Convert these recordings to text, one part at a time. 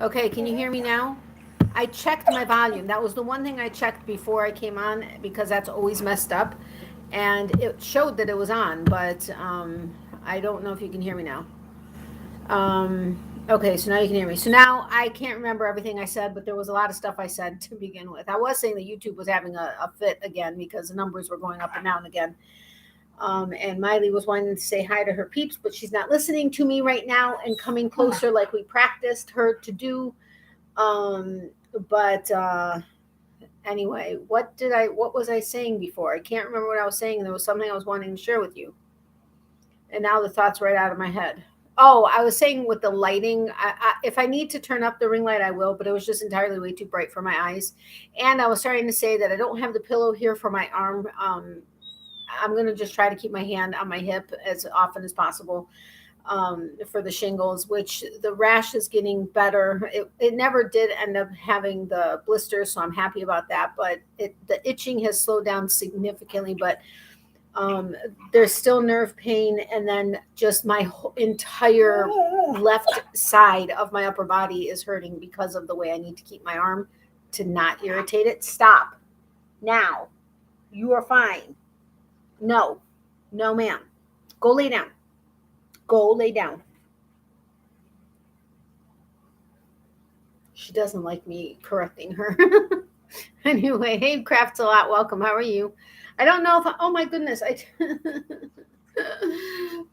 Okay, can you hear me now? I checked my volume. That was the one thing I checked before I came on because that's always messed up. And it showed that it was on, but I don't know if you can hear me now. Okay, so now you can hear me. So now I can't remember everything I said, but there was a lot of stuff I said to begin with. I was saying that YouTube was having a fit again because the numbers were going up and down again. And Miley was wanting to say hi to her peeps, but she's not listening to me right now and coming closer like we practiced her to do. Um, but anyway, what was I saying before? I can't remember what I was saying. There was something I was wanting to share with you. And now the thought's right out of my head. Oh, I was saying with the lighting, if I need to turn up the ring light, I will, but it was just entirely way too bright for my eyes. And I was starting to say that I don't have the pillow here for my arm. I'm going to just try to keep my hand on my hip as often as possible for the shingles, which the rash is getting better. It never did end up having the blisters, so I'm happy about that. But the itching has slowed down significantly, but um, there's still nerve pain, and then just my entire left side of my upper body is hurting because of the way I need to keep my arm to not irritate it. Stop now. You are fine. No, no, ma'am. Go lay down. Go lay down. She doesn't like me correcting her. Anyway, hey, Crafts a lot. Welcome. How are you? I don't know if oh my goodness,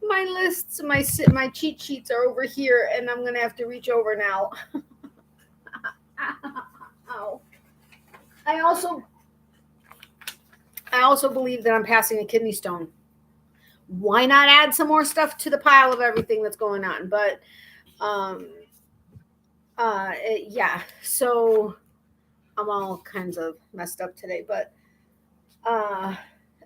my lists, my cheat sheets are over here, and I'm gonna have to reach over now. Ow. I also I also believe that I'm passing a kidney stone. Why not add some more stuff to the pile of everything that's going on? But um yeah, so I'm all kinds of messed up today, but uh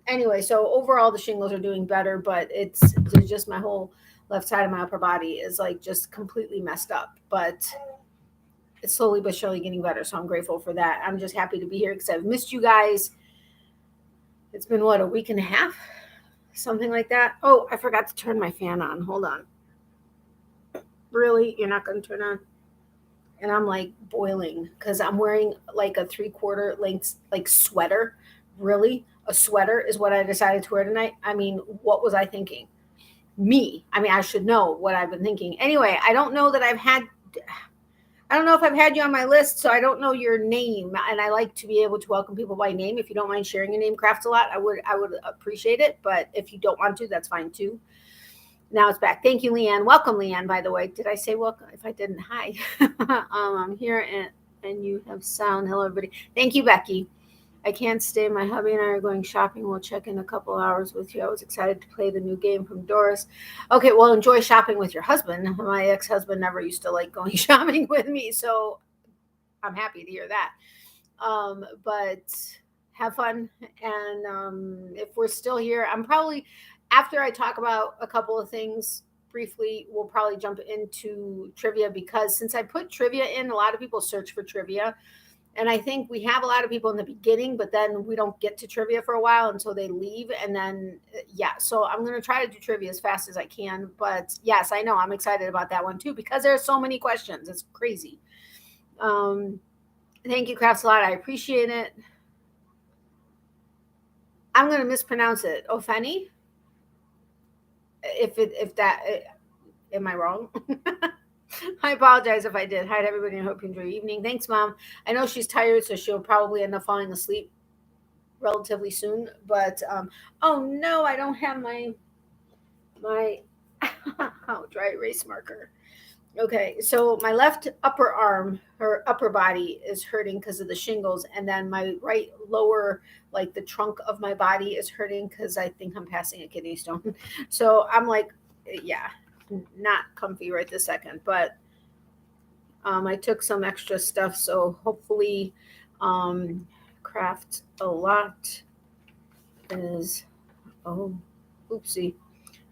anyway, so overall the shingles are doing better, but it's just my whole left side of my upper body is like just completely messed up, but it's slowly but surely getting better, so I'm grateful for that. I'm just happy to be here because I've missed you guys. It's been what, a week and a half, something like that. Oh, I forgot to turn my fan on. Hold on. Really, you're not going to turn on? And I'm like boiling because I'm wearing like a 3/4 length like sweater. Really, a sweater is what I decided to wear tonight. I mean, what was I thinking? Me. I mean, I should know what I've been thinking. Anyway, I don't know if I've had you on my list, so I don't know your name. And I like to be able to welcome people by name. If you don't mind sharing your name, Crafts a lot, I would appreciate it. But if you don't want to, that's fine too. Now it's back. Thank you, Leanne. Welcome, Leanne, by the way. Did I say welcome? If I didn't, hi. I'm here and you have sound. Hello, everybody. Thank you, Becky. I can't stay. My hubby and I are going shopping. We'll check in a couple hours with you. I was excited to play the new game from Doris. Okay, well, enjoy shopping with your husband. My ex husband never used to like going shopping with me, so I'm happy to hear that. But have fun. And if we're still here, I'm probably, after I talk about a couple of things briefly, we'll probably jump into trivia because since I put trivia in, a lot of people search for trivia. And I think we have a lot of people in the beginning, but then we don't get to trivia for a while until they leave. And then, yeah, so I'm going to try to do trivia as fast as I can. But yes, I know I'm excited about that one too because there are so many questions. It's crazy. Um, Thank you, Crafts a lot. I appreciate it. I'm going to mispronounce it. Ofeni? If that, am I wrong? I apologize if I did. Hi to everybody. I hope you enjoy your evening. Thanks, Mom. I know she's tired, so she'll probably end up falling asleep relatively soon. But oh no, I don't have my dry erase marker. Okay, so my left upper arm or upper body is hurting because of the shingles, and then my right lower, like the trunk of my body, is hurting because I think I'm passing a kidney stone. So I'm like, yeah, not comfy right this second, but I took some extra stuff, so hopefully, craft a lot is oh, oopsie.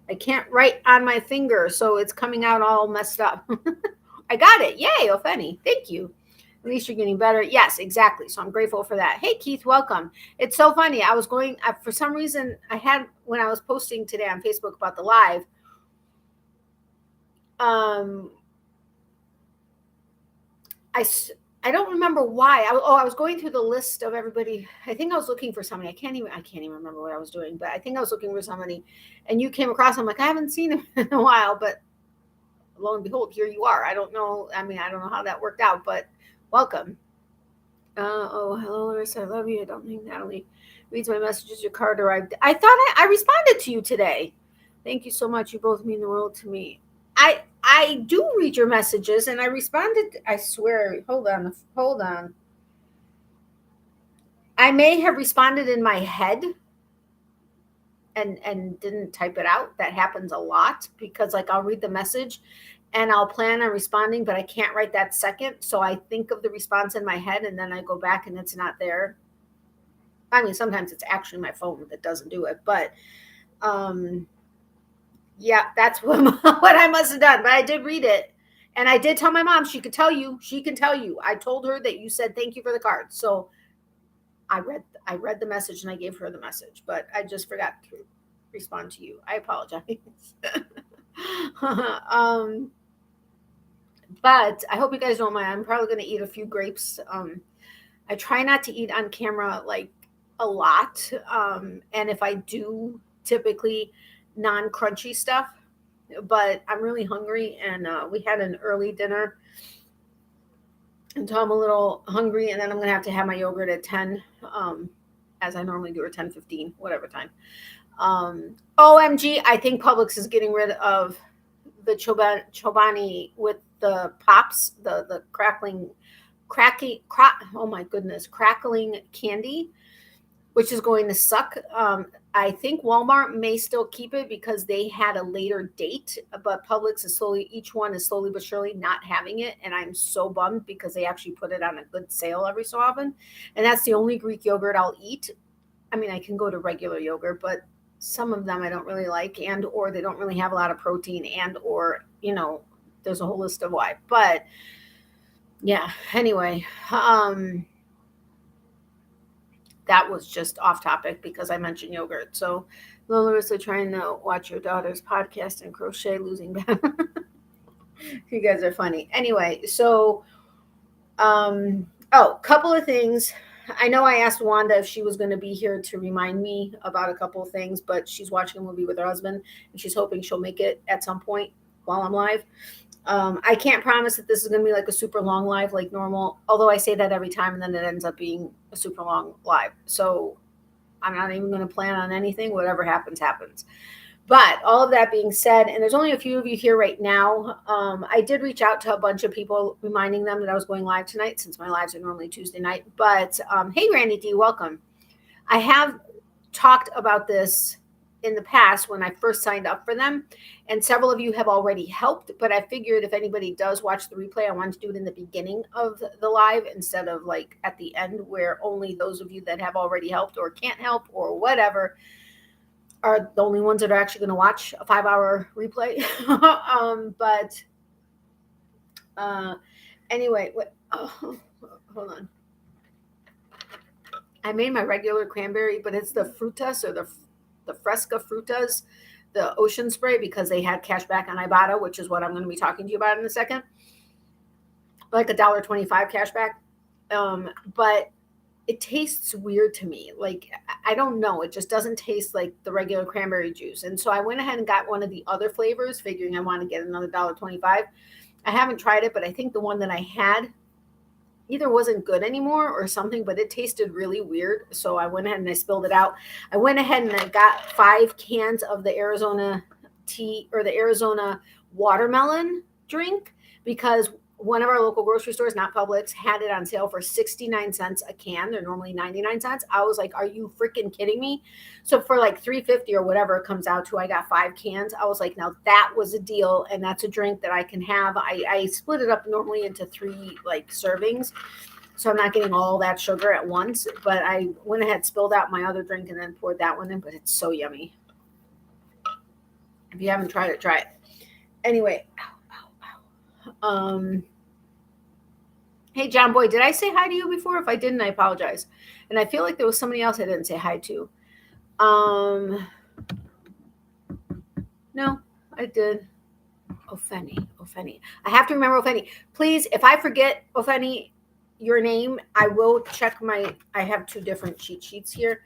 I can't write on my finger, so it's coming out all messed up. I got it. Yay, Ofeni. Thank you. At least you're getting better. Yes, exactly. So I'm grateful for that. Hey, Keith, welcome. It's so funny. I was going, for some reason, when I was posting today on Facebook about the live, um, I don't remember why. I was going through the list of everybody. I think I was looking for somebody. I can't even remember what I was doing, but I think I was looking for somebody, and you came across. I'm like, I haven't seen him in a while, but lo and behold, here you are. I don't know. I mean, I don't know how that worked out, but welcome. Oh, hello, Larissa. I love you. I don't think Natalie reads my messages. Your card arrived. I thought I responded to you today. Thank you so much. You both mean the world to me. I do read your messages, and I responded. I swear. Hold on. I may have responded in my head and didn't type it out. That happens a lot because, like, I'll read the message and I'll plan on responding, but I can't write that second. So I think of the response in my head, and then I go back and it's not there. I mean, sometimes it's actually my phone that doesn't do it, but yeah, that's what I must have done. But I did read it, and I did tell my mom she could tell you. She can tell you. I told her that you said thank you for the card. So I read the message and I gave her the message, but I just forgot to respond to you. I apologize. But I hope you guys don't mind. I'm probably going to eat a few grapes. I try not to eat on camera like a lot. And if I do, typically non-crunchy stuff, but I'm really hungry, and we had an early dinner. And so I'm a little hungry, and then I'm going to have my yogurt at 10, as I normally do, or 10:15, whatever time. OMG, I think Publix is getting rid of the Chobani with the pops, the crackling candy, which is going to suck. I think Walmart may still keep it because they had a later date, but Publix is each one is slowly but surely not having it. And I'm so bummed because they actually put it on a good sale every so often. And that's the only Greek yogurt I'll eat. I mean, I can go to regular yogurt, but some of them I don't really like, or they don't really have a lot of protein, or, there's a whole list of why. But yeah, anyway, that was just off topic because I mentioned yogurt. So Larissa, trying to watch your daughter's podcast and crochet losing balance. You guys are funny. Anyway, so couple of things. I know I asked Wanda if she was going to be here to remind me about a couple of things, but she's watching a movie with her husband and she's hoping she'll make it at some point while I'm live. I can't promise that this is going to be like a super long live like normal, although I say that every time and then it ends up being a super long live. So I'm not even going to plan on anything. Whatever happens, happens. But all of that being said, and there's only a few of you here right now, I did reach out to a bunch of people reminding them that I was going live tonight since my lives are normally Tuesday night. But hey, Randy D, welcome. I have talked about this in the past when I first signed up for them, and several of you have already helped, but I figured if anybody does watch the replay, I wanted to do it in the beginning of the live instead of like at the end where only those of you that have already helped or can't help or whatever are the only ones that are actually going to watch a 5-hour replay. Anyway, hold on. I made my regular cranberry, but it's the Frutas or the Fresca Frutas, the ocean spray, because they had cash back on Ibotta, which is what I'm going to be talking to you about in a second. Like $1.25 cash back. But it tastes weird to me. Like, I don't know. It just doesn't taste like the regular cranberry juice. And so I went ahead and got one of the other flavors, figuring I want to get another $1.25. I haven't tried it, but I think the one that I had either wasn't good anymore or something, but it tasted really weird. So I went ahead and I spilled it out. I went ahead and I got 5 cans of the Arizona tea or the Arizona watermelon drink because one of our local grocery stores, not Publix, had it on sale for 69 cents a can. They're normally 99 cents. I was like, are you freaking kidding me? So for like $3.50 or whatever it comes out to, I got 5 cans. I was like, now that was a deal. And that's a drink that I can have. I split it up normally into 3 like servings. So I'm not getting all that sugar at once, but I went ahead, spilled out my other drink and then poured that one in, but it's so yummy. If you haven't tried it, try it. Anyway, hey, John Boy, did I say hi to you before? If I didn't, I apologize. And I feel like there was somebody else I didn't say hi to. No, I did. Ofeni. I have to remember Ofeni. Please, if I forget Ofeni, your name, I will check I have 2 different cheat sheets here.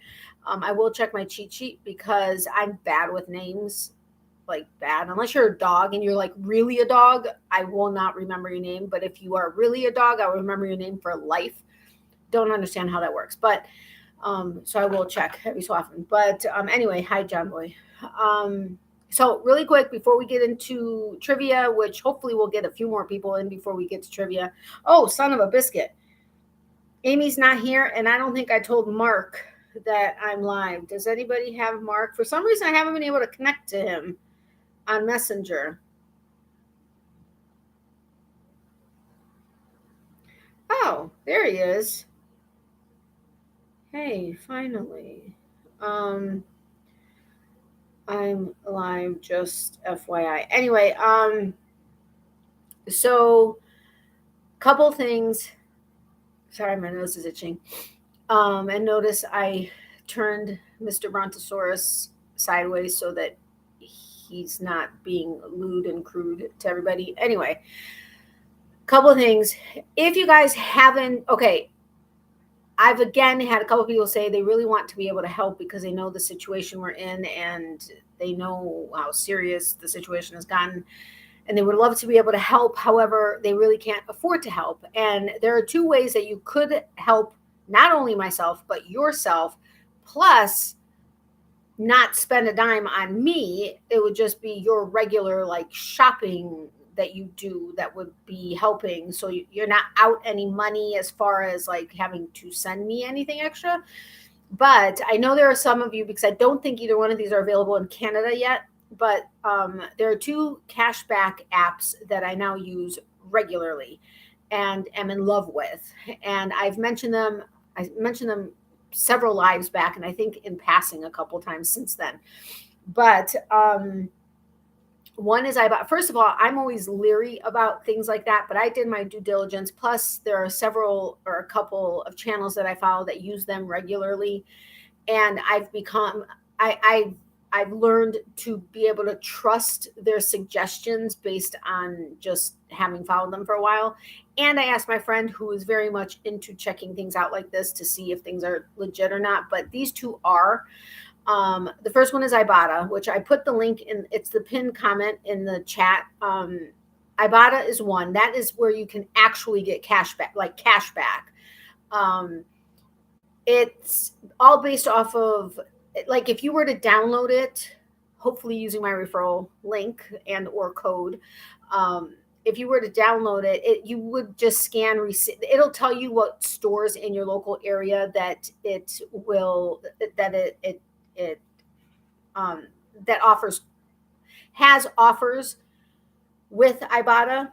I will check my cheat sheet because I'm bad with names, like bad. Unless you're a dog and you're like really a dog, I will not remember your name. But if you are really a dog, I'll remember your name for life. Don't understand how that works, but so I will check every so often. But anyway, hi John Boy. So really quick before we get into trivia, which hopefully we'll get a few more people in before we get to trivia. Oh, son of a biscuit. Amy's not here, and I don't think I told Mark that I'm live. Does anybody have Mark? For some reason, I haven't been able to connect to him on Messenger. Oh, there he is. Hey, finally. I'm live, just FYI. Anyway, so couple things. Sorry, my nose is itching. And notice I turned Mr. Brontosaurus sideways so that he's not being lewd and crude to everybody. Anyway, couple of things. If you guys haven't, okay, I've again had a couple of people say they really want to be able to help because they know the situation we're in and they know how serious the situation has gotten. And they would love to be able to help. However, they really can't afford to help. And there are 2 ways that you could help not only myself, but yourself, plus not spend a dime on me. It would just be your regular like shopping that you do that would be helping. So you're not out any money as far as like having to send me anything extra. But I know there are some of you, because I don't think either one of these are available in Canada yet. But there are 2 cashback apps that I now use regularly and am in love with. And I mentioned them several lives back, and I think in passing a couple times since then. But one is first of all, I'm always leery about things like that, but I did my due diligence. Plus, there are a couple of channels that I follow that use them regularly. And I've learned to be able to trust their suggestions based on just having followed them for a while. And I asked my friend who is very much into checking things out like this to see if things are legit or not. But these 2 are. The first one is Ibotta, which I put the link in. It's the pinned comment in the chat. Ibotta is one. That is where you can actually get cash back, like cash back. It's all based off of, like, if you were to download it, hopefully using my referral link and or code, if you were to download it, you would just scan receipt. It'll tell you what stores in your local area that has offers with Ibotta,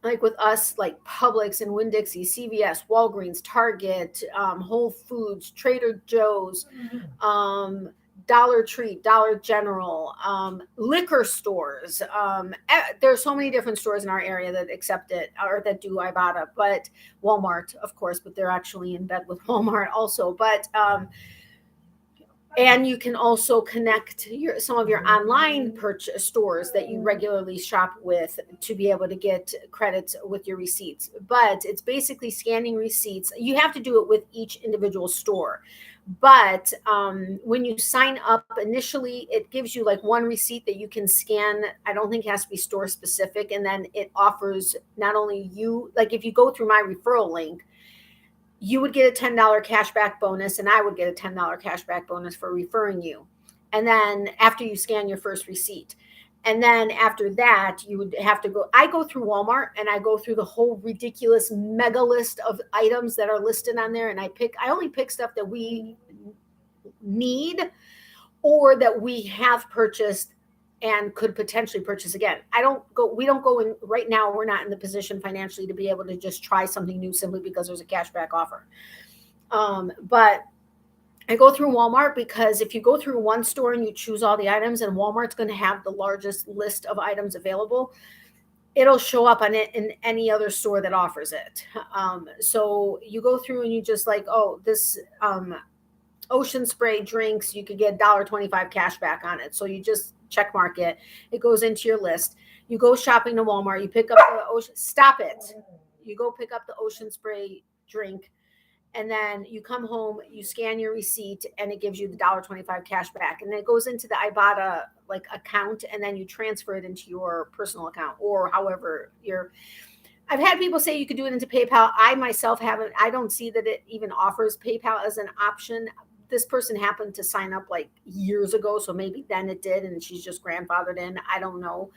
like with us, like Publix and Winn-Dixie, CVS, Walgreens, Target, Whole Foods, Trader Joe's, Dollar Tree, Dollar General, liquor stores. There's so many different stores in our area that accept it or that do Ibotta, but Walmart, of course, but they're actually in bed with Walmart also. But and you can also connect some of your online purchase stores that you regularly shop with to be able to get credits with your receipts. But it's basically scanning receipts. You have to do it with each individual store. But when you sign up initially, it gives you like one receipt that you can scan. I don't think it has to be store specific. And then it offers not only you, like if you go through my referral link, you would get a $10 cashback bonus, and I would get a $10 cashback bonus for referring you. And then after you scan your first receipt, and then after that, you would have to I go through Walmart and I go through the whole ridiculous mega list of items that are listed on there. And I only pick stuff that we need or that we have purchased and could potentially purchase again. We don't go in right now. We're not in the position financially to be able to just try something new simply because there's a cashback offer. But I go through Walmart because if you go through one store and you choose all the items, and Walmart's going to have the largest list of items available, it'll show up on it in any other store that offers it. So you go through and you just like, oh, this Ocean Spray drinks, you could get $1.25 cash back on it. So you just check mark it. It goes into your list. You go shopping to Walmart, you pick up the ocean, stop it. You go pick up the ocean spray drink, and then you come home, you scan your receipt, and it gives you the $1.25 cash back. And it goes into the Ibotta like account, and then you transfer it into your personal account or however I've had people say you could do it into PayPal. I myself haven't. I don't see that it even offers PayPal as an option. This person happened to sign up like years ago, so maybe then it did, and she's just grandfathered in. I don't know.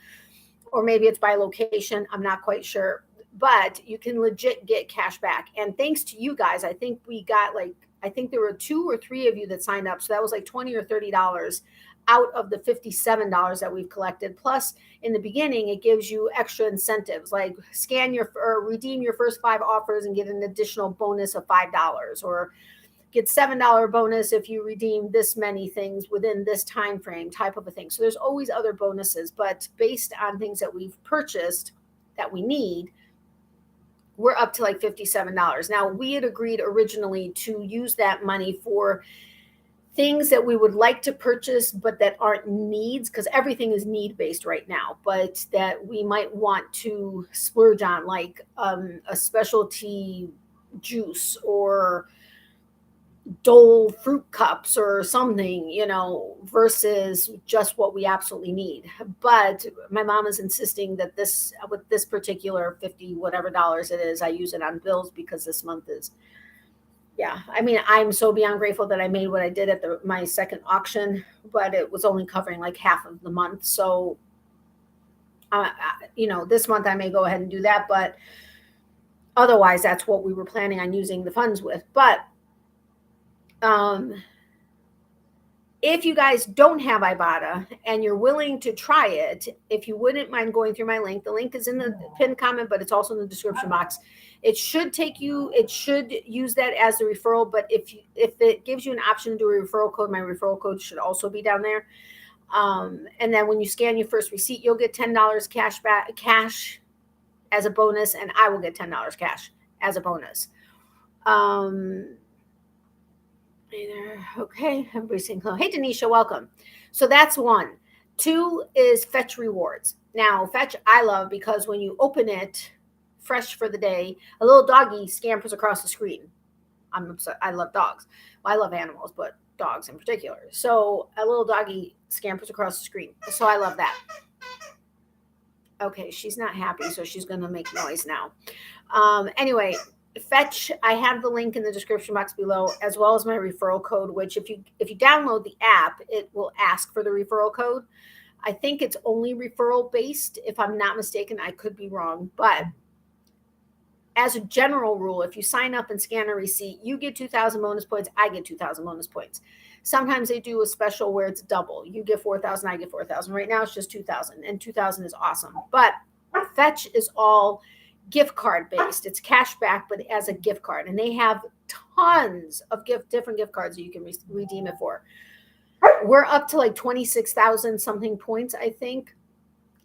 Or maybe it's by location. I'm not quite sure. But you can legit get cash back. And thanks to you guys, I think we got I think there were 2 or 3 of you that signed up. So that was like $20 or $30 out of the $57 that we've collected. Plus, in the beginning, it gives you extra incentives, like redeem your first 5 offers and get an additional bonus of $5, or get $7 bonus if you redeem this many things within this time frame, type of a thing. So there's always other bonuses, but based on things that we've purchased that we need, we're up to like $57. Now, we had agreed originally to use that money for things that we would like to purchase, but that aren't needs, because everything is need-based right now, but that we might want to splurge on, like a specialty juice or Dole fruit cups or something, versus just what we absolutely need. But my mom is insisting that with this particular 50 whatever dollars it is, I use it on bills, because this month is, I mean, I'm so beyond grateful that I made what I did at my second auction, but it was only covering like half of the month. So, this month I may go ahead and do that, but otherwise that's what we were planning on using the funds with. But if you guys don't have Ibotta and you're willing to try it, if you wouldn't mind going through my link, the link is in the pinned comment, but it's also in the description box. It should use that as a referral, but if it gives you an option to do a referral code, my referral code should also be down there. And then when you scan your first receipt, you'll get $10 cash as a bonus, and I will get $10 cash as a bonus. Okay, everybody's saying hello. Hey, Denisha, welcome. So that's 1. 2 is Fetch rewards. Now, Fetch I love because when you open it fresh for the day, a little doggy scampers across the screen. I'm upset. I love dogs. Well, I love animals, but dogs in particular. So a little doggy scampers across the screen. So I love that. Okay, she's not happy, so she's going to make noise now. Anyway, Fetch, I have the link in the description box below, as well as my referral code, which if you download the app, it will ask for the referral code. I think it's only referral based, if I'm not mistaken. I could be wrong, but as a general rule, if you sign up and scan a receipt, you get 2,000 bonus points. I get 2,000 bonus points. Sometimes they do a special where it's double. You get 4,000, I get 4,000. Right now it's just 2,000, and 2,000 is awesome. But Fetch is all gift card based. It's cash back, but as a gift card, and they have tons of different gift cards that you can redeem it for. We're up to like 26,000 something points, I think.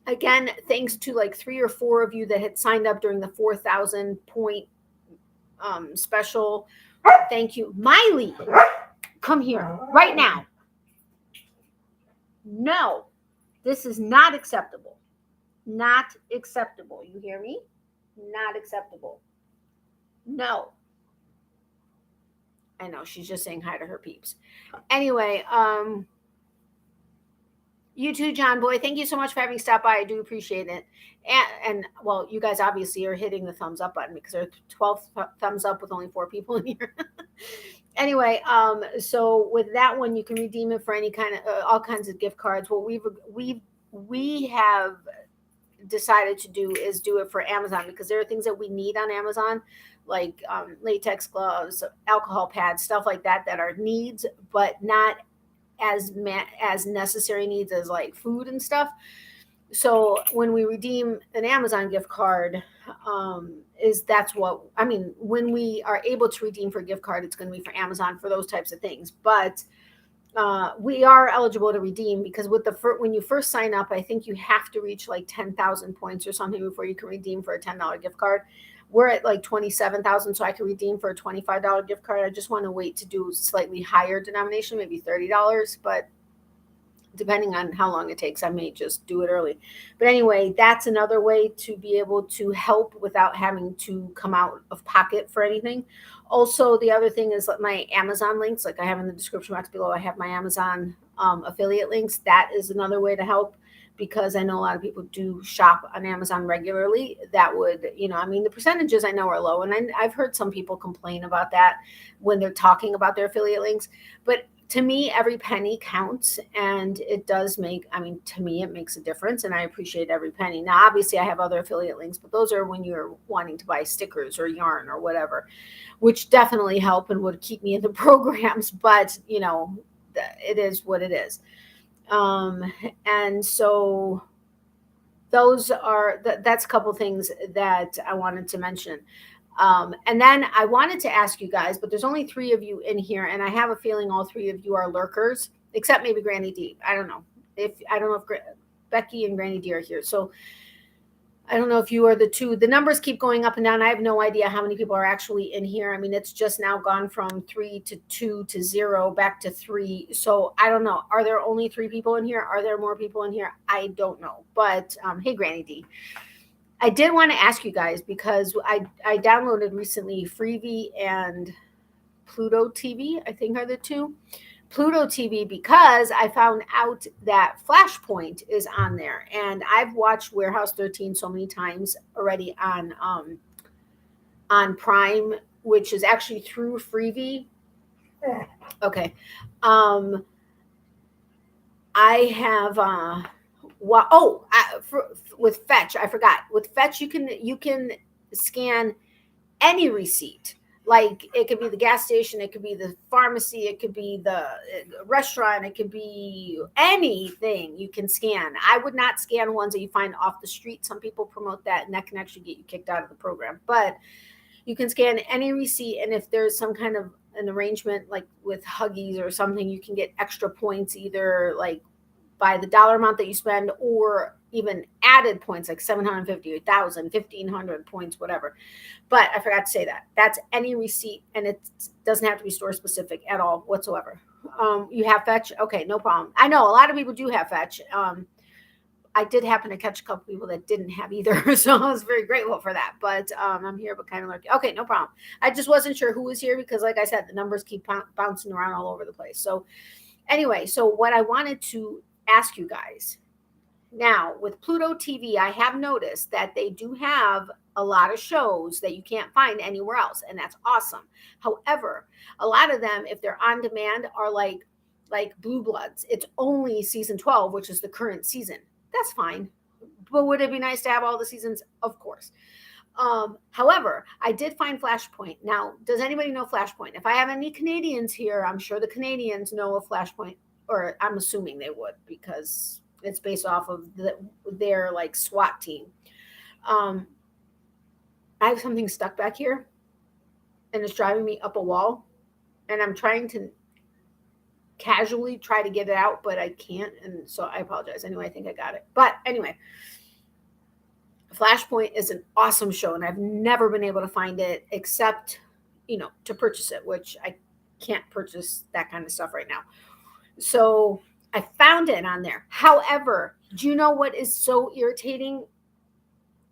Again, thanks to like 3 or 4 of you that had signed up during the 4,000 point special. Thank you. Miley, come here right now. No, this is not acceptable. Not acceptable. You hear me? Not acceptable. No. I know, she's just saying hi to her peeps. Anyway, you too, John Boy. Thank you so much for having stopped by. I do appreciate it. And well, you guys obviously are hitting the thumbs up button, because there are 12 thumbs up with only 4 people in here. Anyway, so with that one, you can redeem it for any kind of all kinds of gift cards. What we have decided to do is do it for Amazon, because there are things that we need on Amazon, like latex gloves, alcohol pads, stuff like that are needs, but not as necessary needs as like food and stuff. So when we redeem an Amazon gift card, when we are able to redeem for a gift card, it's going to be for Amazon for those types of things. But we are eligible to redeem, because when you first sign up, I think you have to reach like 10,000 points or something before you can redeem for a $10 gift card. We're at like 27,000, so I can redeem for a $25 gift card. I just want to wait to do slightly higher denomination, maybe $30, but depending on how long it takes, I may just do it early. But anyway, that's another way to be able to help without having to come out of pocket for anything. Also, the other thing is my Amazon links, like I have in the description box below, I have my Amazon affiliate links. That is another way to help, because I know a lot of people do shop on Amazon regularly. That would, I mean, the percentages I know are low, and I've heard some people complain about that when they're talking about their affiliate links. But to me, every penny counts, and it does make, to me, it makes a difference, and I appreciate every penny. Now, obviously, I have other affiliate links, but those are when you're wanting to buy stickers or yarn or whatever, which definitely help and would keep me in the programs, but, it is what it is. And so those are, that's a couple things that I wanted to mention. And then I wanted to ask you guys, but there's only 3 of you in here, and I have a feeling all 3 of you are lurkers, except maybe Granny D. I don't know if Becky and Granny D are here. So I don't know if you are the 2. The numbers keep going up and down. I have no idea how many people are actually in here. I mean, it's just now gone from 3 to 2 to 0 back to 3. So I don't know. Are there only 3 people in here? Are there more people in here? I don't know. But hey, Granny D. I did want to ask you guys, because I downloaded recently Freevee and Pluto TV, I think are the 2. Pluto TV, because I found out that Flashpoint is on there, and I've watched Warehouse 13 so many times already on Prime, which is actually through Freevee. Okay. I have with Fetch, I forgot. With Fetch, you can scan any receipt. Like, it could be the gas station, it could be the pharmacy, it could be the restaurant, it could be anything you can scan. I would not scan ones that you find off the street. Some people promote that, and that can actually get you kicked out of the program. But you can scan any receipt, and if there's some kind of an arrangement, like with Huggies or something, you can get extra points, either like by the dollar amount that you spend, or even added points like 750, 1,000, 1,500 points, whatever. But I forgot to say that. That's any receipt, and it doesn't have to be store specific at all whatsoever. You have Fetch? Okay, no problem. I know a lot of people do have Fetch. I did happen to catch a couple people that didn't have either, so I was very grateful for that. But I'm here, but kind of like, okay, no problem. I just wasn't sure who was here, because like I said, the numbers keep bouncing around all over the place. So anyway, so what I wanted to ask you guys, now with Pluto TV, I have noticed that they do have a lot of shows that you can't find anywhere else, and that's awesome. However, a lot of them, if they're on demand, are like Blue Bloods. It's only season 12, which is the current season. That's fine. But would it be nice to have all the seasons? Of course. However, I did find Flashpoint. Now, does anybody know Flashpoint? If I have any Canadians here, I'm sure the Canadians know of Flashpoint, or I'm assuming they would, because it's based off of their like SWAT team. I have something stuck back here, and it's driving me up a wall, and I'm trying to casually try to get it out, but I can't, and so I apologize. Anyway, I think I got it. But anyway, Flashpoint is an awesome show, and I've never been able to find it except, to purchase it, which I can't purchase that kind of stuff right now. So I found it on there. However, do you know what is so irritating?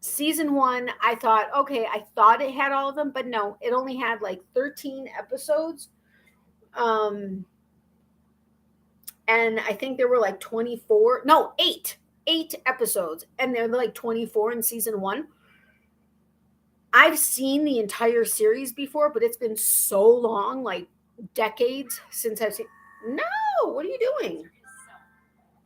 Season 1, I thought it had all of them, but no, it only had like 13 episodes. And I think there were like 8 episodes, and they're like 24 in season 1. I've seen the entire series before, but it's been so long, like decades since I've seen. No, what are you doing?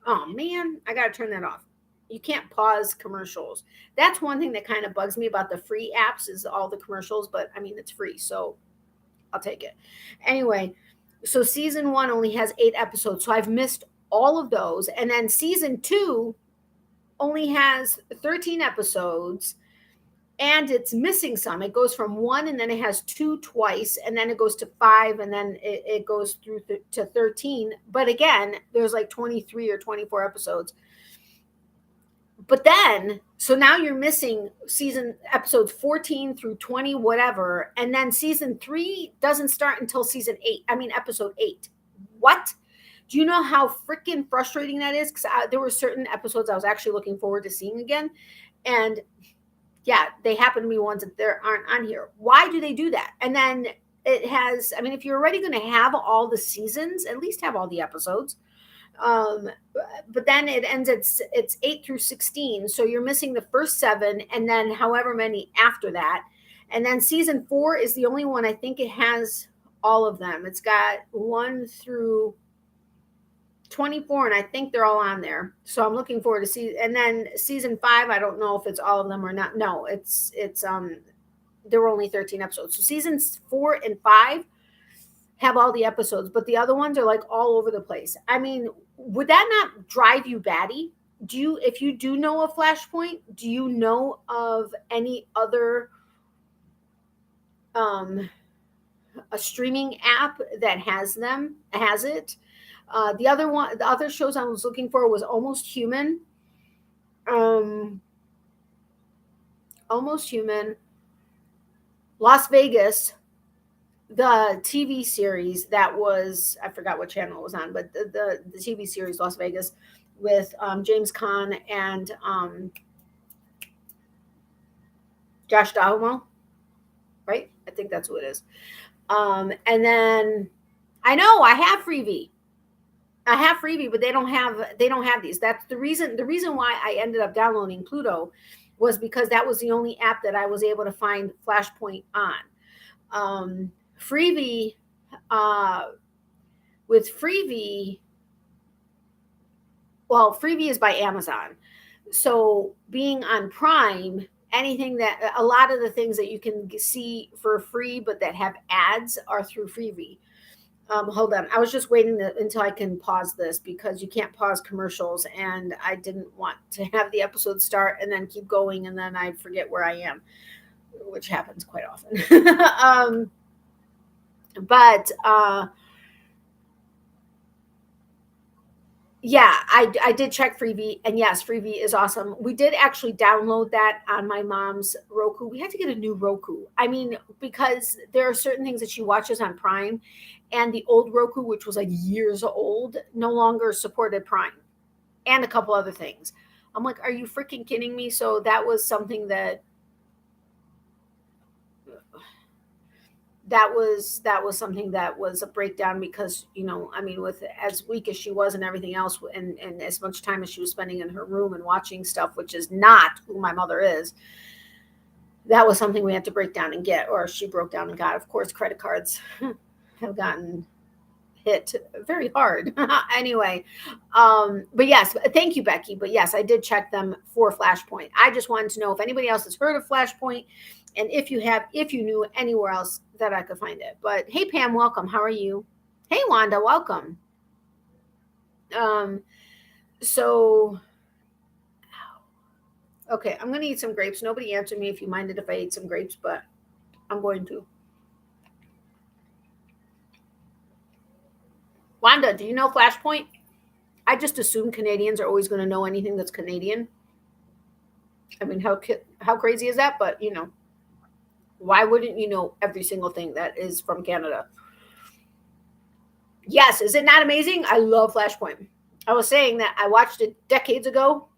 Oh man, I got to turn that off. You can't pause commercials. That's one thing that kind of bugs me about the free apps, is all the commercials, but I mean, it's free, so I'll take it. Anyway, so season 1 only has 8 episodes, so I've missed all of those. And then season 2 only has 13 episodes, and it's missing some. It goes from 1, and then it has 2 twice, and then it goes to 5, and then it goes through to 13. But again, there's like 23 or 24 episodes. But then, so now you're missing episodes 14 through 20, whatever. And then season 3 doesn't start until episode 8. What? Do you know how freaking frustrating that is? Because there were certain episodes I was actually looking forward to seeing again. And yeah, they happen to be ones that there aren't on here. Why do they do that? And then it has, I mean, if you're already going to have all the seasons, at least have all the episodes. But then it ends at it's 8 through 16. So you're missing the first 7 and then however many after that. And then season 4 is the only one I think it has all of them. It's got 1 through 24 and I think they're all on there. So I'm looking forward to see. And then season 5, I don't know if it's all of them or not. No, it's there were only 13 episodes. So seasons 4 and 5 have all the episodes, but the other ones are like all over the place. I mean, would that not drive you batty? If you do know a Flashpoint, do you know of any other a streaming app that has it? The other shows I was looking for was Almost Human. Almost Human. Las Vegas, the TV series that was, I forgot what channel it was on, but the TV series Las Vegas with James Caan and Josh Duhamel, right? I think that's who it is. And then I know I have Freevee, but they don't have these. That's the reason why I ended up downloading Pluto was because that was the only app that I was able to find Flashpoint on. Freevee, with Freevee, well, Freevee is by Amazon. So being on Prime, a lot of the things that you can see for free, but that have ads are through Freevee. Hold on. I was just waiting until I can pause this because you can't pause commercials. And I didn't want to have the episode start and then keep going. And then I forget where I am, which happens quite often. Yeah, I did check Freevee, and yes, Freevee is awesome. We did actually download that on my mom's Roku. We had to get a new Roku. I mean, because there are certain things that she watches on Prime, and the old Roku, which was like years old, no longer supported Prime, and a couple other things. I'm like, are you freaking kidding me? So that was something that was something that was a breakdown because, I mean, with as weak as she was and everything else, and as much time as she was spending in her room and watching stuff, which is not who my mother is, that was something we had to break down and get, or she broke down and got. Of course, credit cards have gotten hit very hard. Anyway, but yes, thank you, Becky. But yes, I did check them for Flashpoint. I just wanted to know if anybody else has heard of Flashpoint, and if you knew anywhere else that I could find it. But hey, Pam, welcome. How are you? Hey, Wanda, welcome. So, okay, I'm going to eat some grapes. Nobody answered me if you minded if I ate some grapes, but I'm going to. Wanda, do you know Flashpoint? I just assume Canadians are always going to know anything that's Canadian. I mean, how crazy is that? But, why wouldn't you know every single thing that is from Canada? Yes, is it not amazing? I love Flashpoint. I was saying that I watched it decades ago.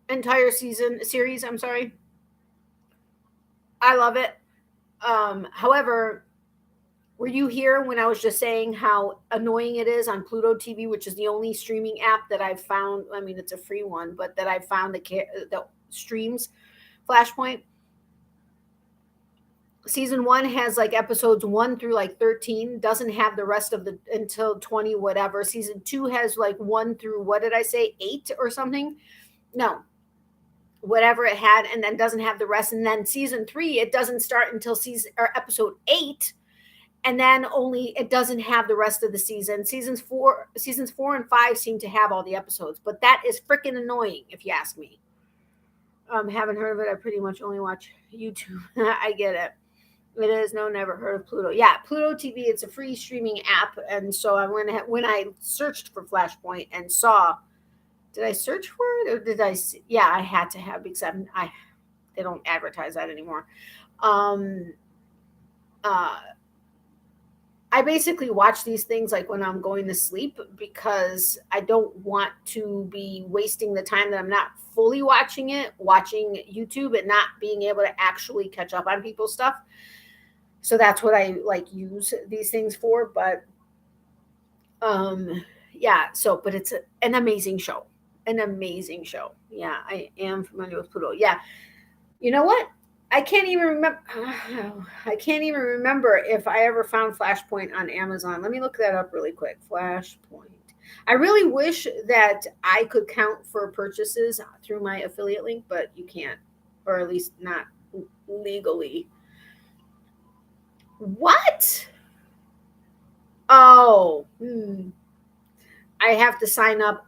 Entire series, I'm sorry. I love it. However, were you here when I was just saying how annoying it is on Pluto TV, which is the only streaming app that I've found? I mean, it's a free one, but that I've found that streams Flashpoint. Season 1 has like episodes 1 through like 13, doesn't have the rest of until 20 whatever. Season 2 has like 1 through, what did I say, 8 or something? No, whatever it had, and then doesn't have the rest. And then season 3, it doesn't start until episode 8, and then it doesn't have the rest of the season. Seasons 4 and 5 seem to have all the episodes, but that is freaking annoying if you ask me. Haven't heard of it. I pretty much only watch YouTube. I get it. It is never heard of Pluto. Yeah, Pluto TV. It's a free streaming app, and so when I searched for Flashpoint and saw, did I search for it or did I see? Yeah, I had to have because they don't advertise that anymore. I I basically watch these things like when I'm going to sleep because I don't want to be wasting the time that I'm not fully watching YouTube and not being able to actually catch up on people's stuff. So that's what I like use these things for. But yeah, so but it's an amazing show. An amazing show. Yeah, I am familiar with Pluto. Yeah. You know what? I can't even remember. I can't even remember if I ever found Flashpoint on Amazon. Let me look that up really quick. Flashpoint. I really wish that I could count for purchases through my affiliate link, but you can't, or at least not legally. What? Oh, I have to sign up.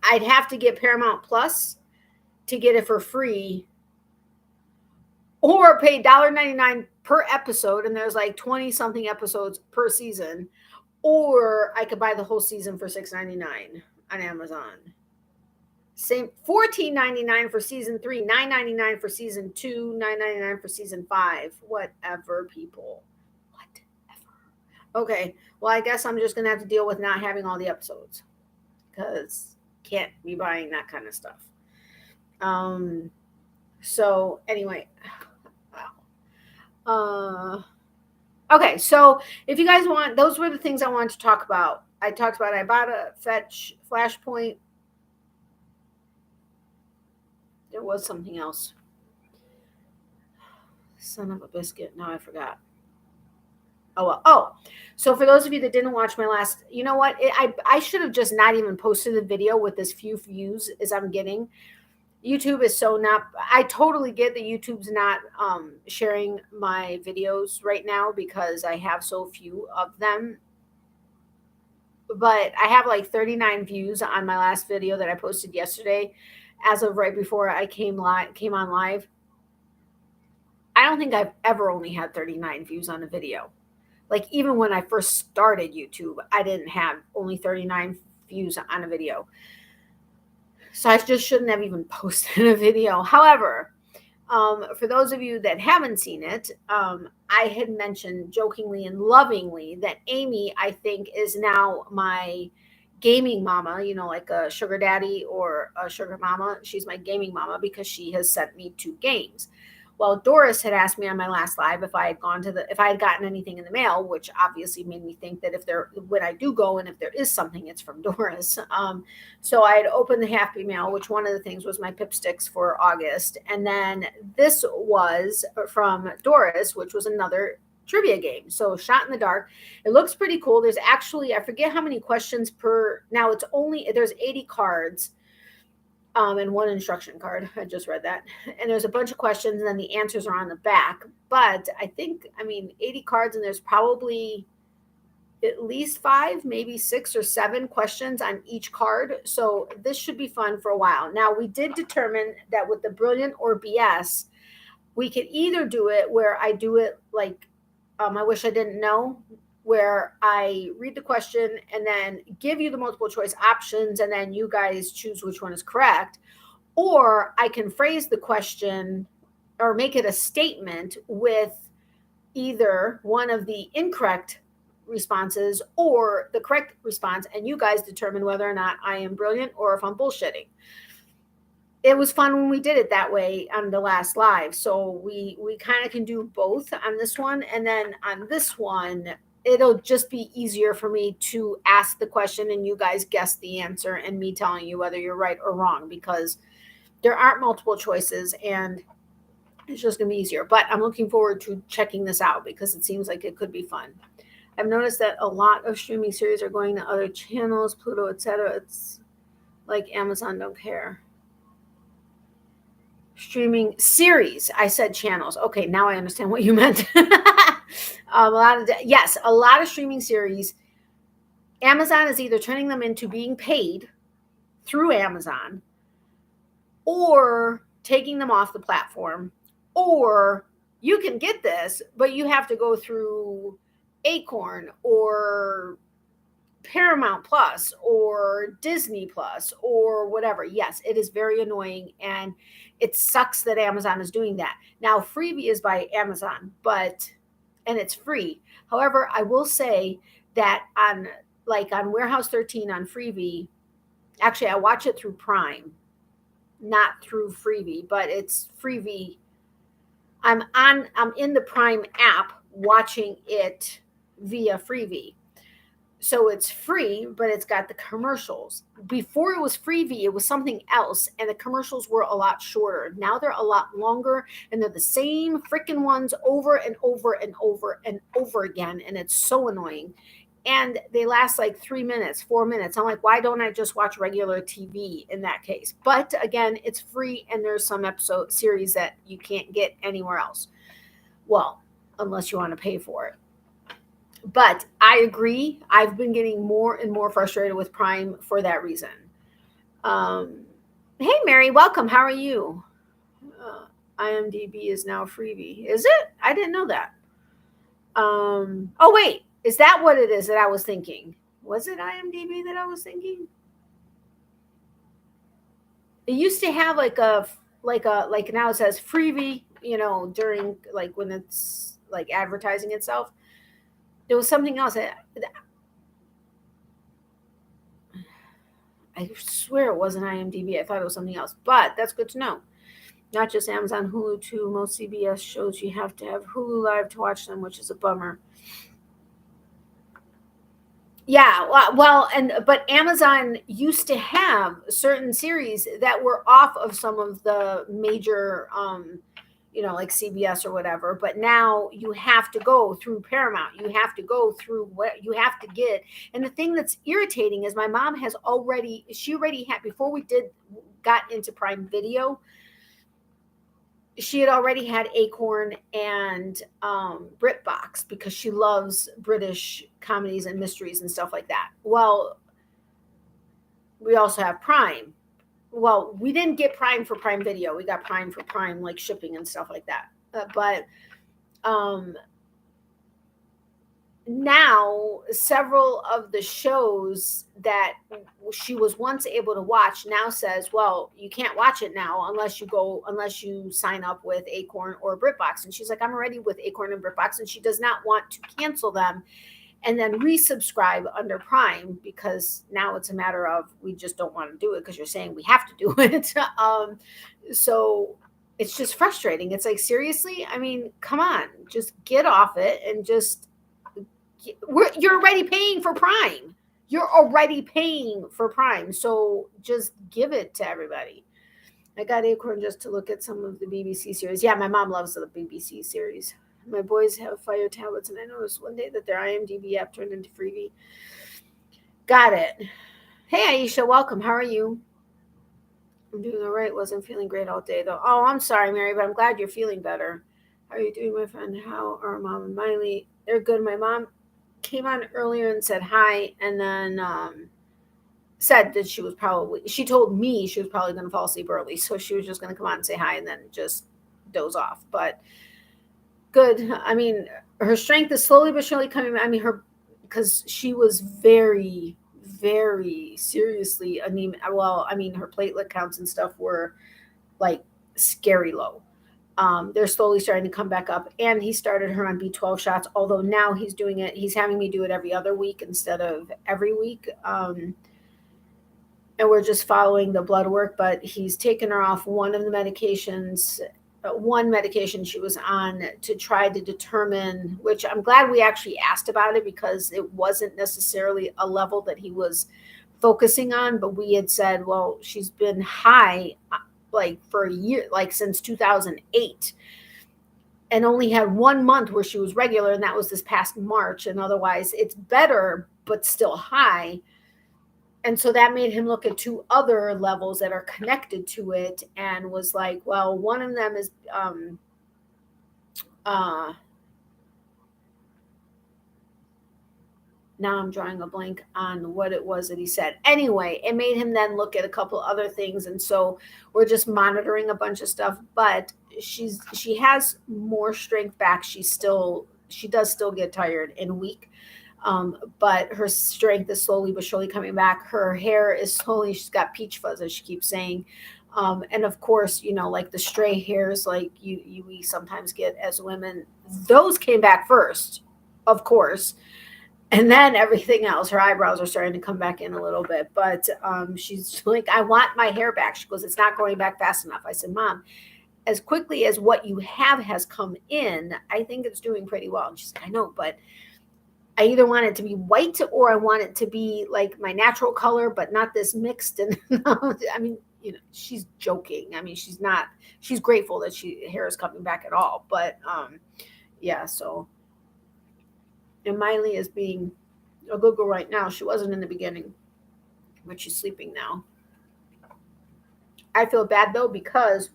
I'd have to get Paramount Plus to get it for free, or pay $1.99 per episode, and there's like 20 something episodes per season, or I could buy the whole season for $6.99 on Amazon. Same $14.99 for season 3, $9.99 for season 2, $9.99 for season 5. Whatever, people. Whatever. Okay, well, I guess I'm just gonna have to deal with not having all the episodes because can't be buying that kind of stuff. So anyway. Okay, so if you guys want, those were the things I wanted to talk about. I talked about Ibotta, Fetch, Flashpoint. There was something else. Son of a biscuit. Now I forgot. Oh, well. Oh, so for those of you that didn't watch my last, you know what? I should have just not even posted the video with as few views as I'm getting. YouTube is so not, I totally get that YouTube's not sharing my videos right now because I have so few of them. But I have like 39 views on my last video that I posted yesterday as of right before I came on live. I don't think I've ever only had 39 views on a video. Like even when I first started YouTube, I didn't have only 39 views on a video. So I just shouldn't have even posted a video. However, for those of you that haven't seen it, I had mentioned jokingly and lovingly that Amy, I think, is now my gaming mama, you know, like a sugar daddy or a sugar mama. She's my gaming mama because she has sent me 2 games. Well, Doris had asked me on my last live if I had gotten anything in the mail, which obviously made me think that when I do go and if there is something, it's from Doris. So I had opened the Happy Mail, which one of the things was my Pipsticks for August. And then this was from Doris, which was another trivia game. So Shot in the Dark. It looks pretty cool. There's actually, I forget how many questions now there's 80 cards. And 1 instruction card. I just read that. And there's a bunch of questions and then the answers are on the back. But I think, 80 cards and there's probably at least 5, maybe 6 or 7 questions on each card. So this should be fun for a while. Now, we did determine that with the Brilliant or BS, we could either do it where I do it like I Wish I Didn't Know, where I read the question and then give you the multiple choice options and then you guys choose which one is correct. Or I can phrase the question or make it a statement with either one of the incorrect responses or the correct response, and you guys determine whether or not I am brilliant or if I'm bullshitting. It was fun when we did it that way on the last live. So we kind of can do both on this one. And then on this one, it'll just be easier for me to ask the question and you guys guess the answer and me telling you whether you're right or wrong because there aren't multiple choices and it's just going to be easier. But I'm looking forward to checking this out because it seems like it could be fun. I've noticed that a lot of streaming series are going to other channels, Pluto, etc. It's like Amazon don't care. Streaming series. I said channels. Okay, now I understand what you meant. A lot of streaming series. Amazon is either turning them into being paid through Amazon or taking them off the platform, or you can get this, but you have to go through Acorn or Paramount Plus or Disney Plus or whatever. Yes, it is very annoying and it sucks that Amazon is doing that. Now, Freebie is by Amazon, but and it's free. However, I will say that on Warehouse 13 on Freevee, actually I watch it through Prime, not through Freevee, but it's Freevee. I'm in the Prime app watching it via Freevee. So it's free, but it's got the commercials. Before it was Freevee, it was something else, and the commercials were a lot shorter. Now they're a lot longer, and they're the same freaking ones over and over and over and over again, and it's so annoying. And they last like 3 minutes, 4 minutes. I'm like, why don't I just watch regular TV in that case? But again, it's free, and there's some episode series that you can't get anywhere else. Well, unless you want to pay for it. But I agree. I've been getting more and more frustrated with Prime for that reason. Hey, Mary, welcome. How are you? IMDb is now Freevee. Is it? I didn't know that. Oh, wait. Is that what it is that I was thinking? Was it IMDb that I was thinking? It used to have like now it says Freevee, during like when it's like advertising itself. There was something else. I swear it wasn't IMDb. I thought it was something else, but that's good to know. Not just Amazon, Hulu too. Most CBS shows you have to have Hulu Live to watch them, which is a bummer. Yeah, but Amazon used to have certain series that were off of some of the major like CBS or whatever, but now you have to go through Paramount. You have to go through what you have to get. And the thing that's irritating is my mom already had, before we got into Prime Video, she had already had Acorn and BritBox because she loves British comedies and mysteries and stuff like that. Well, we also have Prime. Well, we didn't get Prime for Prime Video. We got Prime for Prime, like shipping and stuff like that. But now several of the shows that she was once able to watch now says, well, you can't watch it now unless you sign up with Acorn or BritBox. And she's like, I'm already with Acorn and BritBox, and she does not want to cancel them and then resubscribe under Prime, because now it's a matter of, we just don't want to do it because you're saying we have to do it. So it's just frustrating. It's like, seriously, I mean, come on, just get off it and just, you're already paying for Prime. You're already paying for Prime. So just give it to everybody. I got Acorn just to look at some of the BBC series. Yeah, my mom loves the BBC series. My boys have Fire tablets, and I noticed one day that their IMDb app turned into Freevee. Got it. Hey, Aisha, welcome. How are you? I'm doing all right. Wasn't feeling great all day, though. Oh, I'm sorry, Mary, but I'm glad you're feeling better. How are you doing, my friend? How are Mom and Miley? They're good. My mom came on earlier and said hi, and then said that she told me she was probably going to fall asleep early, so she was just going to come on and say hi and then just doze off. But good. I mean, her strength is slowly but surely coming. I mean, because she was very, very seriously anemic. Well, I mean, her platelet counts and stuff were like scary low. They're slowly starting to come back up, and he started her on B12 shots, although now he's having me do it every other week instead of every week. And we're just following the blood work, but he's taken her off one of the medications, one medication she was on, to try to determine, which I'm glad we actually asked about it, because it wasn't necessarily a level that he was focusing on, but we had said, well, she's been high like for a year, like since 2008, and only had 1 month where she was regular, and that was this past March, and otherwise it's better but still high. And so that made him look at 2 other levels that are connected to it, and was like, well, one of them is now I'm drawing a blank on what it was that he said. Anyway, it made him then look at a couple other things, and so we're just monitoring a bunch of stuff. But she has more strength back. She does still get tired and weak. But her strength is slowly but surely coming back. Her hair is she's got peach fuzz, as she keeps saying. And of course, like the stray hairs, like we sometimes get as women, those came back first, of course. And then everything else, her eyebrows are starting to come back in a little bit. But she's like, I want my hair back. She goes, it's not growing back fast enough. I said, Mom, as quickly as what you have has come in, I think it's doing pretty well. And she's like, I know, but I either want it to be white or I want it to be like my natural color, but not this mixed. And I mean, she's joking. I mean, she's grateful that hair is coming back at all. But yeah, so. And Miley is being a good girl right now. She wasn't in the beginning, but she's sleeping now. I feel bad though because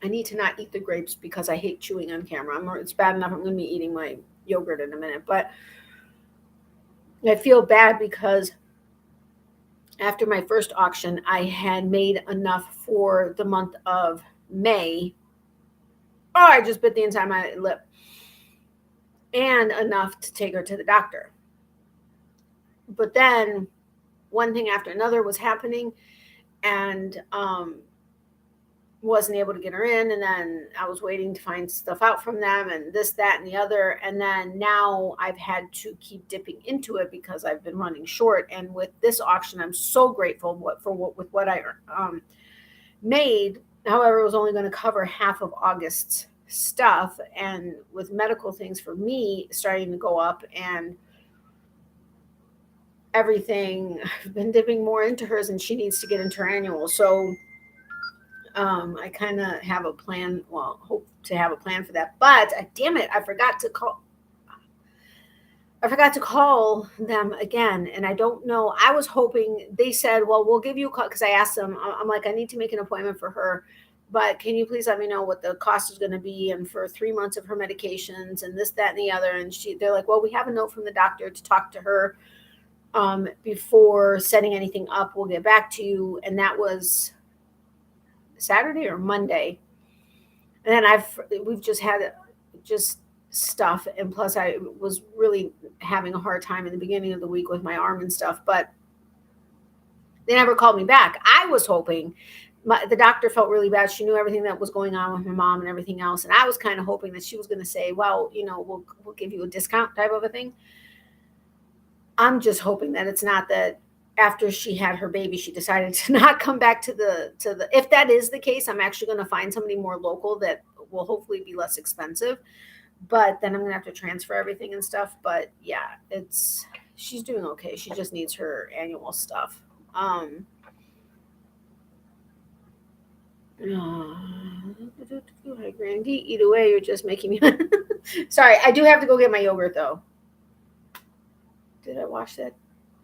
I need to not eat the grapes because I hate chewing on camera. It's bad enough I'm going to be eating my yogurt in a minute, but I feel bad because after my first auction, I had made enough for the month of May. Oh, I just bit the inside of my lip. And enough to take her to the doctor. But then one thing after another was happening, and wasn't able to get her in. And then I was waiting to find stuff out from them and this, that, and the other. And then now I've had to keep dipping into it because I've been running short. And with this auction, I'm so grateful with what I made. However, it was only going to cover half of August's stuff. And with medical things for me starting to go up and everything, I've been dipping more into hers and she needs to get into her annual. So I kind of have a plan. Well, hope to have a plan for that. But damn it, I forgot to call them again. And I don't know. I was hoping they said, well, we'll give you a call. Because I asked them, I'm like, I need to make an appointment for her. But can you please let me know what the cost is going to be and for 3 months of her medications and this, that, and the other. And they're like, well, we have a note from the doctor to talk to her before setting anything up. We'll get back to you. And that was Saturday or Monday. And then we've just had stuff. And plus I was really having a hard time in the beginning of the week with my arm and stuff, but they never called me back. I was hoping the doctor felt really bad. She knew everything that was going on with my mom and everything else. And I was kind of hoping that she was going to say, well, we'll give you a discount type of a thing. I'm just hoping that it's not that after she had her baby, she decided to not come back to the, if that is the case, I'm actually going to find somebody more local that will hopefully be less expensive, but then I'm going to have to transfer everything and stuff. But yeah, she's doing okay. She just needs her annual stuff. Hi, Grandy. Either way, you're just making me. Sorry, I do have to go get my yogurt though. Did I wash that?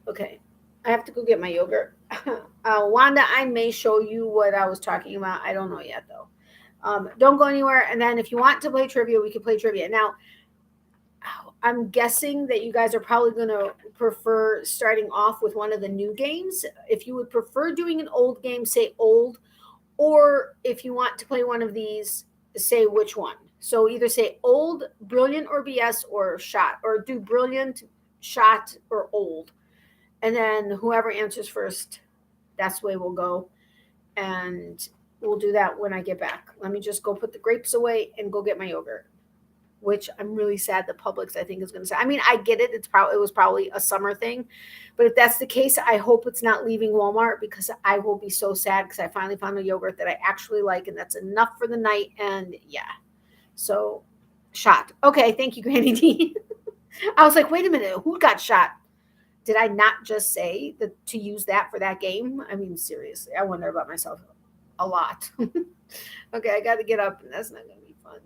Okay. I have to go get my yogurt. Wanda, I may show you what I was talking about. I don't know yet though. Don't go anywhere. And then if you want to play trivia, we can play trivia. Now, I'm guessing that you guys are probably going to prefer starting off with one of the new games. If you would prefer doing an old game, say old. Or if you want to play one of these, say which one. So either say old, brilliant, or BS, or shot. Or do brilliant, shot, or old. And then whoever answers first, that's the way we'll go. And we'll do that when I get back. Let me just go put the grapes away and go get my yogurt, which I'm really sad the Publix, I think, is going to say. I mean, I get it. It was probably a summer thing. But if that's the case, I hope it's not leaving Walmart because I will be so sad because I finally found a yogurt that I actually like. And that's enough for the night. And yeah, so shot. Okay, thank you, Granny D. I was like, wait a minute. Who got shot? Did I not just say that to use that for that game? I mean, seriously, I wonder about myself a lot. Okay, I got to get up, and that's not going to be fun.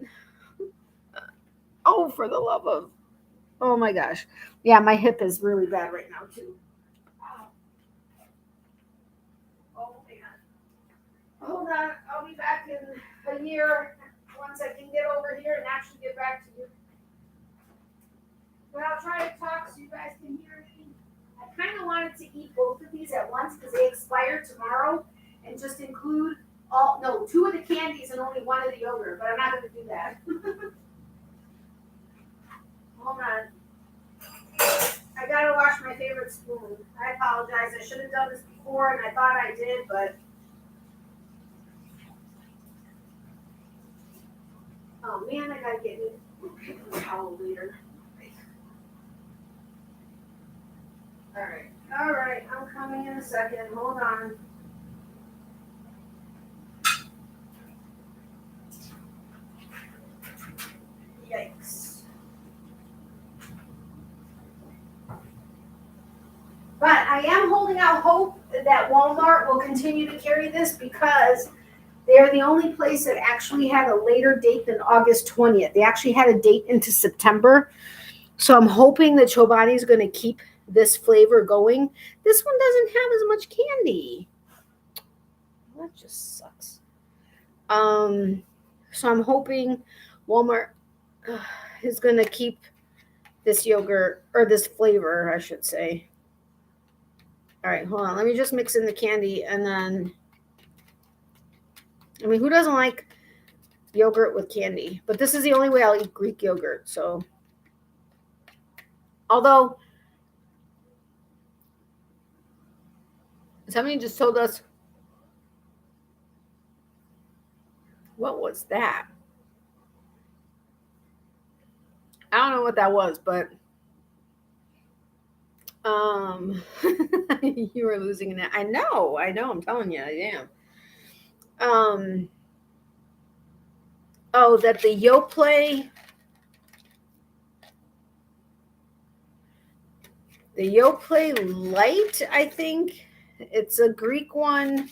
Oh, for the love of, oh my gosh. Yeah, my hip is really bad right now, too. Oh, man. Hold on, I'll be back in a year once I can get over here and actually get back to you. But I'll try to talk so you guys can hear me. I kind of wanted to eat both of these at once because they expire tomorrow and just include 2 of the candies and only 1 of the yogurt, but I'm not going to do that. Hold on. I got to wash my favorite spoon. I apologize. I should have done this before, and I thought I did, but oh man, I gotta get me a towel later. All right, I'm coming in a second. Hold on. Yikes. But I am holding out hope that Walmart will continue to carry this because they're the only place that actually had a later date than August 20th. They actually had a date into September. So I'm hoping that Chobani is going to keep this flavor going. This one doesn't have as much candy. That just sucks. So I'm hoping Walmart is going to keep this yogurt, or this flavor, I should say. All right, hold on. Let me just mix in the candy and then, I mean, who doesn't like yogurt with candy? But this is the only way I'll eat Greek yogurt. So, although, somebody just told us, what was that? I don't know what that was, but you were losing it. I know, I'm telling you, I am. Oh, that the Y.O.H Light, I think. It's a Greek one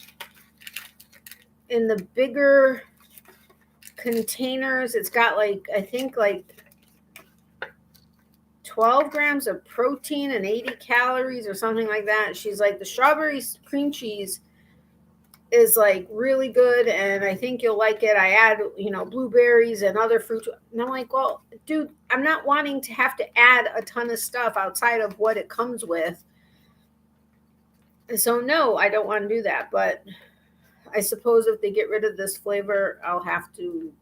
in the bigger containers. It's got like, I think like 12 grams of protein and 80 calories or something like that. She's like, the strawberry cream cheese is like really good and I think you'll like it. I add, blueberries and other fruits. And I'm like, well, dude, I'm not wanting to have to add a ton of stuff outside of what it comes with. So no, I don't want to do that. But I suppose if they get rid of this flavor, I'll have to,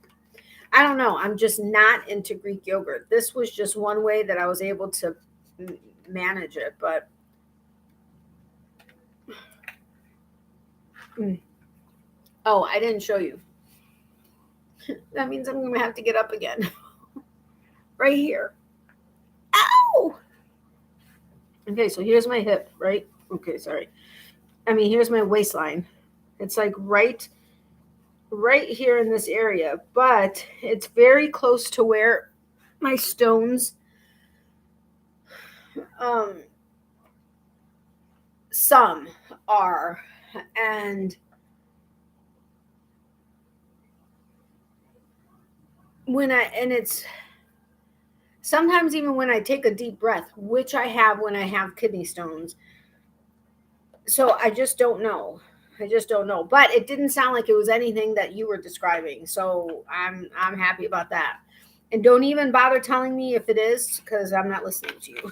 I don't know. I'm just not into Greek yogurt. This was just one way that I was able to manage it, but oh, I didn't show you. That means I'm going to have to get up again. Right here. Ow! Okay, so here's my hip, right? Okay, sorry. I mean, here's my waistline. It's like right here in this area, but it's very close to where my stones some are, and it's sometimes even when I take a deep breath, which I have when I have kidney stones. So I just don't know. But it didn't sound like it was anything that you were describing. So I'm happy about that. And don't even bother telling me if it is, because I'm not listening to you.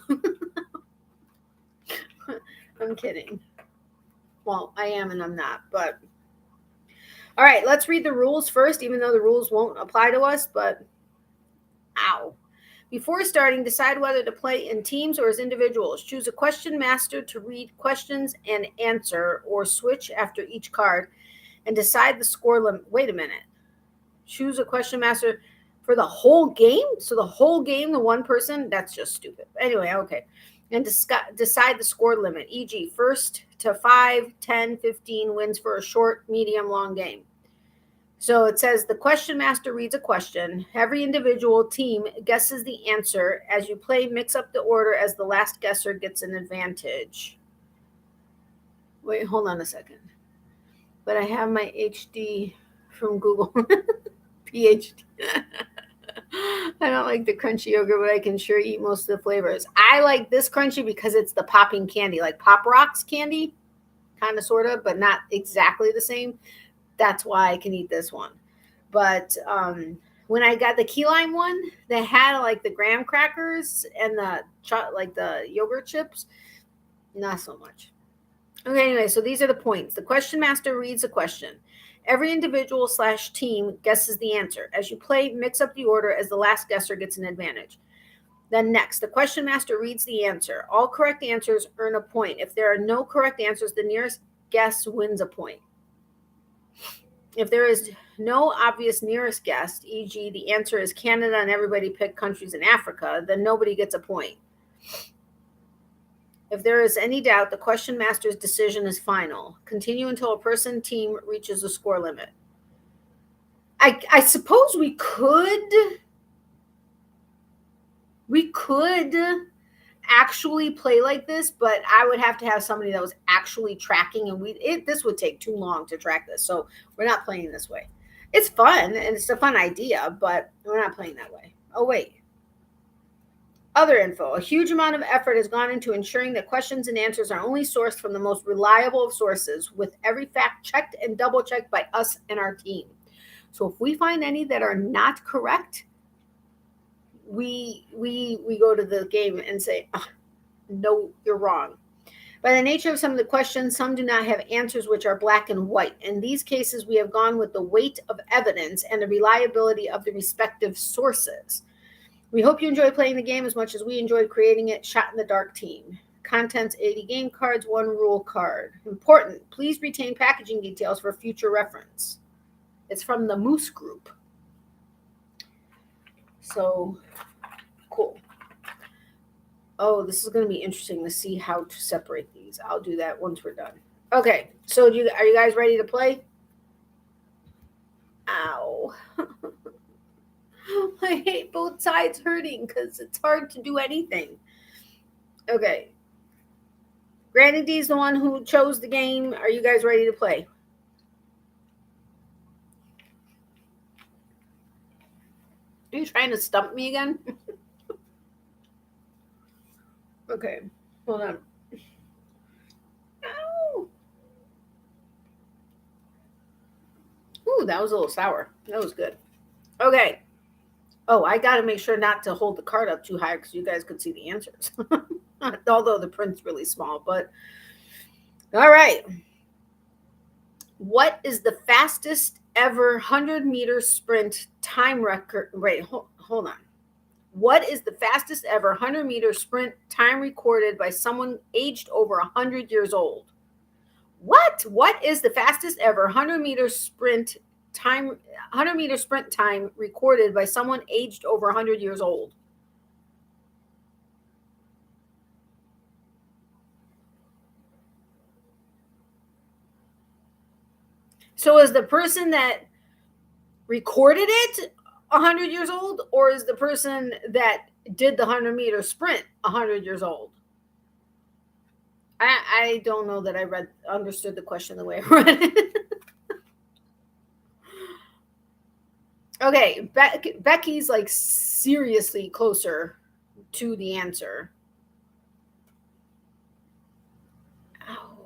I'm kidding. Well, I am and I'm not, but all right, let's read the rules first, even though the rules won't apply to us, but ow. Before starting, decide whether to play in teams or as individuals. Choose a question master to read questions and answer, or switch after each card and decide the score limit. Wait a minute. Choose a question master for the whole game? So the whole game, the one person? That's just stupid. Anyway, okay. And decide the score limit, e.g. first to 5, 10, 15 wins for a short, medium, long game. So it says the question master reads a question. Every individual team guesses the answer. As you play, mix up the order as the last guesser gets an advantage. Wait, hold on a second. But I have my HD from Google. PhD. I don't like the crunchy yogurt, but I can sure eat most of the flavors. I like this crunchy because it's the popping candy, like Pop Rocks candy, kind of, sort of, but not exactly the same. That's why I can eat this one. But when I got the key lime one that had like the graham crackers and the yogurt chips, not so much. Okay, anyway, so these are the points. The question master reads a question. Every individual /team guesses the answer. As you play, mix up the order as the last guesser gets an advantage. Then next, the question master reads the answer. All correct answers earn a point. If there are no correct answers, the nearest guess wins a point. If there is no obvious nearest guess, e.g. the answer is Canada and everybody picked countries in Africa, then nobody gets a point. If there is any doubt, the question master's decision is final. Continue until a person team reaches the score limit. I suppose we could actually play like this, but I would have to have somebody that was actually tracking, and this would take too long to track this, so we're not playing this way. It's fun, and it's a fun idea, but we're not playing that way. Oh, wait. Other info. A huge amount of effort has gone into ensuring that questions and answers are only sourced from the most reliable of sources, with every fact checked and double-checked by us and our team. So if we find any that are not correct, we go to the game and say, oh, no, you're wrong. By the nature of some of the questions, some do not have answers which are black and white. In these cases, we have gone with the weight of evidence and the reliability of the respective sources. We hope you enjoy playing the game as much as we enjoyed creating it. Shot in the Dark team. Contents: 80 game cards, 1 rule card. Important, please retain packaging details for future reference. It's from the Moose group. So, cool. Oh, this is going to be interesting to see how to separate these. I'll do that once we're done. Okay, so are you guys ready to play? Ow. I hate both sides hurting because it's hard to do anything. Okay. Granny D's the one who chose the game. Are you guys ready to play? Are you trying to stump me again? Okay. Hold on. Ow. Ooh, that was a little sour. That was good. Okay. Oh, I got to make sure not to hold the card up too high because you guys could see the answers. Although the print's really small, but all right. What is the fastest ever 100-meter sprint time record? Wait, hold on. What is the fastest ever 100-meter sprint time recorded by someone aged over 100 years old? What is the fastest ever 100-meter sprint time recorded by someone aged over 100 years old? So is the person that recorded it 100 years old, or is the person that did the 100-meter sprint 100 years old? I don't know that I understood the question the way I read it. Okay, Becky's like seriously closer to the answer. Ow.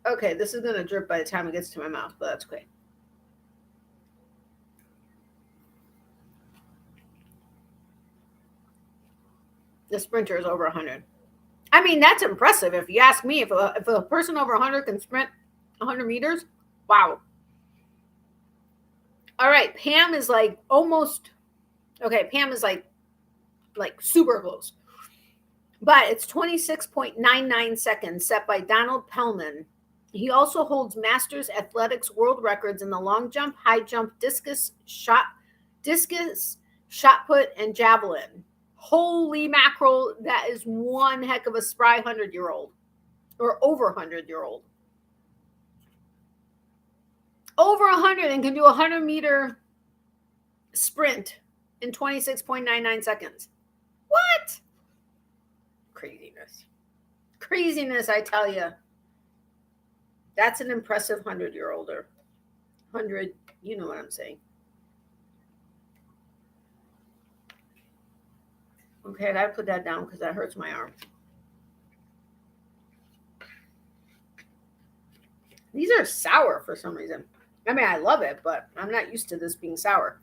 Okay, this is going to drip by the time it gets to my mouth, but that's okay. The sprinter is over 100. I mean, that's impressive if you ask me. If a person over 100 can sprint 100 meters, wow. All right, Pam is like almost, okay, Pam is like super close. But it's 26.99 seconds set by Donald Pellman. He also holds Masters Athletics world records in the long jump, high jump, discus, shot put, and javelin. Holy mackerel, that is one heck of a spry 100-year-old or over 100-year-old. Over 100 and can do a 100-meter sprint in 26.99 seconds. What? Craziness, I tell you. That's an impressive 100-year-older. 100, you know what I'm saying. Okay, I gotta put that down because that hurts my arm. These are sour for some reason. I mean, I love it, but I'm not used to this being sour.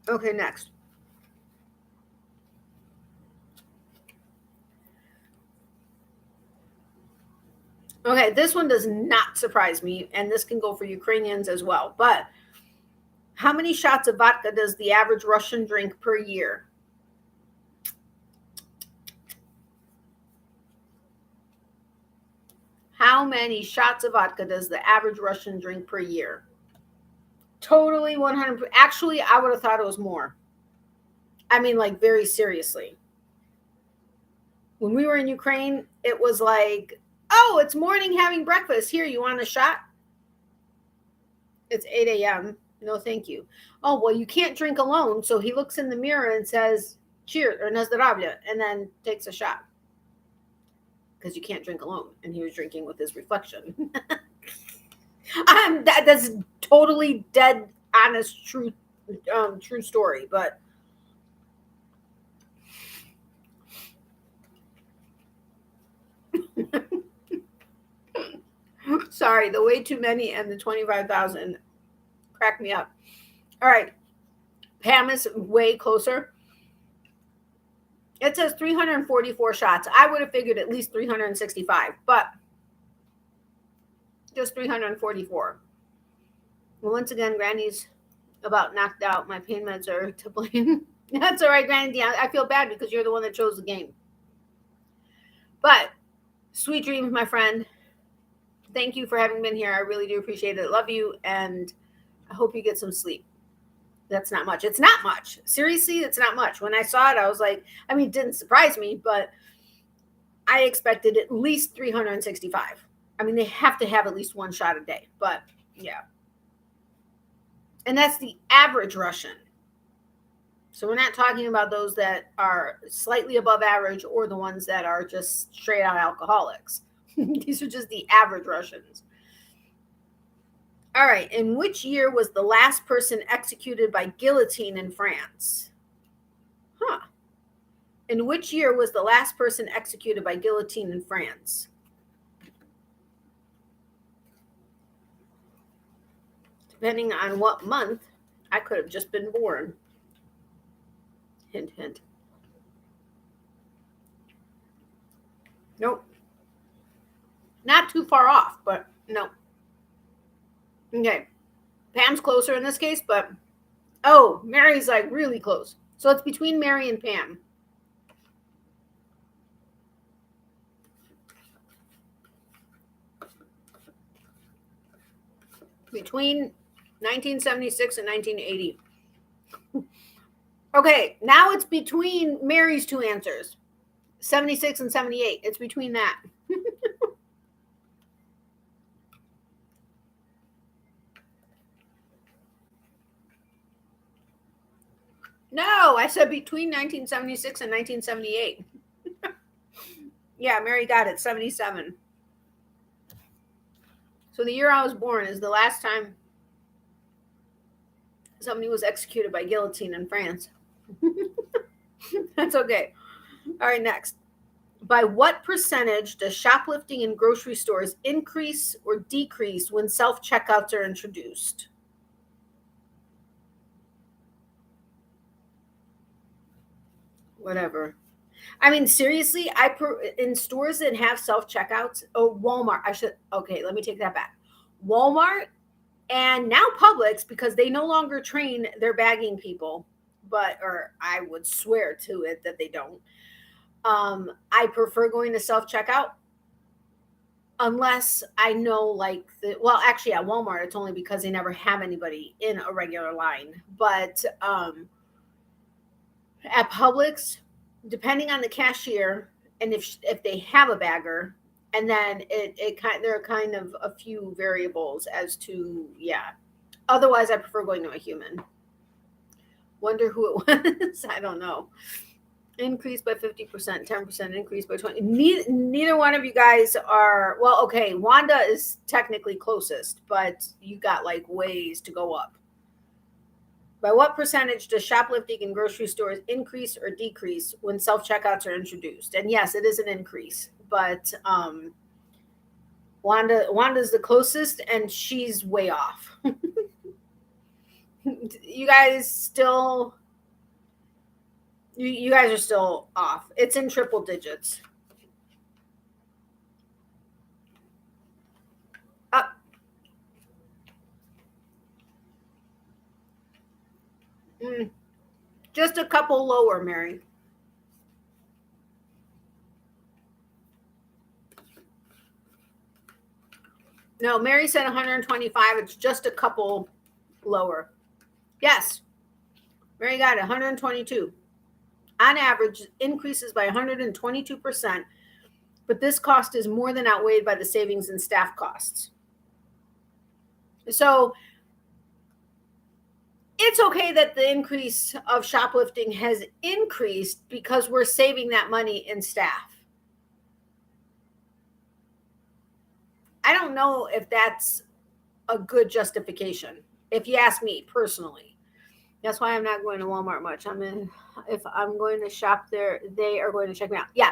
Okay, next. Okay, this one does not surprise me, and this can go for Ukrainians as well. But How many shots of vodka does the average Russian drink per year? How many shots of vodka does the average Russian drink per year? Totally 100%. Actually, I would have thought it was more. I mean, like, very seriously. When we were in Ukraine, it was like, oh, it's morning having breakfast. Here, you want a shot? It's 8 a.m. No, thank you. Oh, well, you can't drink alone. So he looks in the mirror and says, cheers, or na zdravia, and then takes a shot. Because you can't drink alone. And he was drinking with his reflection. That's totally dead, honest, true story. But sorry, the way too many and the 25,000 cracked me up. All right. Pam is way closer. It says 344 shots. I would have figured at least 365, but just 344. Well, once again, Granny's about knocked out. My pain meds are to blame. That's all right, Granny. I feel bad because you're the one that chose the game. But sweet dreams, my friend. Thank you for having been here. I really do appreciate it. Love you, and I hope you get some sleep. That's not much. It's not much. Seriously, it's not much. When I saw it, I was like, I mean, it didn't surprise me, but I expected at least 365. I mean, they have to have at least one shot a day, but yeah. And that's the average Russian. So we're not talking about those that are slightly above average or the ones that are just straight out alcoholics. These are just the average Russians. All right. In which year was the last person executed by guillotine in France? Huh. In which year was the last person executed by guillotine in France? Depending on what month, I could have just been born. Hint, hint. Nope. Not too far off, but no. Okay. Pam's closer in this case, but oh, Mary's like really close. So it's between Mary and Pam. Between 1976 and 1980. Okay, now it's between Mary's two answers, 76 and 78. It's between that. No, I said between 1976 and 1978. Yeah, Mary got it, 77. So the year I was born is the last time somebody was executed by guillotine in France. That's okay. All right, next. By what percentage does shoplifting in grocery stores increase or decrease when self-checkouts are introduced? Whatever. I mean, seriously, in stores that have self-checkouts, Walmart, okay, let me take that back. Walmart and now Publix, because they no longer train their bagging people, or I would swear to it that they don't. I prefer going to self-checkout unless I know actually at Walmart, it's only because they never have anybody in a regular line. But at Publix, depending on the cashier and if they have a bagger, and then there are kind of a few variables as to, yeah. Otherwise, I prefer going to a human. Wonder who it was. I don't know. Increase by 50%, 10% increase by 20. Neither one of you guys are, well, okay, Wanda is technically closest, but you got like ways to go up. By what percentage does shoplifting in grocery stores increase or decrease when self-checkouts are introduced? And yes, it is an increase, but Wanda's the closest, and she's way off. You guys still, you guys are still off. It's in triple digits. Up. Just a couple lower, Mary. No, Mary said 125. It's just a couple lower. Yes. Mary got it, 122. On average, increases by 122%, but this cost is more than outweighed by the savings in staff costs. So it's okay that the increase of shoplifting has increased because we're saving that money in staff. I don't know if that's a good justification, if you ask me personally. That's why I'm not going to Walmart much. If I'm going to shop there, they are going to check me out. Yeah,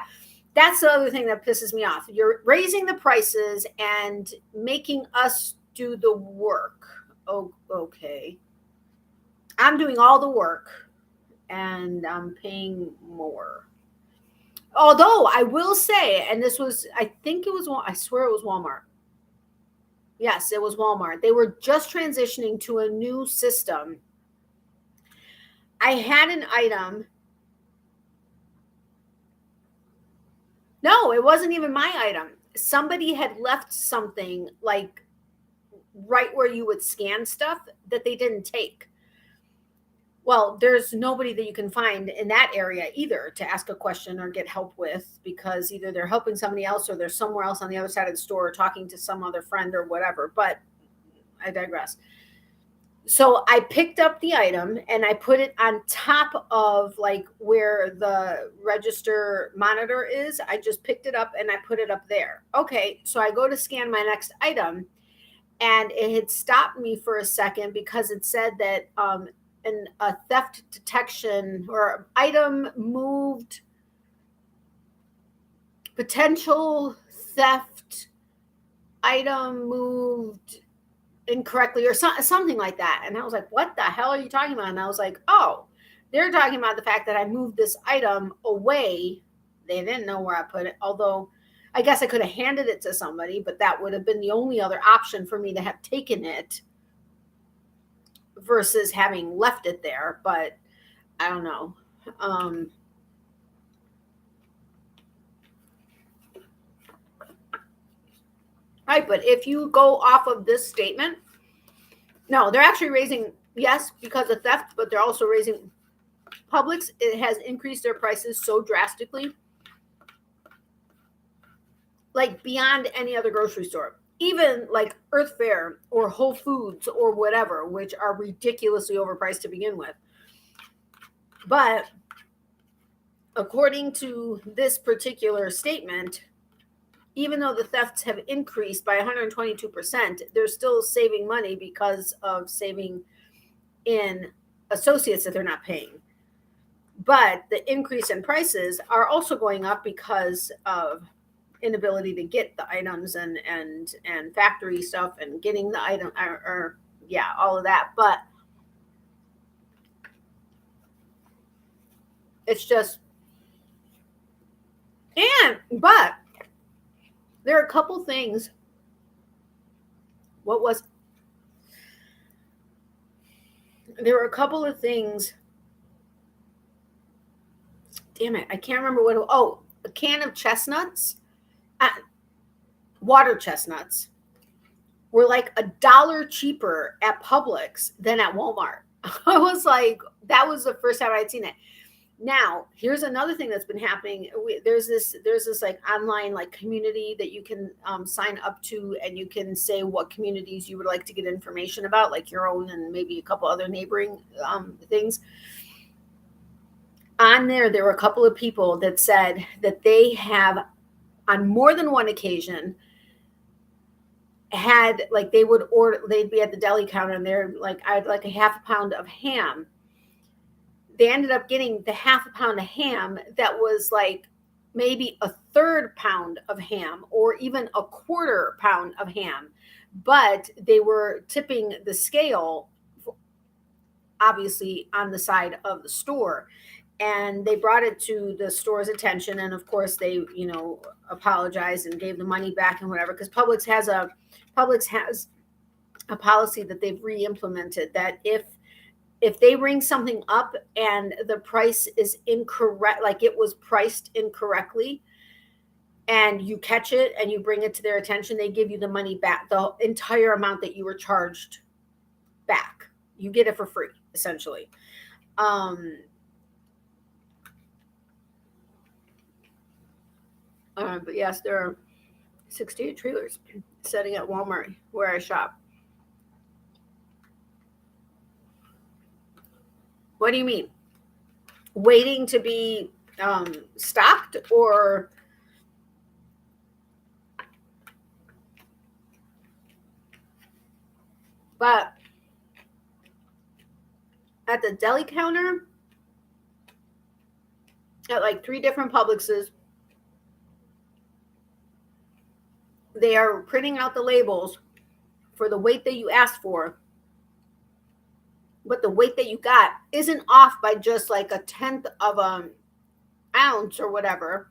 that's the other thing that pisses me off. You're raising the prices and making us do the work. Oh, okay. I'm doing all the work and I'm paying more. Although I will say, and this was, I swear it was Walmart. Yes, it was Walmart. They were just transitioning to a new system. I had an item. No, it wasn't even my item. Somebody had left something like right where you would scan stuff that they didn't take. Well, there's nobody that you can find in that area either to ask a question or get help with, because either they're helping somebody else or they're somewhere else on the other side of the store talking to some other friend or whatever. But I digress. So I picked up the item and I put it on top of like where the register monitor is. I just picked it up and I put it up there. Okay, so I go to scan my next item and it had stopped me for a second because it said that a theft detection or item moved, potential theft item moved incorrectly or something like that. And I was like, what the hell are you talking about? And I was like, oh, they're talking about the fact that I moved this item away. They didn't know where I put it, although I guess I could have handed it to somebody, but that would have been the only other option for me to have taken it versus having left it there. But I don't know. Right, but if you go off of this statement, no, they're actually raising, yes, because of theft, but they're also raising Publix. It has increased their prices so drastically, like beyond any other grocery store. Even like Earth Fare or Whole Foods or whatever, which are ridiculously overpriced to begin with. But according to this particular statement, even though the thefts have increased by 122%, they're still saving money because of saving in associates that they're not paying. But the increase in prices are also going up because of inability to get the items and factory stuff and getting the item or all of that. But it's just, but there are a couple things. There were a couple of things. Damn it. I can't remember what. A can of chestnuts, water chestnuts, were like $1 cheaper at Publix than at Walmart. I was like, that was the first time I'd seen it. Now, here's another thing that's been happening. There's this like online like community that you can sign up to, and you can say what communities you would like to get information about, like your own and maybe a couple other neighboring things. On there were a couple of people that said that they have, on more than one occasion, had like they'd be at the deli counter and they're like, I'd like a half a pound of ham. They ended up getting the half a pound of ham that was like maybe a third pound of ham or even a quarter pound of ham. But they were tipping the scale, obviously, on the side of the store. And they brought it to the store's attention. And of course, they, apologized and gave the money back and whatever, because Publix has a policy that they've re-implemented that if if they ring something up and the price is incorrect, like it was priced incorrectly, and you catch it and you bring it to their attention, they give you the money back, the entire amount that you were charged back. You get it for free, essentially. But yes, there are 68 trailers setting at Walmart where I shop. What do you mean? Waiting to be stocked, or but at the deli counter at like 3 different Publixes, they are printing out the labels for the weight that you asked for, but the weight that you got isn't off by just like 1/10 of an ounce or whatever.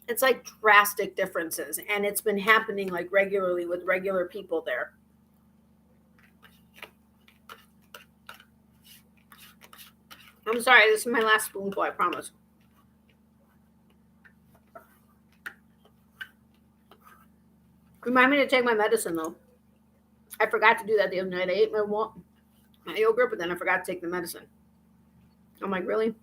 It's like drastic differences, and it's been happening like regularly with regular people there. I'm sorry, this is my last spoonful, I promise. Remind me to take my medicine, though. I forgot to do that the other night. I ate my yogurt, but then I forgot to take the medicine. I'm like, really?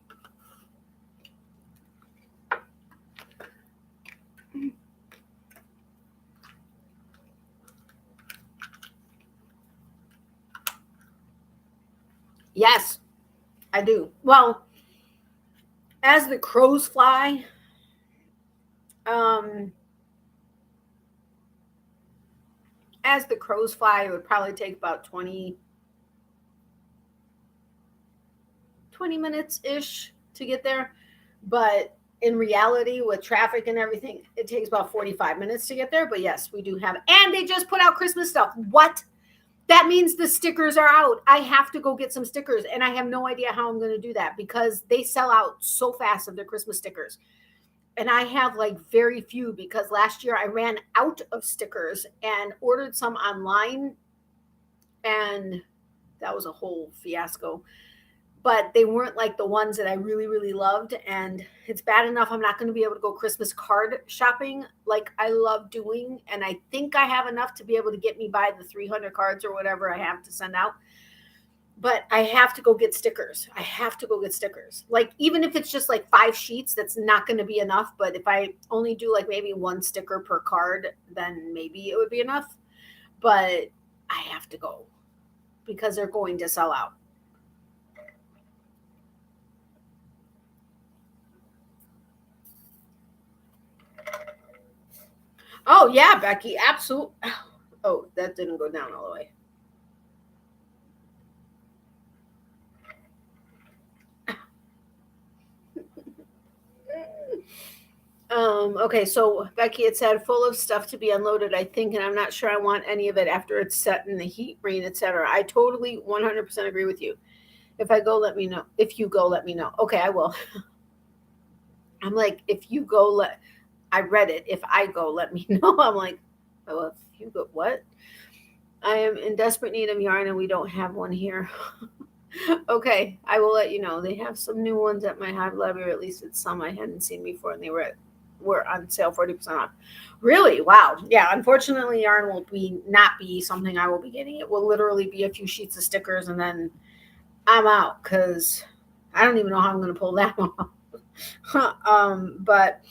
Yes, I do. Well, as the crows fly, it would probably take about 20 minutes-ish to get there. But in reality, with traffic and everything, it takes about 45 minutes to get there. But yes, we do have, and they just put out Christmas stuff. What? That means the stickers are out. I have to go get some stickers, and I have no idea how I'm going to do that because they sell out so fast of their Christmas stickers. And I have like very few because last year I ran out of stickers and ordered some online, and that was a whole fiasco. But they weren't like the ones that I really, really loved. And it's bad enough I'm not going to be able to go Christmas card shopping like I love doing. And I think I have enough to be able to get me by the 300 cards or whatever I have to send out. But I have to go get stickers. Like, even if it's just like 5 sheets, that's not going to be enough. But if I only do like maybe 1 sticker per card, then maybe it would be enough. But I have to go because they're going to sell out. Oh, yeah, Becky, absolutely. Oh, that didn't go down all the way. Okay, so Becky, it said full of stuff to be unloaded, I think, and I'm not sure I want any of it after it's set in the heat, rain, etc. I totally 100% agree with you. If I go, let me know. If you go, let me know. Okay, I will. I'm like, if you go, I read it. If I go, let me know. I'm like, oh, if you go, what? I am in desperate need of yarn and we don't have one here. Okay, I will let you know. They have some new ones at my Hive Lobby, or at least it's some I hadn't seen before, and they were on sale 40% off. Really? Wow. Yeah, unfortunately, yarn will not be something I will be getting. It will literally be a few sheets of stickers, and then I'm out because I don't even know how I'm going to pull that one off. But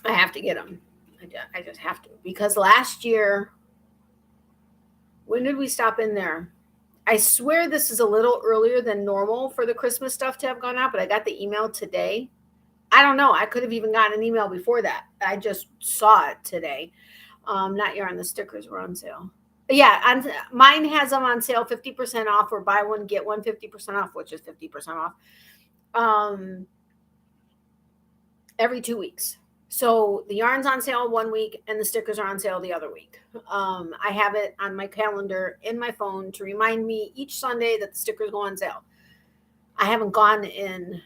I have to get them. I just have to, because last year, when did we stop in there? I swear this is a little earlier than normal for the Christmas stuff to have gone out, but I got the email today. I don't know. I could have even gotten an email before that. I just saw it today. Not yarn. The stickers were on sale. Yeah, mine has them on sale 50% off, or buy one, get one 50% off, which is 50% off. Every 2 weeks. So the yarn's on sale 1 week and the stickers are on sale the other week. I have it on my calendar in my phone to remind me each Sunday that the stickers go on sale. I haven't gone in.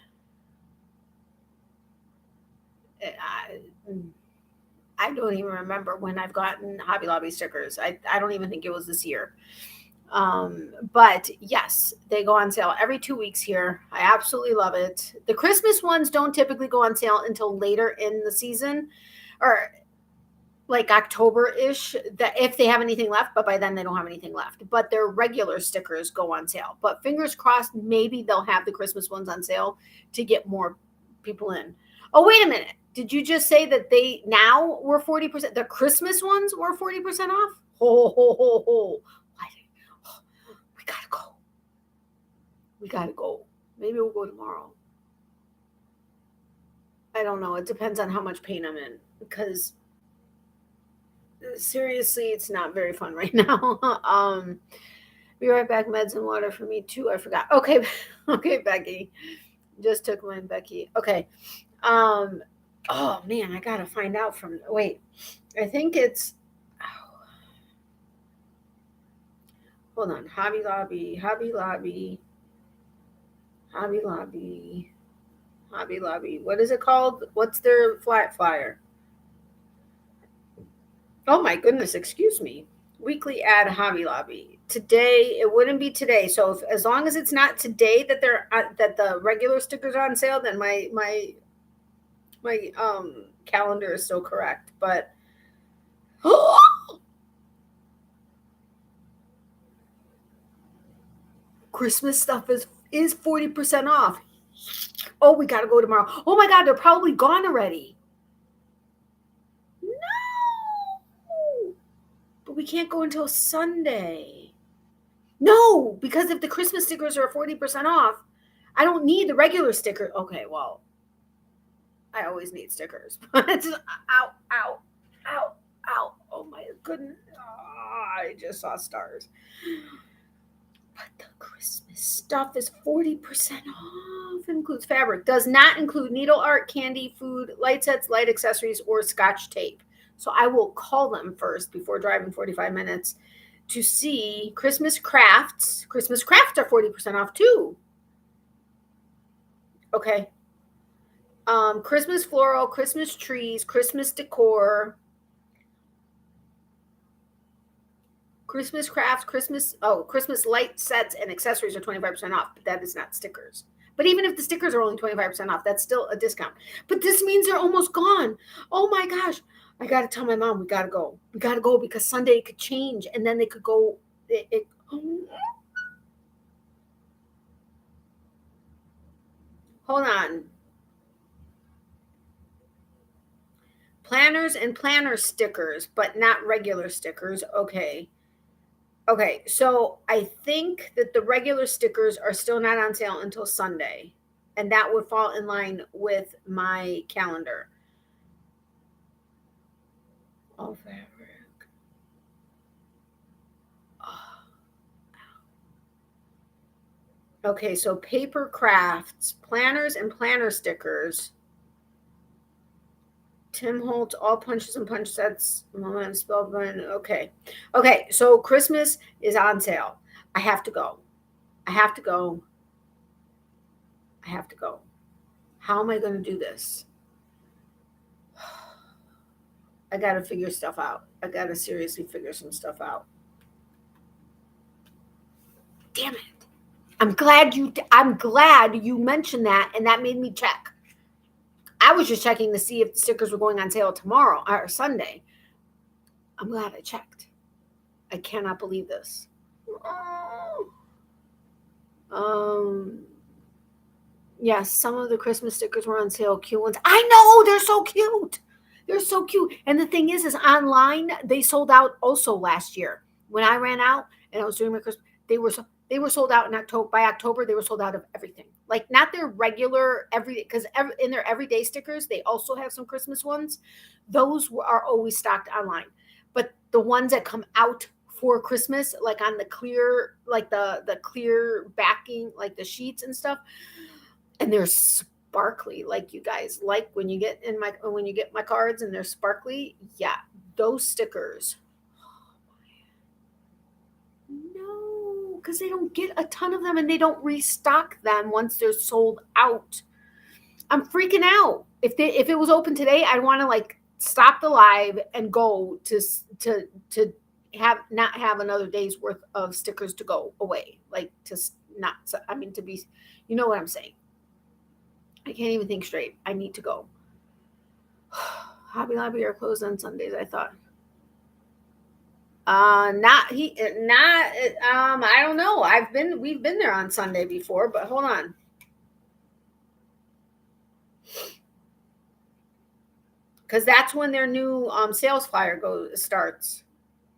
I don't even remember when I've gotten Hobby Lobby stickers. I don't even think it was this year. But yes, they go on sale every 2 weeks here. I absolutely love it. The Christmas ones don't typically go on sale until later in the season, or like October-ish, that if they have anything left, but by then they don't have anything left. But their regular stickers go on sale. But fingers crossed, maybe they'll have the Christmas ones on sale to get more people in. Oh, wait a minute. Did you just say that they now were 40%? The Christmas ones were 40% off? Ho, ho, ho, ho. We gotta go. We gotta go. Maybe we'll go tomorrow. I don't know. It depends on how much pain I'm in, because seriously, it's not very fun right now. Be right back. Meds and water for me too. I forgot. Okay. Okay, Becky. Just took mine, Becky. Okay. Oh man, I gotta find out from. Wait, I think it's. Hold on. Hobby Lobby. What is it called? What's their flat flyer? Oh my goodness, excuse me. Weekly ad Hobby Lobby. Today, it wouldn't be today. So as long as it's not today that they're that the regular stickers are on sale, then my calendar is still correct. But Christmas stuff is 40% off. Oh, we got to go tomorrow. Oh my God, they're probably gone already. No. But we can't go until Sunday. No, because if the Christmas stickers are 40% off, I don't need the regular sticker. Okay, well, I always need stickers. Ow. Oh my goodness. Oh, I just saw stars. But the Christmas stuff is 40% off. Includes fabric. Does not include needle art, candy, food, light sets, light accessories, or Scotch tape. So I will call them first before driving 45 minutes to see Christmas crafts. Christmas crafts are 40% off too. Okay. Christmas floral, Christmas trees, Christmas decor, Christmas crafts, Christmas light sets and accessories are 25% off, but that is not stickers. But even if the stickers are only 25% off, that's still a discount. But this means they're almost gone. Oh my gosh. I got to tell my mom we got to go. We got to go because Sunday it could change and then they could go. Hold on. Planners and planner stickers, but not regular stickers. Okay. Okay, so I think that the regular stickers are still not on sale until Sunday, and that would fall in line with my calendar. All fabric. Oh. Okay, so paper crafts, planners and planner stickers. Tim Holtz, all punches and punch sets. Moment Spellbun. Okay. Okay. So Christmas is on sale. I have to go. How am I going to do this? I got to figure stuff out. I got to seriously figure some stuff out. Damn it. I'm glad you mentioned that, and that made me check. I was just checking to see if the stickers were going on sale tomorrow or Sunday. I'm glad I checked. I cannot believe this. Yes, some of the Christmas stickers were on sale. Cute ones. I know, they're so cute. And the thing is online they sold out also last year. When I ran out and I was doing my Christmas, they were sold out in October. By October, they were sold out of everything. Like not their regular because in their everyday stickers, they also have some Christmas ones. Those are always stocked online. But the ones that come out for Christmas, like on the clear, like the clear backing, like the sheets and stuff, and they're sparkly, like you guys like when you get my cards and they're sparkly. Yeah, those stickers. No, because they don't get a ton of them and they don't restock them once they're sold out. I'm freaking out. If it was open today, I'd want to like stop the live and go to not have another day's worth of stickers to go away. Like to not, I mean, to be, you know what I'm saying. I can't even think straight. I need to go. Hobby Lobby are closed on Sundays, I thought. I don't know. We've been there on Sunday before, but hold on. Because that's when their new sales flyer starts.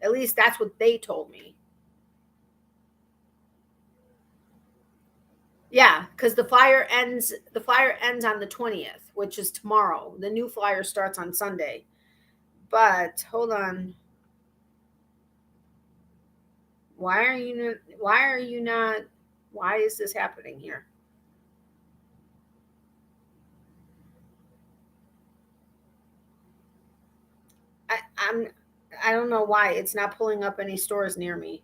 At least that's what they told me. Yeah, because the flyer ends on the 20th, which is tomorrow. The new flyer starts on Sunday. But hold on. Why is this happening here? I don't know why it's not pulling up any stores near me.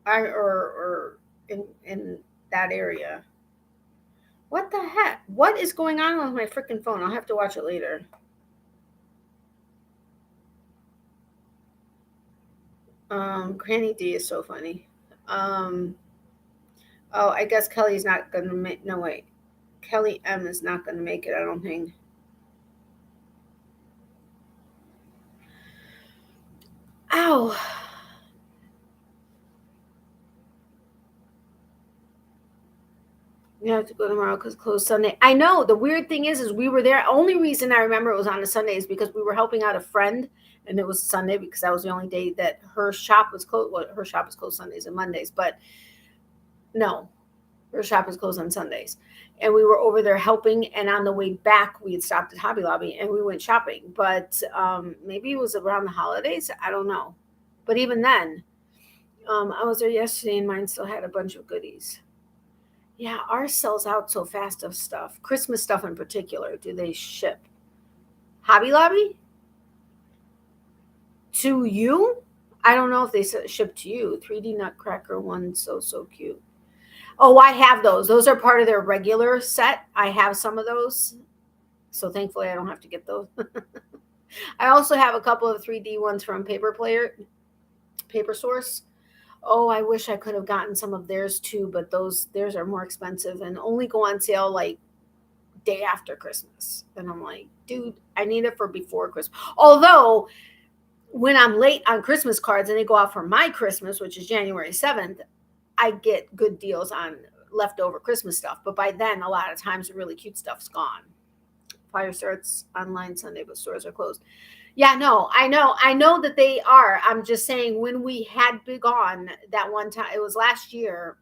Or in that area. What the heck? What is going on with my freaking phone? I'll have to watch it later. Granny D is so funny. Oh, I guess Kelly's not gonna make. No, wait. Kelly M is not gonna make it. I don't think. Ow. You have to go tomorrow because closed Sunday. I know. The weird thing is we were there. Only reason I remember it was on a Sunday is because we were helping out a friend, and it was Sunday because that was the only day that her shop was closed. Well, her shop is closed Sundays and Mondays, but no, her shop is closed on Sundays. And we were over there helping, and on the way back, we had stopped at Hobby Lobby and we went shopping. But maybe it was around the holidays. I don't know. But even then, I was there yesterday, and mine still had a bunch of goodies. Yeah, ours sells out so fast of stuff. Christmas stuff in particular. Do they ship? Hobby Lobby? To you? I don't know if they ship to you. 3D Nutcracker one, so cute. Oh, I have those. Those are part of their regular set. I have some of those. So thankfully I don't have to get those. I also have a couple of 3D ones from Paper Source. Oh, I wish I could have gotten some of theirs too, but theirs are more expensive and only go on sale like day after Christmas. And I'm like, dude, I need it for before Christmas. Although when I'm late on Christmas cards and they go out for my Christmas, which is January 7th, I get good deals on leftover Christmas stuff. But by then, a lot of times the really cute stuff's gone. Flyer starts online Sunday, but stores are closed. Yeah, no, I know that they are. I'm just saying when we had been gone that one time, it was last year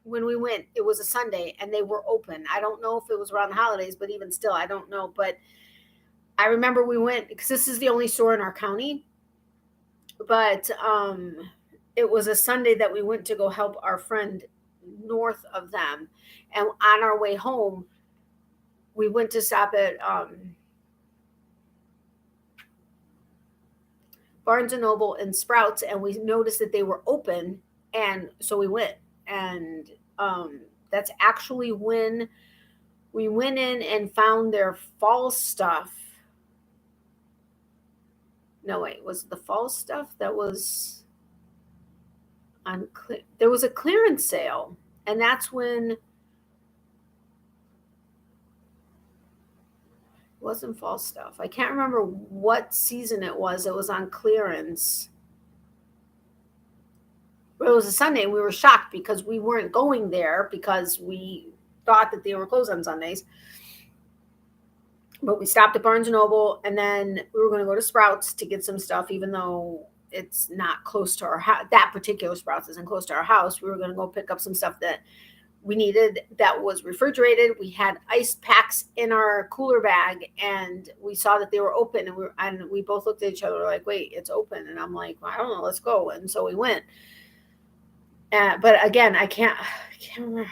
when we went, it was a Sunday and they were open. I don't know if it was around the holidays, but even still, I don't know. But I remember we went because this is the only store in our county. But it was a Sunday that we went to go help our friend north of them. And on our way home, we went to stop at Barnes & Noble and Sprouts, and we noticed that they were open, and so we went. And that's actually when we went in and found their fall stuff. No, wait, was it the fall stuff that was on? There was a clearance sale, and that's when it wasn't fall stuff. I can't remember what season it was. It was on clearance. But it was a Sunday, and we were shocked because we weren't going there because we thought that they were closed on Sundays. But we stopped at Barnes & Noble, and then we were going to go to Sprouts to get some stuff, even though it's not close to our house. That particular Sprouts isn't close to our house. We were going to go pick up some stuff that we needed that was refrigerated. We had ice packs in our cooler bag, and we saw that they were open, and we both looked at each other like, wait, it's open. And I'm like, well, I don't know, let's go. And so we went. But again, I can't remember.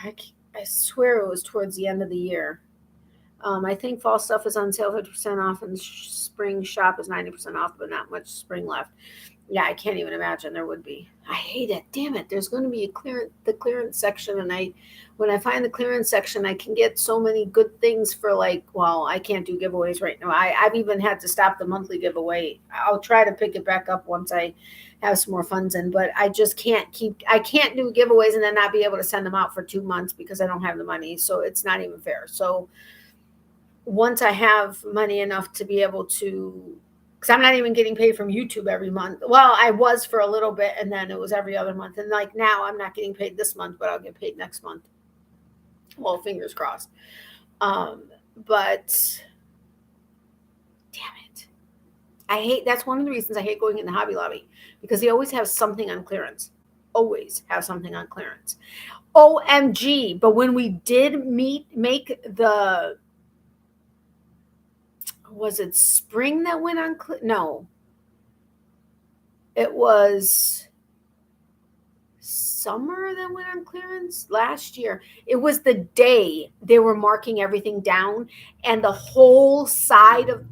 I swear it was towards the end of the year. I think fall stuff is on sale 50% off, and spring shop is 90% off, but not much spring left. Yeah, I can't even imagine there would be. I hate it. Damn it. There's going to be the clearance section. And when I find the clearance section, I can get so many good things for like, well, I can't do giveaways right now. I've even had to stop the monthly giveaway. I'll try to pick it back up once I have some more funds in, but I just I can't do giveaways and then not be able to send them out for 2 months because I don't have the money. So it's not even fair. So once I have money enough to be able to, because I'm not even getting paid from YouTube every month. Well, I was for a little bit, and then it was every other month. And like now, I'm not getting paid this month, but I'll get paid next month. Well, fingers crossed. But damn it, that's one of the reasons I hate going in the Hobby Lobby, because they always have something on clearance. Always have something on clearance. OMG! But when we did make the, was it spring that went on? No, it was summer that went on clearance last year. It was the day they were marking everything down, and the whole side of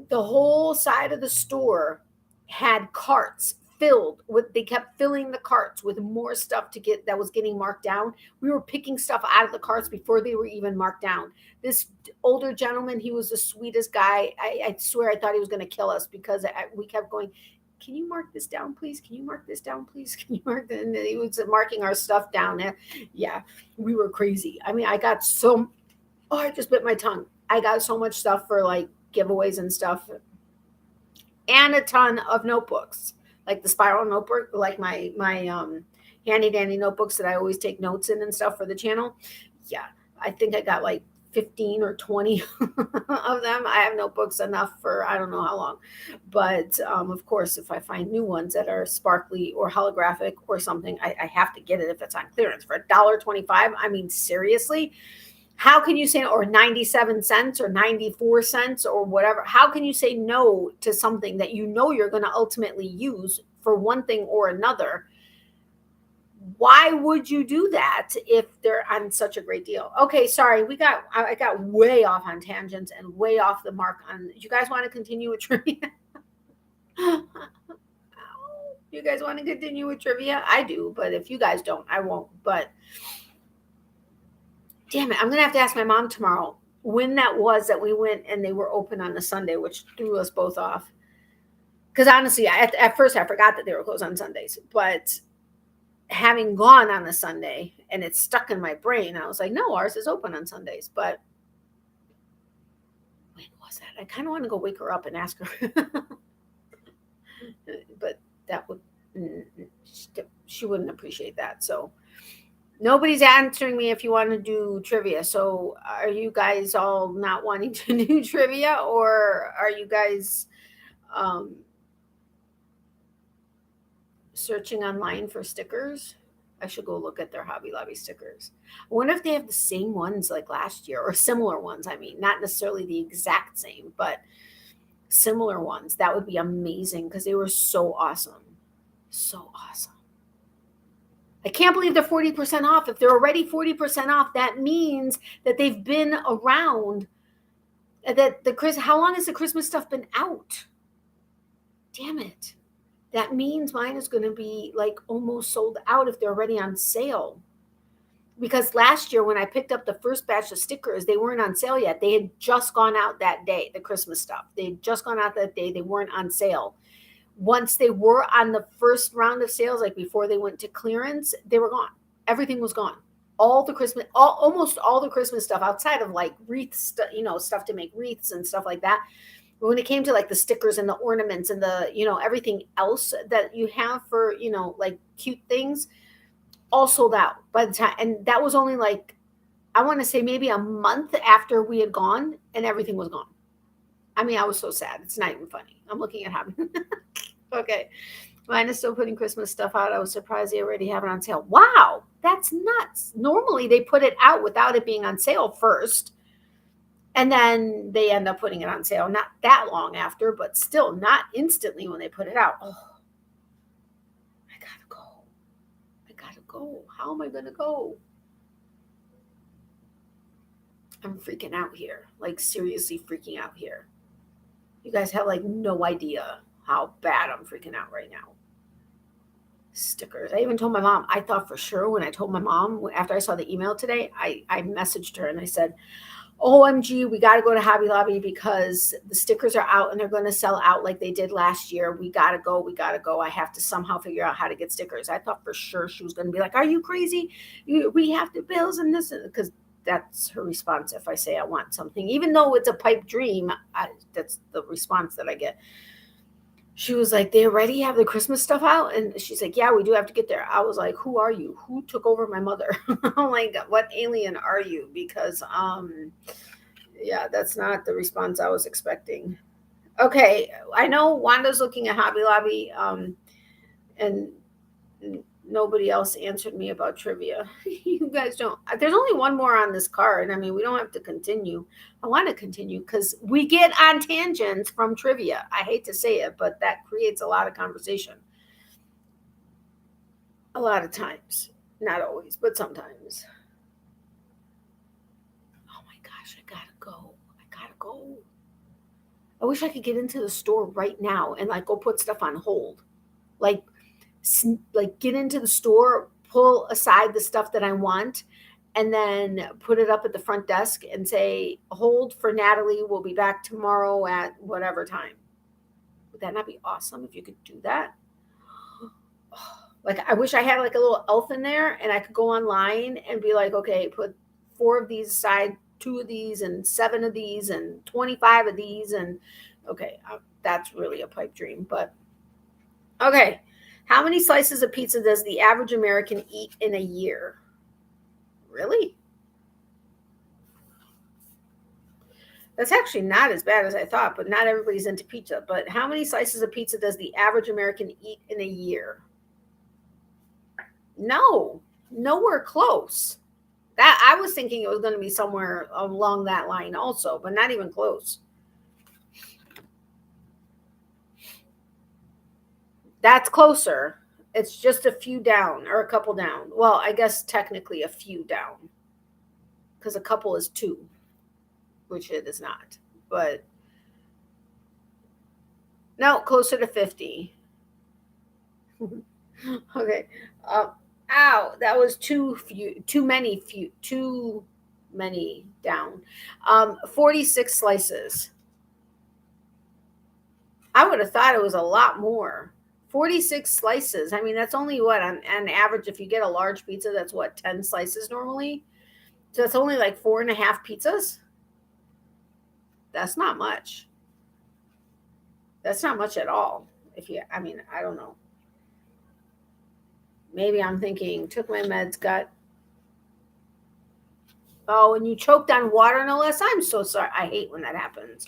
the store had carts filled with, they kept filling the carts with more stuff that was getting marked down. We were picking stuff out of the carts before they were even marked down. This older gentleman, he was the sweetest guy. I swear I thought he was going to kill us because we kept going, can you mark this down, please? Can you mark this down, please? Can you mark that? And he was marking our stuff down. Yeah, we were crazy. I mean, I just bit my tongue. I got so much stuff for like giveaways and stuff, and a ton of notebooks, like the spiral notebook, like my handy dandy notebooks that I always take notes in and stuff for the channel. Yeah, I think I got like 15 or 20 of them. I have notebooks enough for I don't know how long, but of course, if I find new ones that are sparkly or holographic or something, I have to get it if it's on clearance for $1.25. I mean, seriously. How can you say, or 97 cents or 94 cents or whatever? How can you say no to something that you know you're going to ultimately use for one thing or another? Why would you do that if they're on such a great deal? Okay, sorry, I got way off on tangents and way off the mark on. You guys want to continue with trivia? You guys want to continue with trivia? I do, but if you guys don't, I won't. But damn it, I'm going to have to ask my mom tomorrow when that was that we went and they were open on the Sunday, which threw us both off. Because honestly, at first I forgot that they were closed on Sundays. But having gone on a Sunday and it's stuck in my brain, I was like, no, ours is open on Sundays. But when was that? I kind of want to go wake her up and ask her. But that would, she wouldn't appreciate that. So nobody's answering me if you want to do trivia. So are you guys all not wanting to do trivia, or are you guys searching online for stickers? I should go look at their Hobby Lobby stickers. I wonder if they have the same ones like last year, or similar ones. I mean, not necessarily the exact same, but similar ones. That would be amazing because they were so awesome. So awesome. I can't believe they're 40% off. If they're already 40% off, that means that they've been around. How long has the Christmas stuff been out? Damn it. That means mine is going to be like almost sold out if they're already on sale. Because last year when I picked up the first batch of stickers, they weren't on sale yet. They had just gone out that day, the Christmas stuff. They had just gone out that day. They weren't on sale. Once they were on the first round of sales, like before they went to clearance, they were gone. Everything was gone. Almost all the Christmas stuff outside of like wreaths, stuff to make wreaths and stuff like that. But when it came to like the stickers and the ornaments and the, everything else that you have for, like cute things, all sold out by the time. And that was only like, I want to say maybe a month after we had gone, and everything was gone. I mean, I was so sad. It's not even funny. I'm looking at Hobby. Okay. Mine is still putting Christmas stuff out. I was surprised they already have it on sale. Wow. That's nuts. Normally they put it out without it being on sale first. And then they end up putting it on sale not that long after, but still not instantly when they put it out. Oh, I gotta go. How am I going to go? I'm freaking out here. Like seriously freaking out here. You guys have like no idea. how bad I'm freaking out right now. Stickers. I even told my mom, I thought for sure when I told my mom, after I saw the email today, I messaged her and I said, OMG, we got to go to Hobby Lobby because the stickers are out and they're going to sell out like they did last year. We got to go. We got to go. I have to somehow figure out how to get stickers. I thought for sure she was going to be like, are you crazy? We have to bills and this, because that's her response if I say I want something. Even though it's a pipe dream, that's the response that I get. She was like, they already have the Christmas stuff out? And she's like, yeah, we do have to get there. I was like, who are you? Who took over my mother? I'm like, what alien are you? Because, yeah, that's not the response I was expecting. Okay, I know Wanda's looking at Hobby Lobby, and nobody else answered me about trivia. You guys don't. There's only one more on this card. I mean, we don't have to continue. I want to continue because we get on tangents from trivia. I hate to say it, but that creates a lot of conversation. A lot of times. Not always, but sometimes. Oh my gosh, I gotta go. I wish I could get into the store right now and like go put stuff on hold. Like get into the store, pull aside the stuff that I want, and then put it up at the front desk and say, hold for Natalie. We'll be back tomorrow at whatever time. Would that not be awesome if you could do that? Like, I wish I had like a little elf in there and I could go online and be like, okay, put 4 of these aside, 2 of these and 7 of these and 25 of these. And okay, that's really a pipe dream, but okay. How many slices of pizza does the average American eat in a year? Really? That's actually not as bad as I thought, but not everybody's into pizza. But how many slices of pizza does the average American eat in a year? No, nowhere close. That I was thinking it was going to be somewhere along that line also, but not even close. That's closer. It's just a few down or a couple down. Well, I guess technically a few down because a couple is 2, which it is not. But no, closer to 50. Okay. Ow, that was too many down. 46 slices. I would have thought it was a lot more. 46 slices. I mean, that's only what on average, if you get a large pizza, that's what, 10 slices normally. So that's only like 4.5 pizzas. That's not much. That's not much at all. I mean, I don't know. Maybe I'm thinking, took my meds, got. Oh, and you choked on water no less. I'm so sorry. I hate when that happens.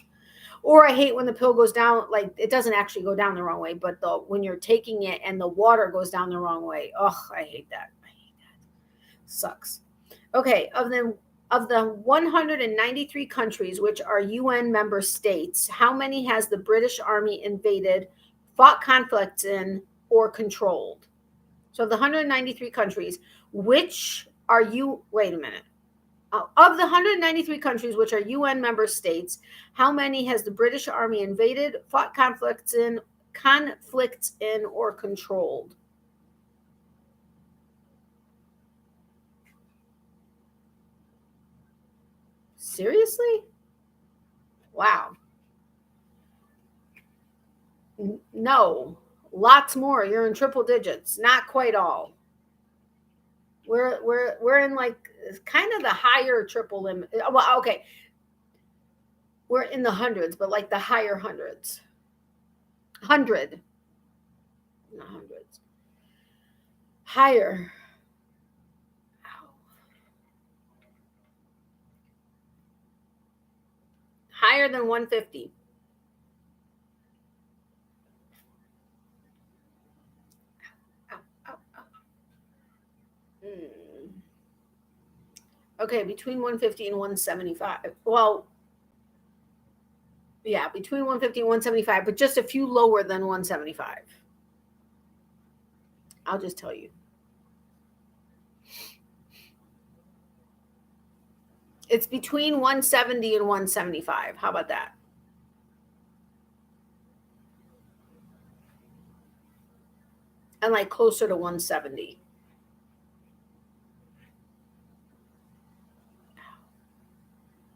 Or I hate when the pill goes down, like it doesn't actually go down the wrong way, but when you're taking it and the water goes down the wrong way. Oh, I hate that. Sucks. Okay, of the 193 countries which are UN member states, how many has the British Army invaded, fought conflicts in, or controlled? So of the 193 countries, which are you? Wait a minute. Of the 193 countries which are UN member states, how many has the British Army invaded, fought conflicts in, or controlled? Seriously? Wow. No, lots more. You're in triple digits. Not quite all. We're in like kind of the higher triple limit. Well, okay. We're in the hundreds, but like the higher hundreds. 100. Not hundreds. Higher. Ow. Higher than 150. Okay, between 150 and 175. Well, yeah, between 150 and 175, but just a few lower than 175. I'll just tell you. It's between 170 and 175. How about that? and like closer to 170.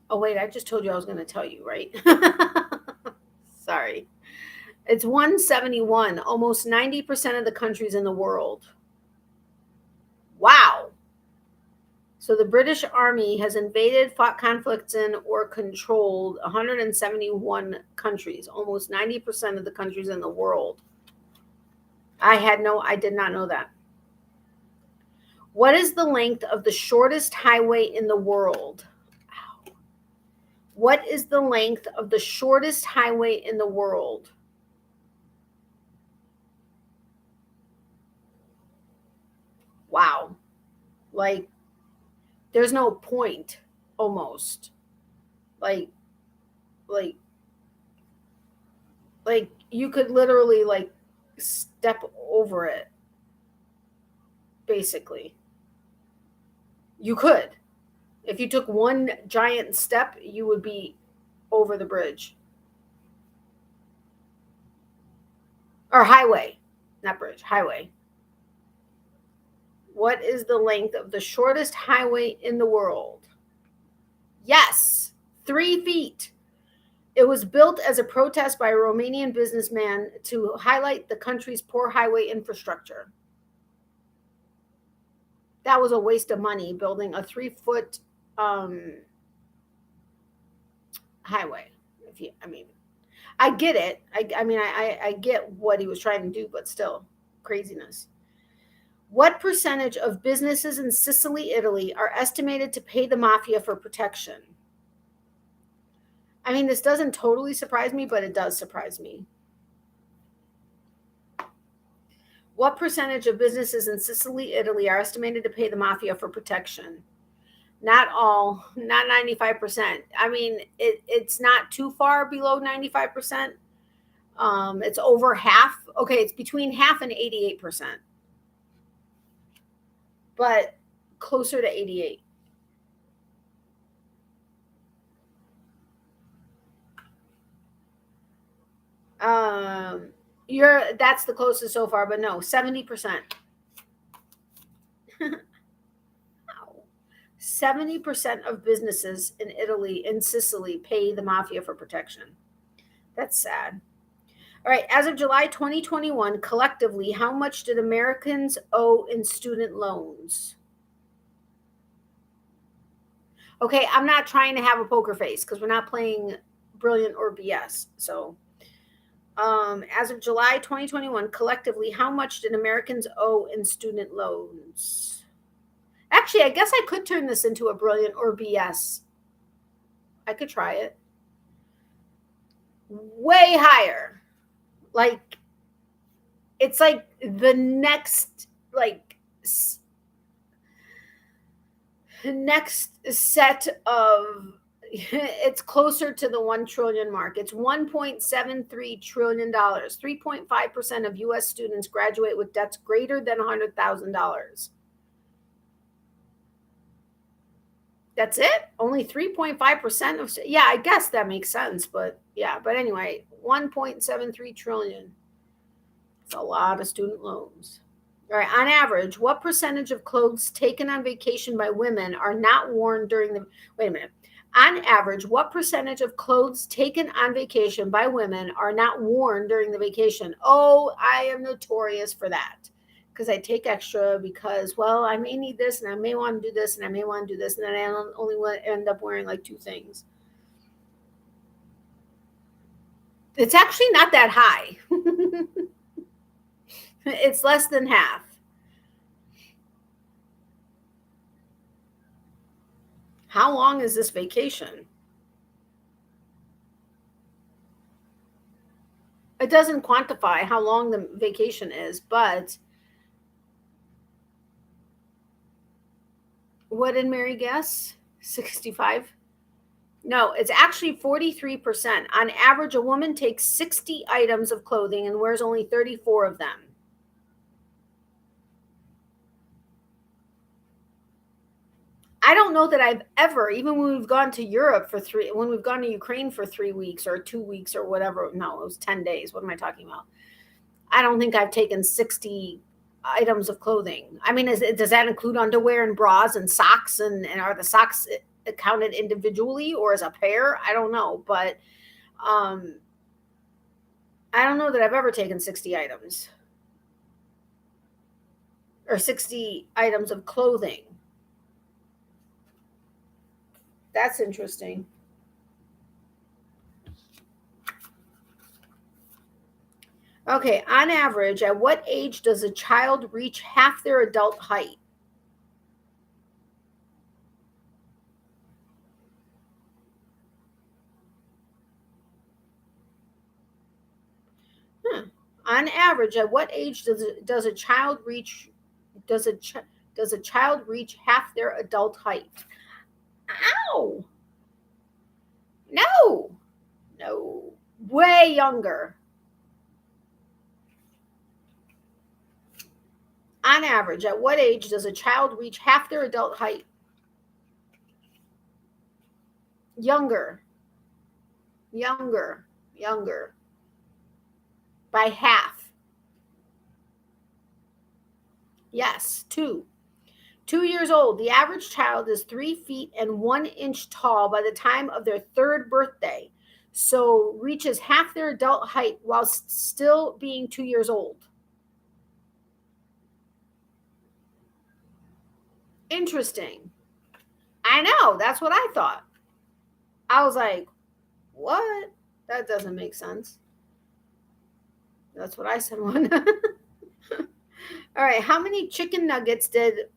Oh, wait, I just told you I was going to tell you, right? Sorry. It's 171, almost 90% of the countries in the world. Wow. So the British Army has invaded, fought conflicts in, or controlled 171 countries, almost 90% of the countries in the world. I did not know that. What is the length of the shortest highway in the world? Ow. What is the length of the shortest highway in the world? Wow. Like, there's no point, almost. Like you could literally like step over it, basically. You could. If you took one giant step, you would be over the bridge. Or highway, not bridge, highway. What is the length of the shortest highway in the world? Yes, 3 feet. It was built as a protest by a Romanian businessman to highlight the country's poor highway infrastructure. That was a waste of money, building a 3-foot highway. I get it. I get what he was trying to do, but still, craziness. What percentage of businesses in Sicily, Italy, are estimated to pay the mafia for protection? I mean, this doesn't totally surprise me, but it does surprise me. What percentage of businesses in Sicily, Italy, are estimated to pay the mafia for protection? Not all, not 95%. I mean, it's not too far below 95%. It's over half. Okay, it's between half and 88%. But closer to 88. That's the closest so far, but no, 70%. 70% of businesses in Italy, in Sicily, pay the mafia for protection. That's sad. All right, as of July 2021, collectively, how much did Americans owe in student loans? Okay, I'm not trying to have a poker face because we're not playing Brilliant or BS. So, as of July 2021, collectively, how much did Americans owe in student loans? Actually, I guess I could turn this into a Brilliant or BS. I could try it. Way higher. Like, it's like the next, set of, it's closer to the 1 trillion mark. It's $1.73 trillion. 3.5% of U.S. students graduate with debts greater than $100,000. That's it? Only 3.5% of, yeah, I guess that makes sense. But yeah, but anyway, 1.73 trillion. It's a lot of student loans. All right, on average, what percentage of clothes taken on vacation by women are not worn during the, wait a minute. On average, what percentage of clothes taken on vacation by women are not worn during the vacation? Oh, I am notorious for that. Because I take extra because, well, I may need this and I may want to do this and I may want to do this. And then I only end up wearing like 2 things. It's actually not that high. It's less than half. How long is this vacation? It doesn't quantify how long the vacation is, but what did Mary guess? 65? No, it's actually 43%. On average, a woman takes 60 items of clothing and wears only 34 of them. I don't know that I've ever, even when we've gone to Europe when we've gone to Ukraine for 3 weeks or 2 weeks or whatever. No, it was 10 days. What am I talking about? I don't think I've taken 60 items of clothing? I mean, does that include underwear and bras and socks? And are the socks counted individually or as a pair? I don't know, but I don't know that I've ever taken 60 items or 60 items of clothing. That's interesting. Okay, on average, at what age does a child reach half their adult height? On average, at what age does a child reach half their adult height? Ow! No, way younger. On average, at what age does a child reach half their adult height? Younger. By half. Yes, 2. 2 years old. The average child is 3 feet and 1 inch tall by the time of their 3rd birthday, so reaches half their adult height while still being 2 years old. Interesting. I know. That's what I thought. I was like, what? That doesn't make sense. That's what I said. One. All right. How many chicken nuggets did...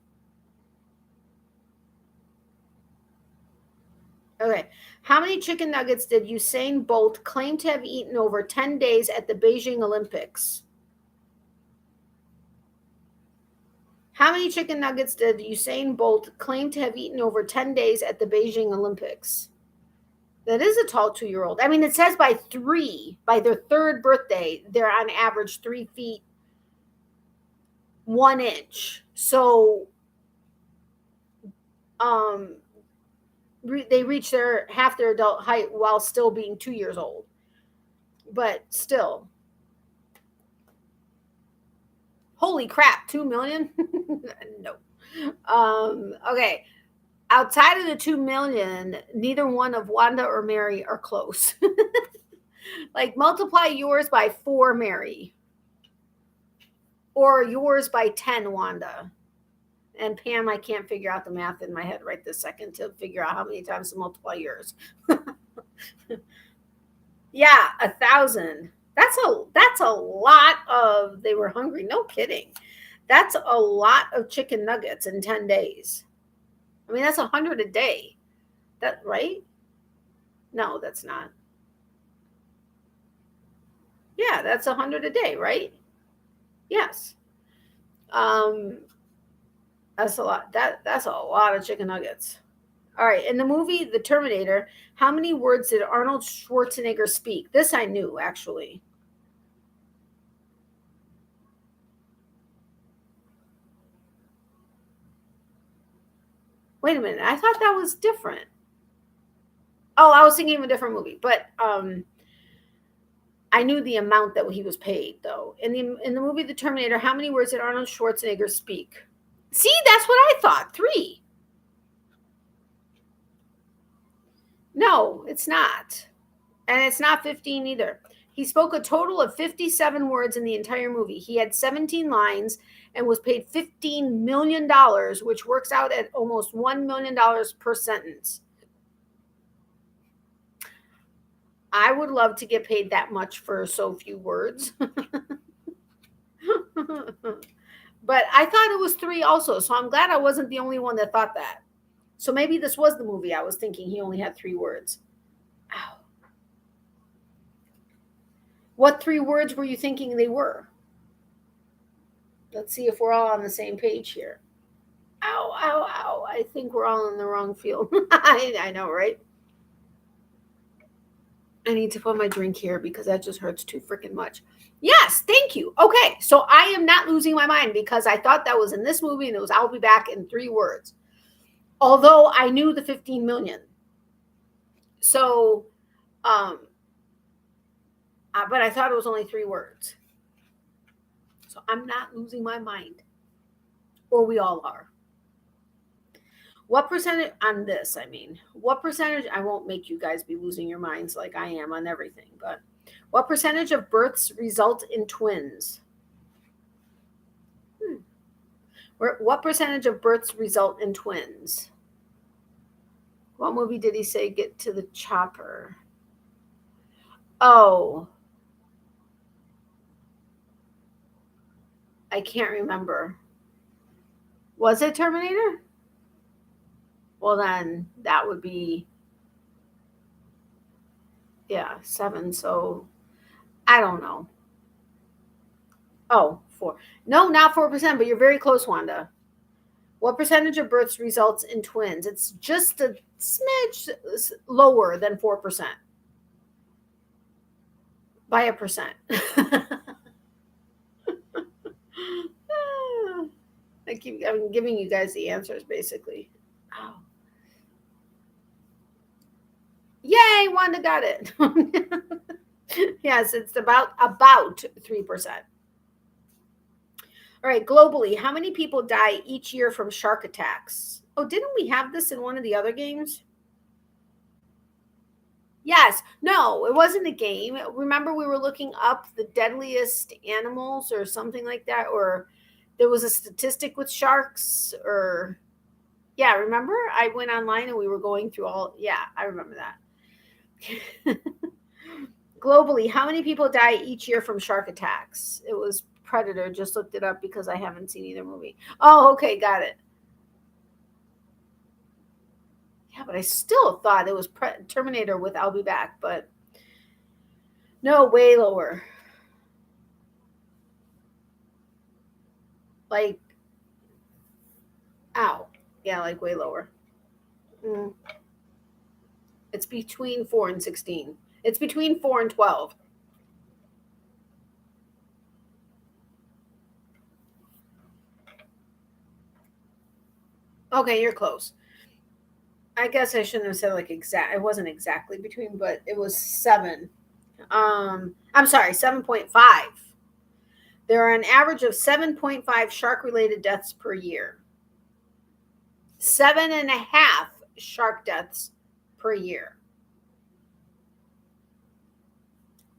Okay. How many chicken nuggets did Usain Bolt claim to have eaten over 10 days at the Beijing Olympics? How many chicken nuggets did Usain Bolt claim to have eaten over 10 days at the Beijing Olympics? That is a tall 2-year-old. I mean, it says by their 3rd birthday, they're on average 3 feet, 1 inch. So, they reach half their adult height while still being 2 years old. But still. Holy crap, 2 million? No. Okay. Outside of the 2 million, neither one of Wanda or Mary are close. Like, multiply yours by 4, Mary. Or yours by 10, Wanda. And Pam, I can't figure out the math in my head right this second to figure out how many times to multiply yours. Yeah, 1,000. That's a lot of... They were hungry. No kidding. That's a lot of chicken nuggets in 10 days. I mean, that's 100 a day. That right? No, that's not. Yeah, that's 100 a day, right? Yes. That's a lot. That's a lot of chicken nuggets. All right. In the movie The Terminator, how many words did Arnold Schwarzenegger speak? This I knew, actually. Wait a minute. I thought that was different. Oh, I was thinking of a different movie. But I knew the amount that he was paid, though. In the movie The Terminator, how many words did Arnold Schwarzenegger speak? See, that's what I thought. 3. No, it's not. And it's not 15 either. He spoke a total of 57 words in the entire movie. He had 17 lines and was paid $15 million, which works out at almost $1 million per sentence. I would love to get paid that much for so few words. But I thought it was 3 also, so I'm glad I wasn't the only one that thought that. So maybe this was the movie I was thinking he only had 3 words. Ow. What 3 words were you thinking they were? Let's see if we're all on the same page here. Ow, ow, ow. I think we're all in the wrong field. I know, right? I need to put my drink here because that just hurts too freaking much. Yes, thank you. Okay, so I am not losing my mind because I thought that was in this movie and it was I'll be back in 3 words. Although I knew the 15 million. So, but I thought it was only 3 words. So I'm not losing my mind. Or we all are. What percentage on this? I mean, what percentage? I won't make you guys be losing your minds like I am on everything, but what percentage of births result in twins? What percentage of births result in twins? What movie did he say get to the chopper? Oh, I can't remember. Was it Terminator? Well, then that would be, yeah, 7. So I don't know. Oh, 4. No, not 4%, but you're very close, Wanda. What percentage of births results in twins? It's just a smidge lower than 4%. By 1%. I'm giving you guys the answers, basically. Oh. Yay, Wanda got it. Yes, it's about 3%. All right, globally, how many people die each year from shark attacks? Oh, didn't we have this in one of the other games? Yes. No, it wasn't a game. Remember, we were looking up the deadliest animals or something like that, or there was a statistic with sharks, or yeah, remember? I went online and we were going through all. Yeah, I remember that. Globally, how many people die each year from shark attacks? It was Predator. Just looked it up because I haven't seen either movie. Oh, okay, got it. Yeah, but I still thought it was Terminator with I'll Be Back, but no, way lower. Like, ow. Yeah, like way lower. It's between 4 and 16. It's between 4 and 12. Okay, you're close. I guess I shouldn't have said like exact. It wasn't exactly between, but it was 7. I'm sorry, 7.5. There are an average of 7.5 shark-related deaths per year. 7.5 shark deaths per year.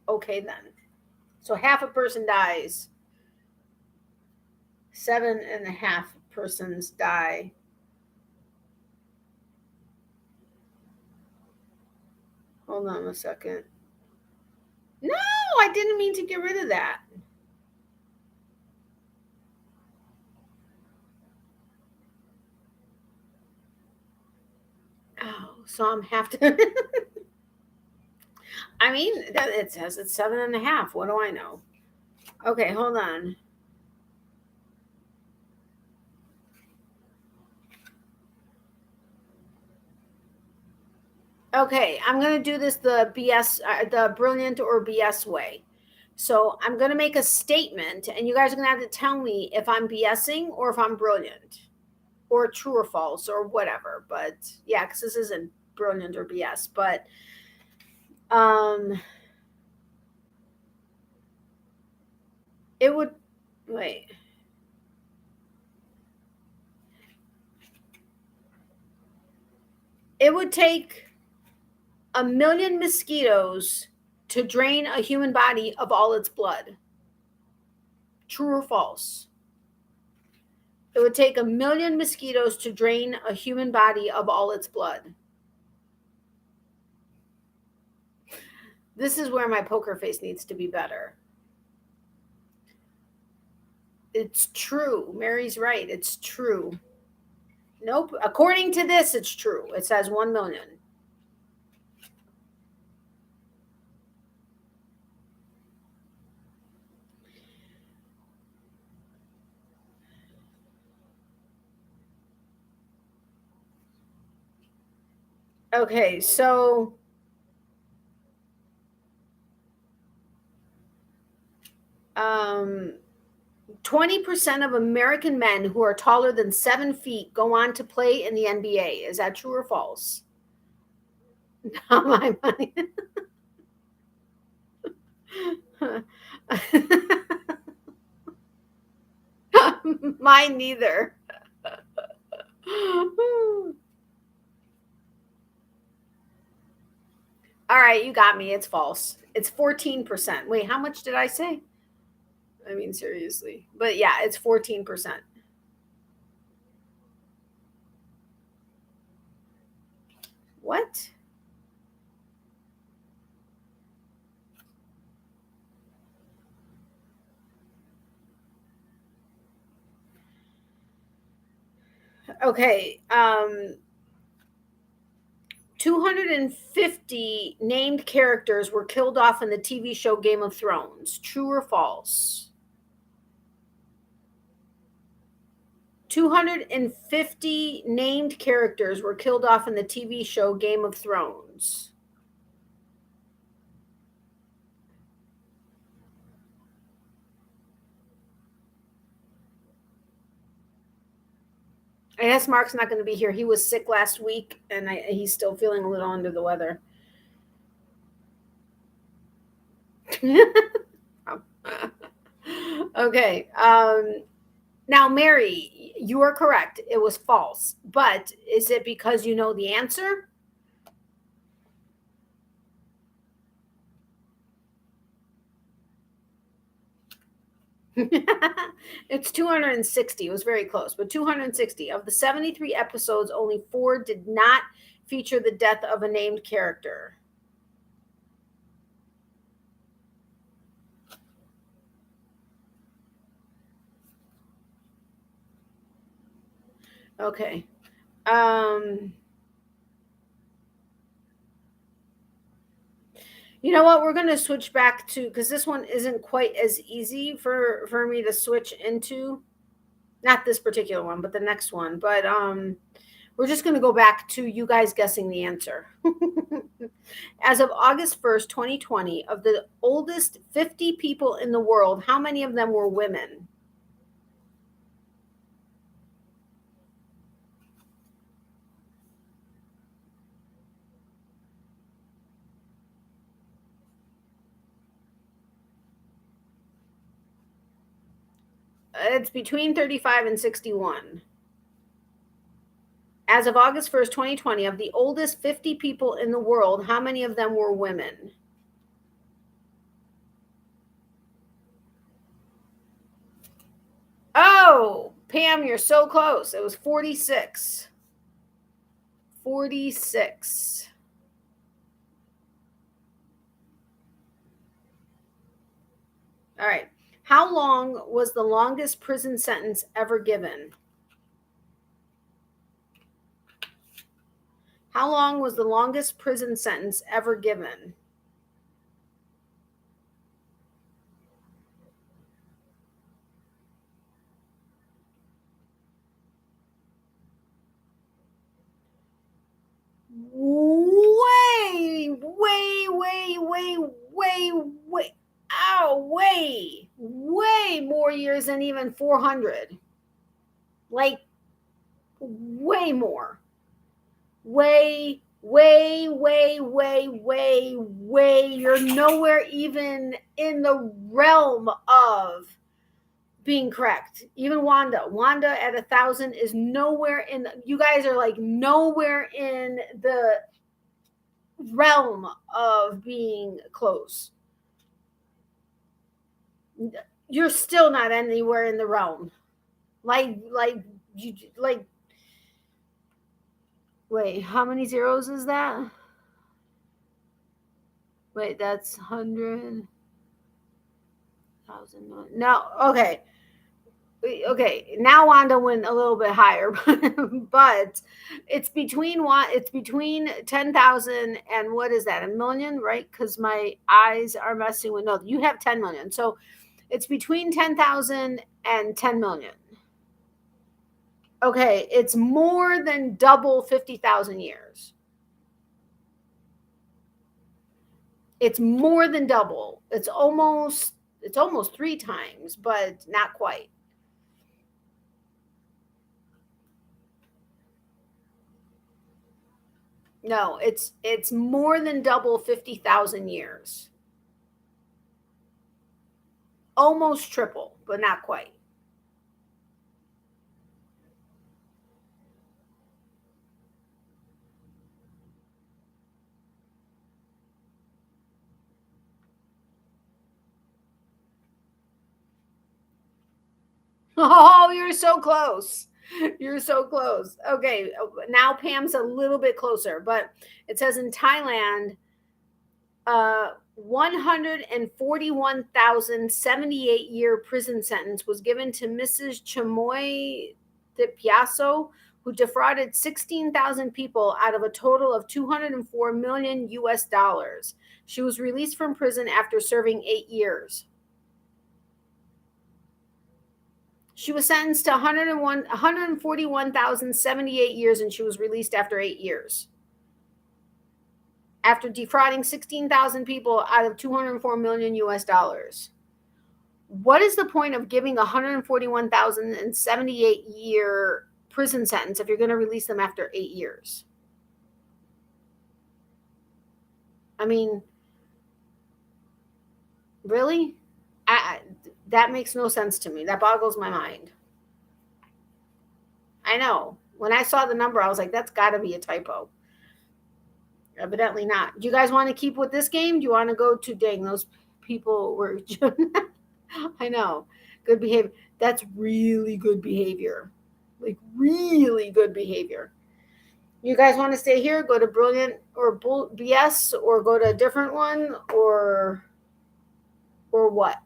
Okay, then. So half a person dies. 7.5 persons die. Hold on a second. No, I didn't mean to get rid of that. Oh, so I'm have to. I mean, it says it's 7.5. What do I know? Okay, hold on. Okay, I'm going to do this the BS, the brilliant or BS way. So I'm going to make a statement, and you guys are going to have to tell me if I'm BSing or if I'm brilliant, or true or false, or whatever. But yeah, because this isn't brilliant or BS. But it would wait. It would take 1 million mosquitoes to drain a human body of all its blood. True or false? It would take 1 million mosquitoes to drain a human body of all its blood. This is where my poker face needs to be better. It's true. Mary's right. It's true. Nope. According to this, it's true. It says 1 million. Okay, so 20% of American men who are taller than 7 feet go on to play in the NBA. Is that true or false? Not my money. Mine neither. All right, you got me. It's false. It's 14%. Wait, how much did I say? I mean, seriously. But yeah, it's 14%. What? Okay. 250 named characters were killed off in the TV show Game of Thrones. True or false? 250 named characters were killed off in the TV show Game of Thrones. I guess Mark's not going to be here. He was sick last week, and he's still feeling a little under the weather. Okay. Now, Mary, you are correct. It was false. But is it because you know the answer? It's 260. It was very close, but 260. Of the 73 episodes, only 4 did not feature the death of a named character. Okay. You know what? We're going to switch back to, because this one isn't quite as easy for me to switch into. Not this particular one, but the next one. But we're just going to go back to you guys guessing the answer. As of August 1st, 2020, of the oldest 50 people in the world, how many of them were women? It's between 35 and 61. As of August 1st, 2020, of the oldest 50 people in the world, how many of them were women? Oh, Pam, you're so close. It was 46. 46. All right. How long was the longest prison sentence ever given? How long was the longest prison sentence ever given? Way more years than even 400. Like, way more. Way. You're nowhere even in the realm of being correct. Even Wanda at 1,000 is nowhere in. You guys are like nowhere in the realm of being close. You're still not anywhere in the realm. Like wait, how many zeros is that? Wait, that's 100,000. No, okay. Now Wanda went a little bit higher, but it's between 10,000 and what is that? 1,000,000, right? Because my eyes are messing with. No, you have 10 million, so it's between 10,000 and 10 million. Okay, it's more than double 50,000 years. It's more than double. It's almost 3 times, but not quite. No, it's more than double 50,000 years. Almost triple, but not quite. Oh, you're so close. You're so close. Okay, now Pam's a little bit closer, but it says in Thailand, 141,078-year prison sentence was given to Mrs. Chamoy Piasso, who defrauded 16,000 people out of a total of 204 million US dollars. She was released from prison after serving 8 years. She was sentenced to 141,078 years, and she was released after 8 years. After defrauding 16,000 people out of 204 million US dollars. What is the point of giving a 141,078-year prison sentence if you're going to release them after 8 years? I mean, really? That makes no sense to me. That boggles my mind. I know. When I saw the number, I was like, that's got to be a typo. Evidently not. Do you guys want to keep with this game? Do you want to go to, dang, those people were, I know, good behavior. That's really good behavior. Like, really good behavior. You guys want to stay here, go to Brilliant or BS, or go to a different one, or what?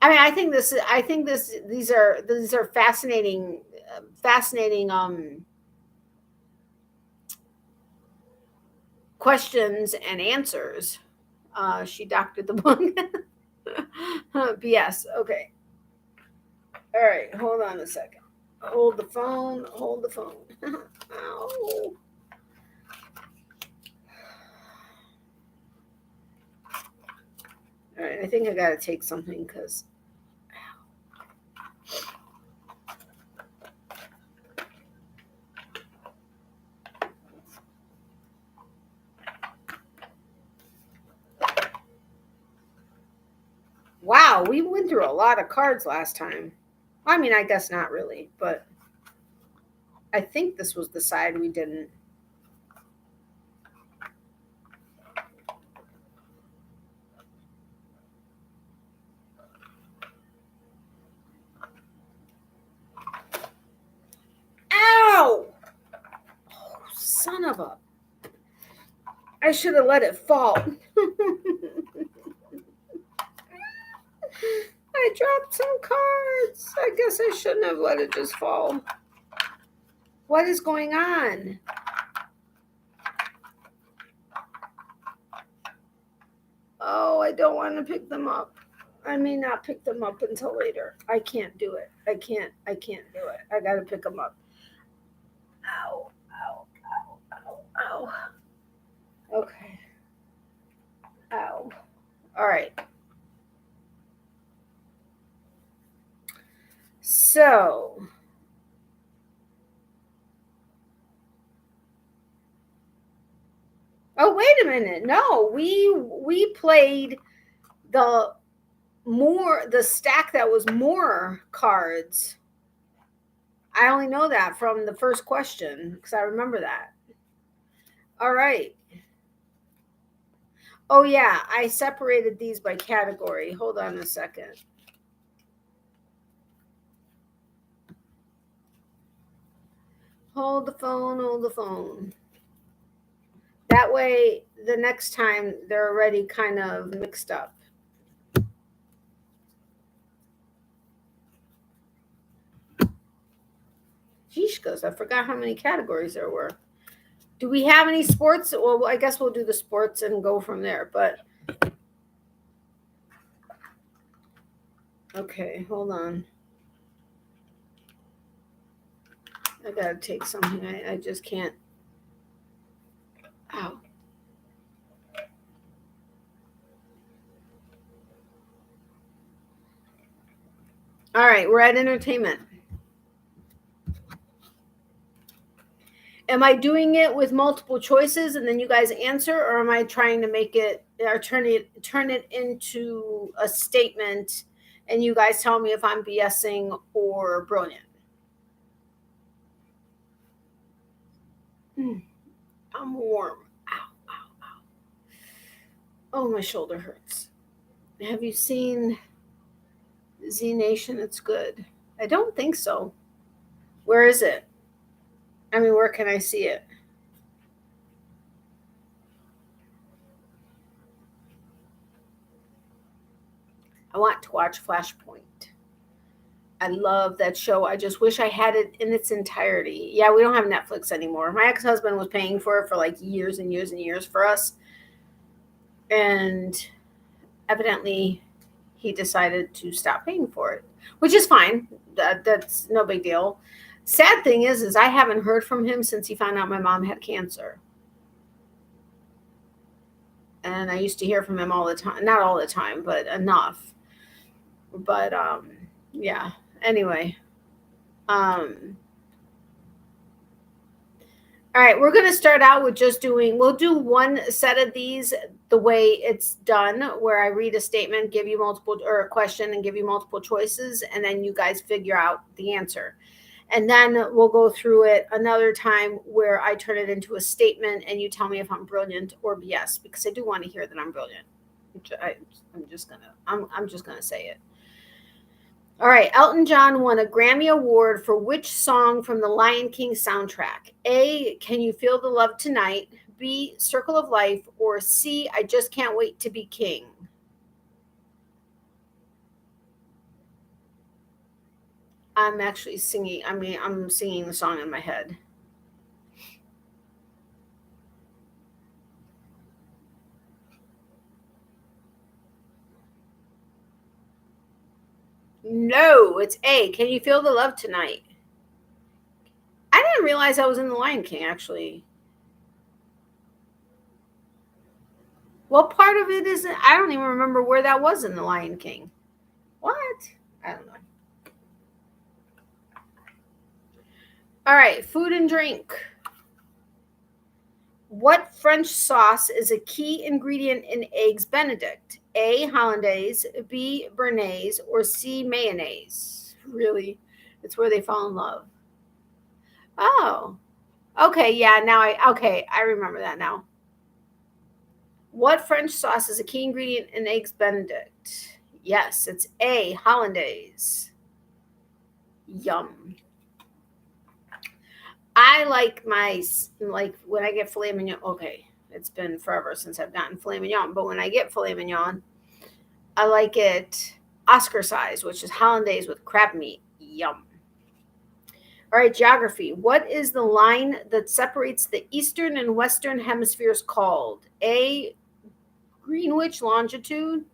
I mean, I think these are fascinating questions and answers. She doctored the book. BS. Okay. All right. Hold on a second. Hold the phone. Ow. All right. I think I got to take something because. Wow, we went through a lot of cards last time. I mean, I guess not really, but I think this was the side we didn't. Ow! Oh, son of a. I should have let it fall. I dropped some cards. I guess I shouldn't have let it just fall. What is going on? Oh, I don't want to pick them up. I may not pick them up until later. I can't do it. I can't do it. I got to pick them up. Ow, ow, ow, ow, ow. Okay. Ow. All right. So, oh, wait a minute. No, we played the stack that was more cards. I only know that from the first question because I remember that. All right. Oh, yeah. I separated these by category. Hold on a second. Hold the phone. That way, the next time they're already kind of mixed up. Jeez, I forgot how many categories there were. Do we have any sports? Well, I guess we'll do the sports and go from there. But okay, hold on. I gotta take something. I just can't. Ow. All right, we're at entertainment. Am I doing it with multiple choices and then you guys answer, or am I trying to make it or turn it into a statement and you guys tell me if I'm BSing or brilliant? I'm warm. Ow, ow, ow. Oh, my shoulder hurts. Have you seen Z Nation, it's good. I don't think so. Where is it? I mean, where can I see it? I want to watch Flashpoint. I love that show. I just wish I had it in its entirety. Yeah, we don't have Netflix anymore. My ex-husband was paying for it for like years and years and years for us. And evidently he decided to stop paying for it, which is fine. That's no big deal. Sad thing is I haven't heard from him since he found out my mom had cancer. And I used to hear from him all the time. Not all the time, but enough. But yeah. Anyway. All right, we're going to start out with just we'll do one set of these the way it's done, where I read a statement, give you multiple, or a question and give you multiple choices, and then you guys figure out the answer. And then we'll go through it another time where I turn it into a statement and you tell me if I'm brilliant or BS, because I do want to hear that I'm brilliant. I'm just gonna say it. All right, Elton John won a Grammy Award for which song from the Lion King soundtrack? A, Can You Feel the Love Tonight? B, Circle of Life? Or C, I Just Can't Wait to Be King? I'm actually singing. I'm singing the song in my head. No, it's A. Can You Feel the Love Tonight? I didn't realize I was in the Lion King, actually. What part of it is it? I don't even remember where that was in the Lion King. What? I don't know. All right, food and drink. What French sauce is a key ingredient in Eggs Benedict? A, hollandaise, B, béarnaise, or C, mayonnaise? Really? It's where they fall in love. Oh, okay. Yeah, I remember that now. What French sauce is a key ingredient in Eggs Benedict? Yes, it's A, hollandaise. Yum. I like when I get filet mignon. Okay, it's been forever since I've gotten filet mignon, but when I get filet mignon, I like it Oscar size, which is hollandaise with crab meat. Yum. All right, geography. What is the line that separates the eastern and western hemispheres called? A, Greenwich longitude,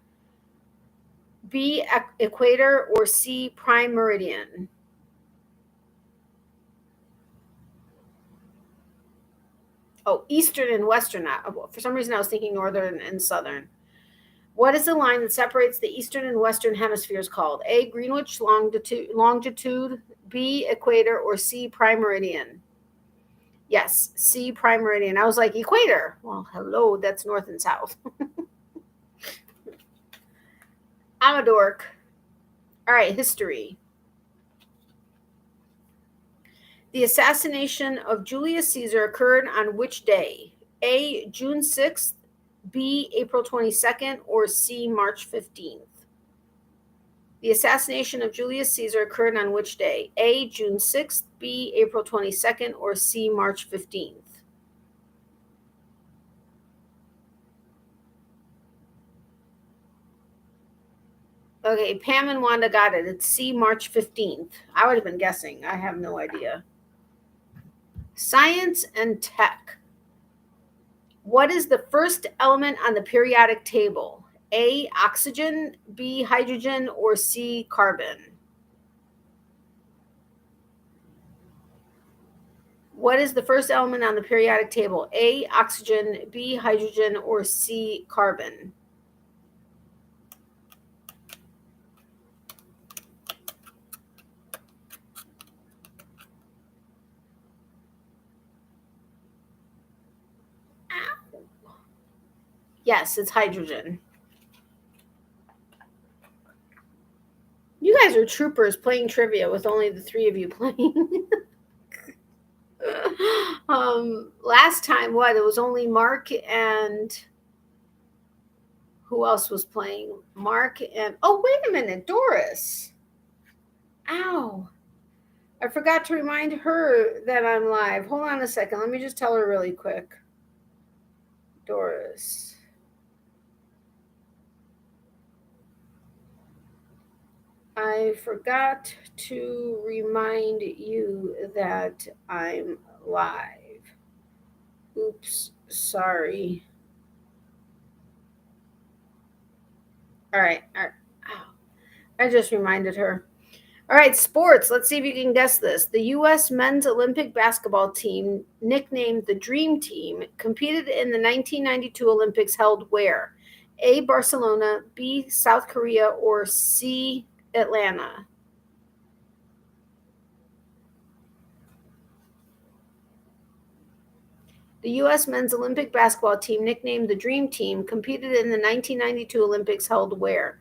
B, equator, or C, prime meridian? Oh, eastern and western. For some reason, I was thinking northern and southern. What is the line that separates the eastern and western hemispheres called? A, Greenwich longitude, B, equator, or C, prime meridian? Yes, C, prime meridian. I was like, equator. Well, hello, that's north and south. I'm a dork. All right, history. The assassination of Julius Caesar occurred on which day? A, June 6th, B, April 22nd, or C, March 15th? The assassination of Julius Caesar occurred on which day? A, June 6th, B, April 22nd, or C, March 15th? Okay, Pam and Wanda got it. It's C, March 15th. I would have been guessing. I have no idea. Science and tech. What is the first element on the periodic table? A, oxygen, B, hydrogen, or C, carbon? What is the first element on the periodic table? A, oxygen, B, hydrogen, or C, carbon? Ow. Yes, it's hydrogen. You guys are troopers playing trivia with only the three of you playing. Last time, it was only Mark and Who else was playing? Mark and, oh, wait a minute, Doris. Ow. I forgot to remind her that I'm live. Hold on a second. Let me just tell her really quick. Doris. I forgot to remind you that I'm live. Oops, sorry. All right. Ow. I just reminded her. All right, sports. Let's see if you can guess this. The U.S. men's Olympic basketball team, nicknamed the Dream Team, competed in the 1992 Olympics held where? A, Barcelona, B, South Korea, or C, Atlanta? The U.S. men's Olympic basketball team, nicknamed the Dream Team, competed in the 1992 Olympics held where?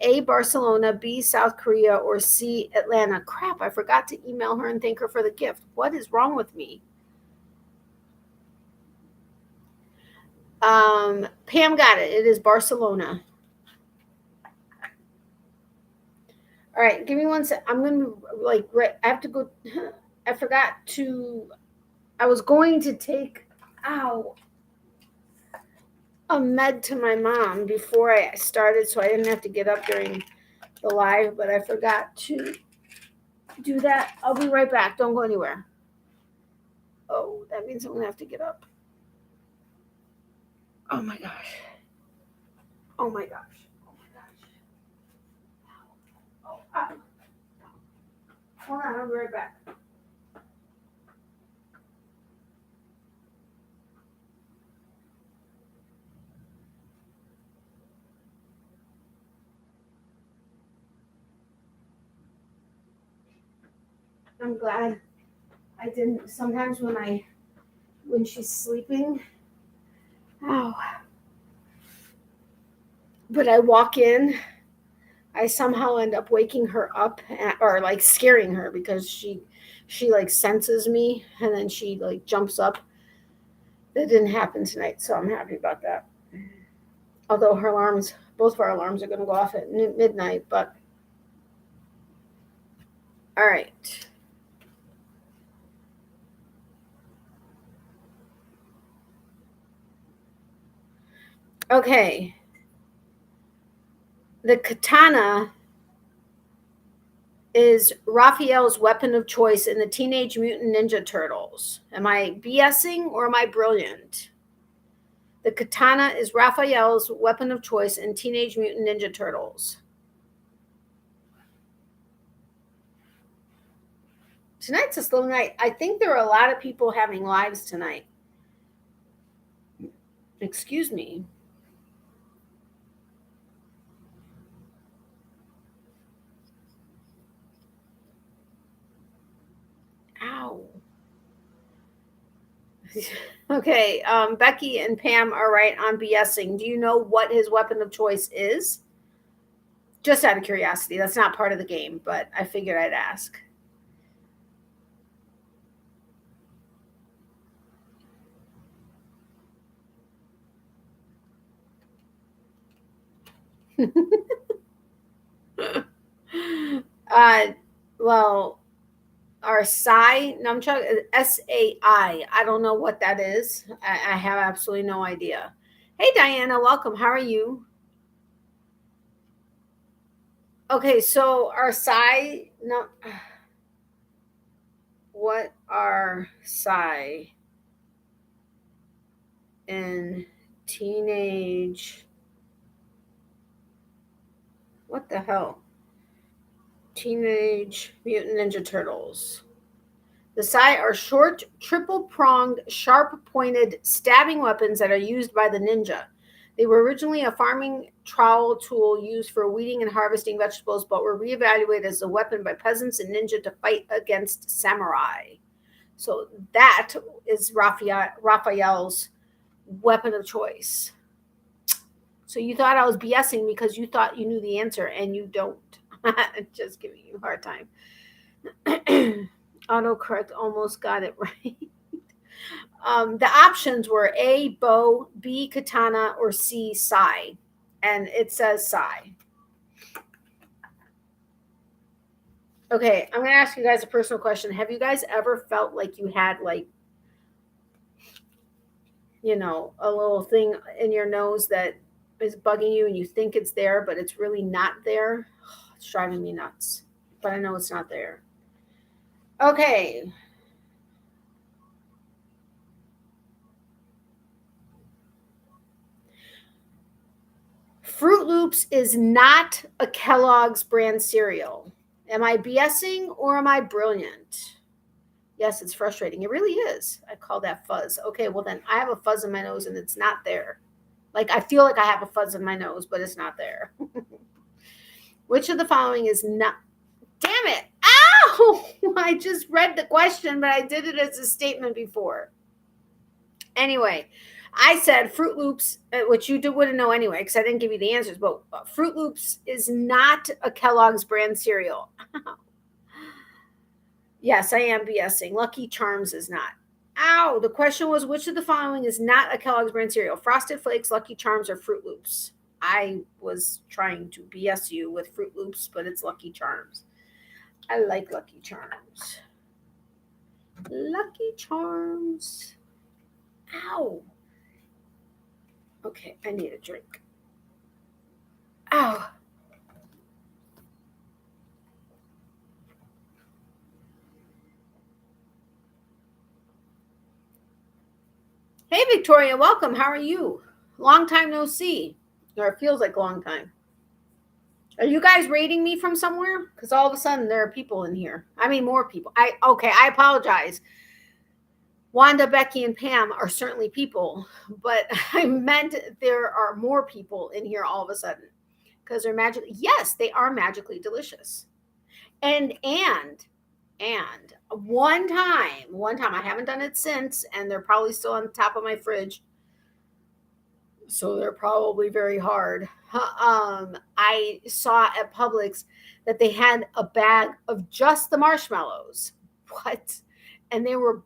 A, Barcelona, B, South Korea, or C, Atlanta? Crap, I forgot to email her and thank her for the gift. What is wrong with me? Pam got it. It is Barcelona. All right, give me one sec. I'm going to, I have to go. I forgot to, I was going to take, a med to my mom before I started so I didn't have to get up during the live, but I forgot to do that. I'll be right back. Don't go anywhere. Oh, that means I'm going to have to get up. Oh my gosh. Oh my gosh. Oh my gosh. Oh, hold on, I'll be right back. I'm glad I didn't. Sometimes when she's sleeping, but I walk in, I somehow end up waking her up or like scaring her because she like senses me and then she like jumps up. That didn't happen tonight, so I'm happy about that. Although both of our alarms are going to go off at midnight, but all right. Okay. The katana is Raphael's weapon of choice in the Teenage Mutant Ninja Turtles. Am I BSing or am I brilliant? The katana is Raphael's weapon of choice in Teenage Mutant Ninja Turtles. Tonight's a slow night. I think there are a lot of people having lives tonight. Excuse me. Ow. Okay, Becky and Pam are right on BSing. Do you know what his weapon of choice is? Just out of curiosity. That's not part of the game, but I figured I'd ask. Well, our Sai Nunchuck, SAI. I don't know what that is. I have absolutely no idea. Hey, Diana, welcome. How are you? Okay, so our Sai, no, what are Sai in teenage? What the hell? Teenage Mutant Ninja Turtles. The Sai are short, triple-pronged, sharp-pointed stabbing weapons that are used by the ninja. They were originally a farming trowel tool used for weeding and harvesting vegetables, but were reevaluated as a weapon by peasants and ninja to fight against samurai. So that is Raphael's weapon of choice. So you thought I was BSing because you thought you knew the answer, and you don't. Just giving you a hard time. Autocorrect almost got it right. The options were A, bow, B, katana, or C, sai. And it says sigh. Okay, I'm going to ask you guys a personal question. Have you guys ever felt like you had like, you know, a little thing in your nose that is bugging you and you think it's there, but it's really not there? It's driving me nuts, but I know it's not there. Okay. Fruit Loops is not a Kellogg's brand cereal. Am I BSing or am I brilliant? Yes, it's frustrating. It really is. I call that fuzz. Okay, well then I have a fuzz in my nose and it's not there. Like I feel like I have a fuzz in my nose, but it's not there. Which of the following is not? Damn it. Ow! I just read the question, but I did it as a statement before. Anyway, I said Fruit Loops, which you wouldn't know anyway, because I didn't give you the answers, but Fruit Loops is not a Kellogg's brand cereal. Yes, I am BSing. Lucky Charms is not. Ow! The question was, which of the following is not a Kellogg's brand cereal? Frosted Flakes, Lucky Charms, or Fruit Loops? I was trying to BS you with Fruit Loops, but it's Lucky Charms. I like Lucky Charms. Lucky Charms. Ow. Okay, I need a drink. Ow. Hey, Victoria, welcome. How are you? Long time no see. Or it feels like a long time. Are you guys rating me from somewhere? Because all of a sudden there are people in here. I mean, more people. I apologize. Wanda, Becky, and Pam are certainly people, but I meant there are more people in here all of a sudden because they're magically, yes, they are magically delicious. And one time, I haven't done it since, and they're probably still on the top of my fridge. So they're probably very hard. I saw at Publix that they had a bag of just the marshmallows. What? And they were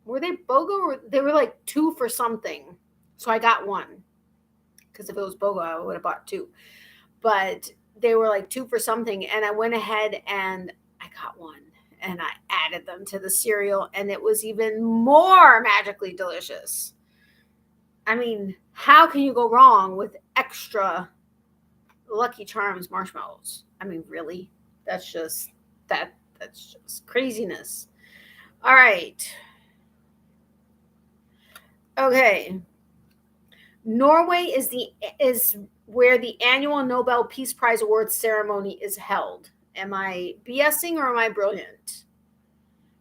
they BOGO or they were like 2 for something. So I got one because if it was BOGO, I would have bought 2. But they were like 2 for something. And I went ahead and I got one and I added them to the cereal and it was even more magically delicious. I mean, how can you go wrong with extra Lucky Charms marshmallows? I mean, really? That's just craziness. All right. Okay. Norway is where the annual Nobel Peace Prize Awards ceremony is held. Am I BSing or am I brilliant?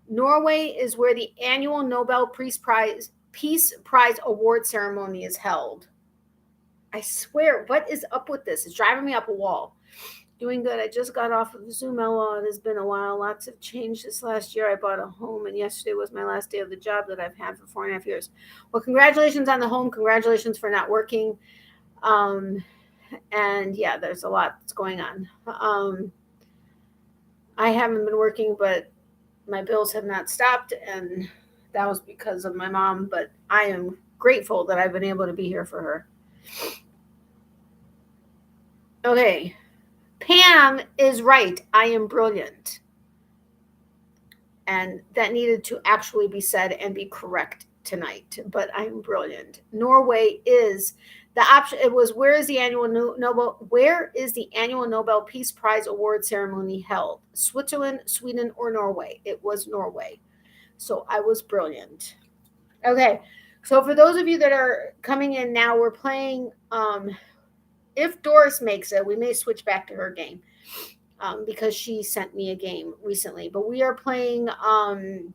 Norway is where the annual Nobel Peace Prize award ceremony is held. I swear, what is up with this? It's driving me up a wall. Doing good. I just got off of Zoom LO. It has been a while. Lots have changed this last year. I bought a home, and yesterday was my last day of the job that I've had for 4.5 years. Well, congratulations on the home. Congratulations for not working. And yeah, there's a lot that's going on. I haven't been working, but my bills have not stopped, and that was because of my mom. But I am grateful that I've been able to be here for her. Okay. Pam is right. I am brilliant. And that needed to actually be said and be correct tonight, but I'm brilliant. Norway is the option. It was where is the annual Nobel Peace Prize award ceremony held? Switzerland, Sweden, or Norway? It was Norway. So I was brilliant. Okay. So for those of you that are coming in now, we're playing if Doris makes it, we may switch back to her game because she sent me a game recently. But we are playing the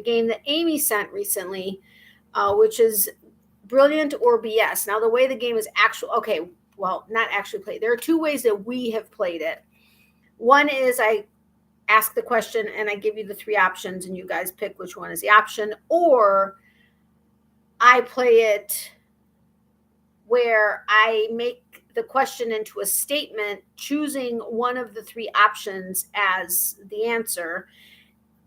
game that Amy sent recently, which is Brilliant or BS. Now, the way the game is not actually played. There are 2 ways that we have played it. One is I ask the question and I give you the 3 options and you guys pick which one is the option. Or I play it where I make the question into a statement, choosing one of the 3 options as the answer.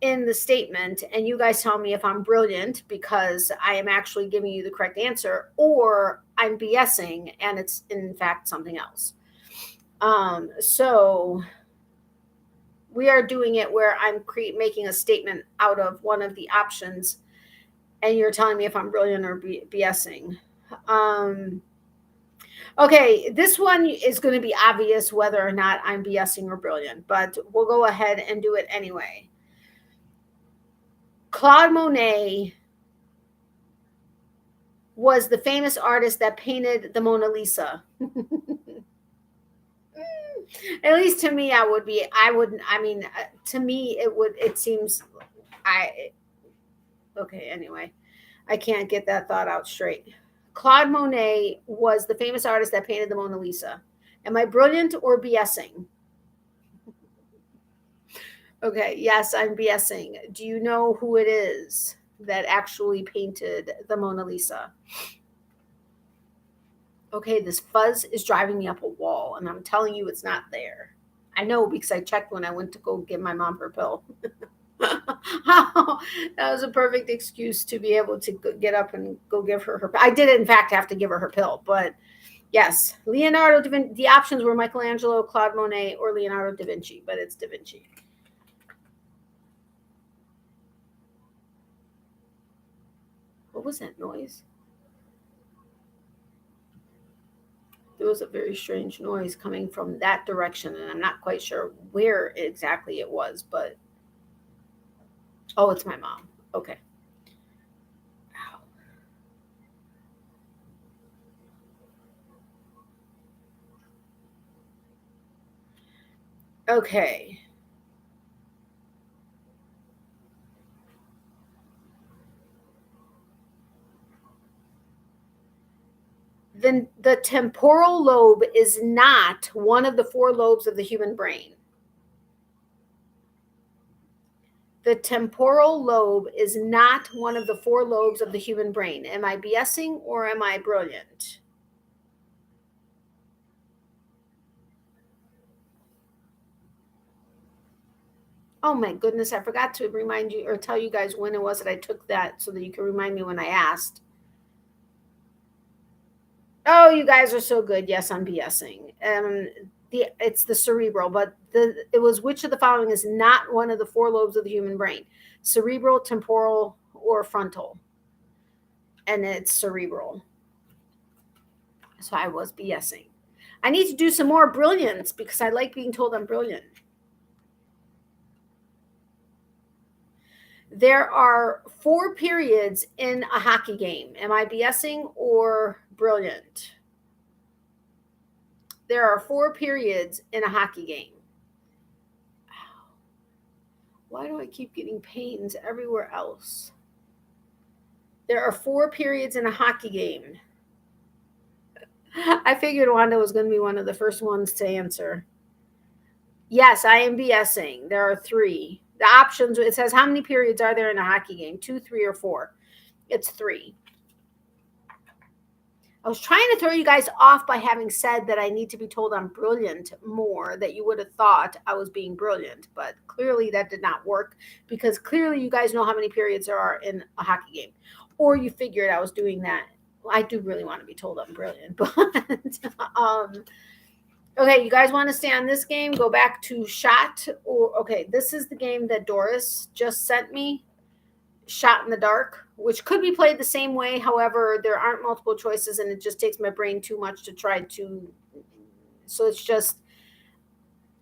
in the statement, and you guys tell me if I'm brilliant because I am actually giving you the correct answer, or I'm BSing and it's in fact something else. So we are doing it where I'm making a statement out of one of the options, and you're telling me if I'm brilliant or BSing. Okay, this one is going to be obvious whether or not I'm BSing or brilliant, but we'll go ahead and do it anyway. Claude Monet was the famous artist that painted the Mona Lisa. At least to me, to me, it seems, okay, anyway, I can't get that thought out straight. Claude Monet was the famous artist that painted the Mona Lisa. Am I brilliant or BSing? Okay, yes, I'm BSing. Do you know who it is that actually painted the Mona Lisa? Okay, this fuzz is driving me up a wall, and I'm telling you it's not there. I know because I checked when I went to go give my mom her pill. That was a perfect excuse to be able to get up and go give her her. I did, in fact, have to give her her pill, but yes, Leonardo da Vinci. The options were Michelangelo, Claude Monet, or Leonardo da Vinci, but it's da Vinci. What was that noise? There was a very strange noise coming from that direction, and I'm not quite sure where exactly it was, but oh, it's my mom. Okay. Ow. Okay. Then the temporal lobe is not one of the 4 lobes of the human brain. The temporal lobe is not one of the 4 lobes of the human brain. Am I BSing or am I brilliant? Oh my goodness, I forgot to remind you or tell you guys when it was that I took that so that you can remind me when I asked. Oh, you guys are so good. Yes, I'm BSing. It's the cerebral, but it was which of the following is not one of the 4 lobes of the human brain? Cerebral, temporal, or frontal? And it's cerebral. So I was BSing. I need to do some more brilliance because I like being told I'm brilliant. There are 4 periods in a hockey game. Am I BSing or brilliant? There are 4 periods in a hockey game. Why do I keep getting pains everywhere else? There are 4 periods in a hockey game. I figured Wanda was going to be one of the first ones to answer. Yes, I am BSing. There are 3. The options, it says how many periods are there in a hockey game? 2, 3, or 4? It's 3. I was trying to throw you guys off by having said that I need to be told I'm brilliant more, that you would have thought I was being brilliant, but clearly that did not work because clearly you guys know how many periods there are in a hockey game, or you figured I was doing that. Well, I do really want to be told I'm brilliant, but okay, you guys want to stay on this game? Go back to Shot, or okay, this is the game that Doris just sent me. Shot in the Dark, which could be played the same way. However, there aren't multiple choices and it just takes my brain too much to try to. So it's just,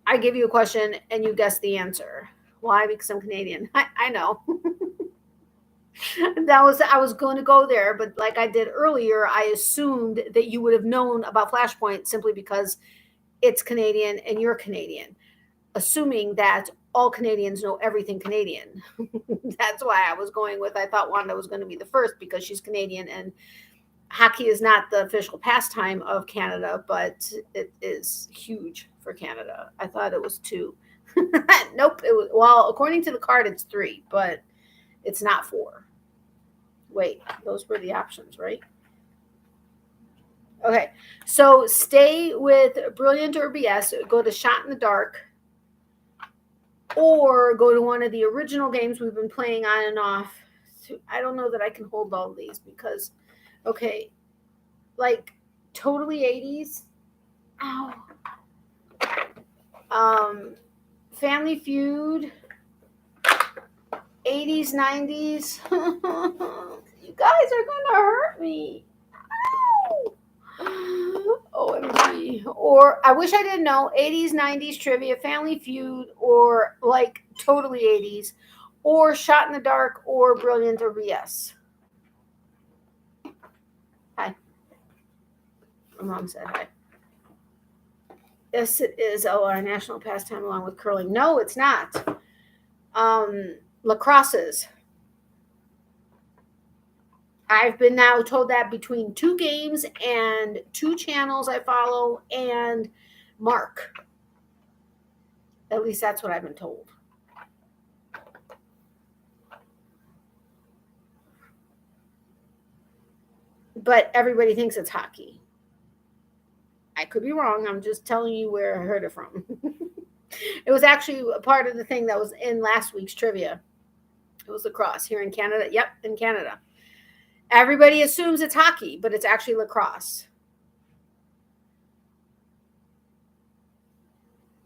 I give you a question and you guess the answer. Why? Because I'm Canadian. I know. I was going to go there, but like I did earlier, I assumed that you would have known about Flashpoint simply because it's Canadian and you're Canadian, assuming that all Canadians know everything Canadian. That's why I was going with, I thought Wanda was going to be the first because she's Canadian and hockey is not the official pastime of Canada, but it is huge for Canada. I thought it was 2. Nope. It was, well, according to the card, it's 3, but it's not 4. Wait, those were the options, right? Okay. So stay with brilliant or BS. Go to Shot in the Dark. or go to one of the original games we've been playing on and off. I don't know that I can hold all these because, okay, like totally 80s. Ow. Family Feud, 80s, 90s. You guys are gonna hurt me. OMG. Or I wish I didn't know, 80s, 90s trivia, Family Feud, or like totally 80s, or Shot in the Dark, or Brilliant, or BS. Hi. My mom said hi. Yes, it is. Oh, our national pastime along with curling. No, it's not. Lacrosses. I've been now told that between 2 games and 2 channels I follow and Mark. At least that's what I've been told. But everybody thinks it's hockey. I could be wrong. I'm just telling you where I heard it from. It was actually a part of the thing that was in last week's trivia. It was lacrosse here in Canada. Yep, in Canada. Everybody assumes it's hockey, but it's actually lacrosse.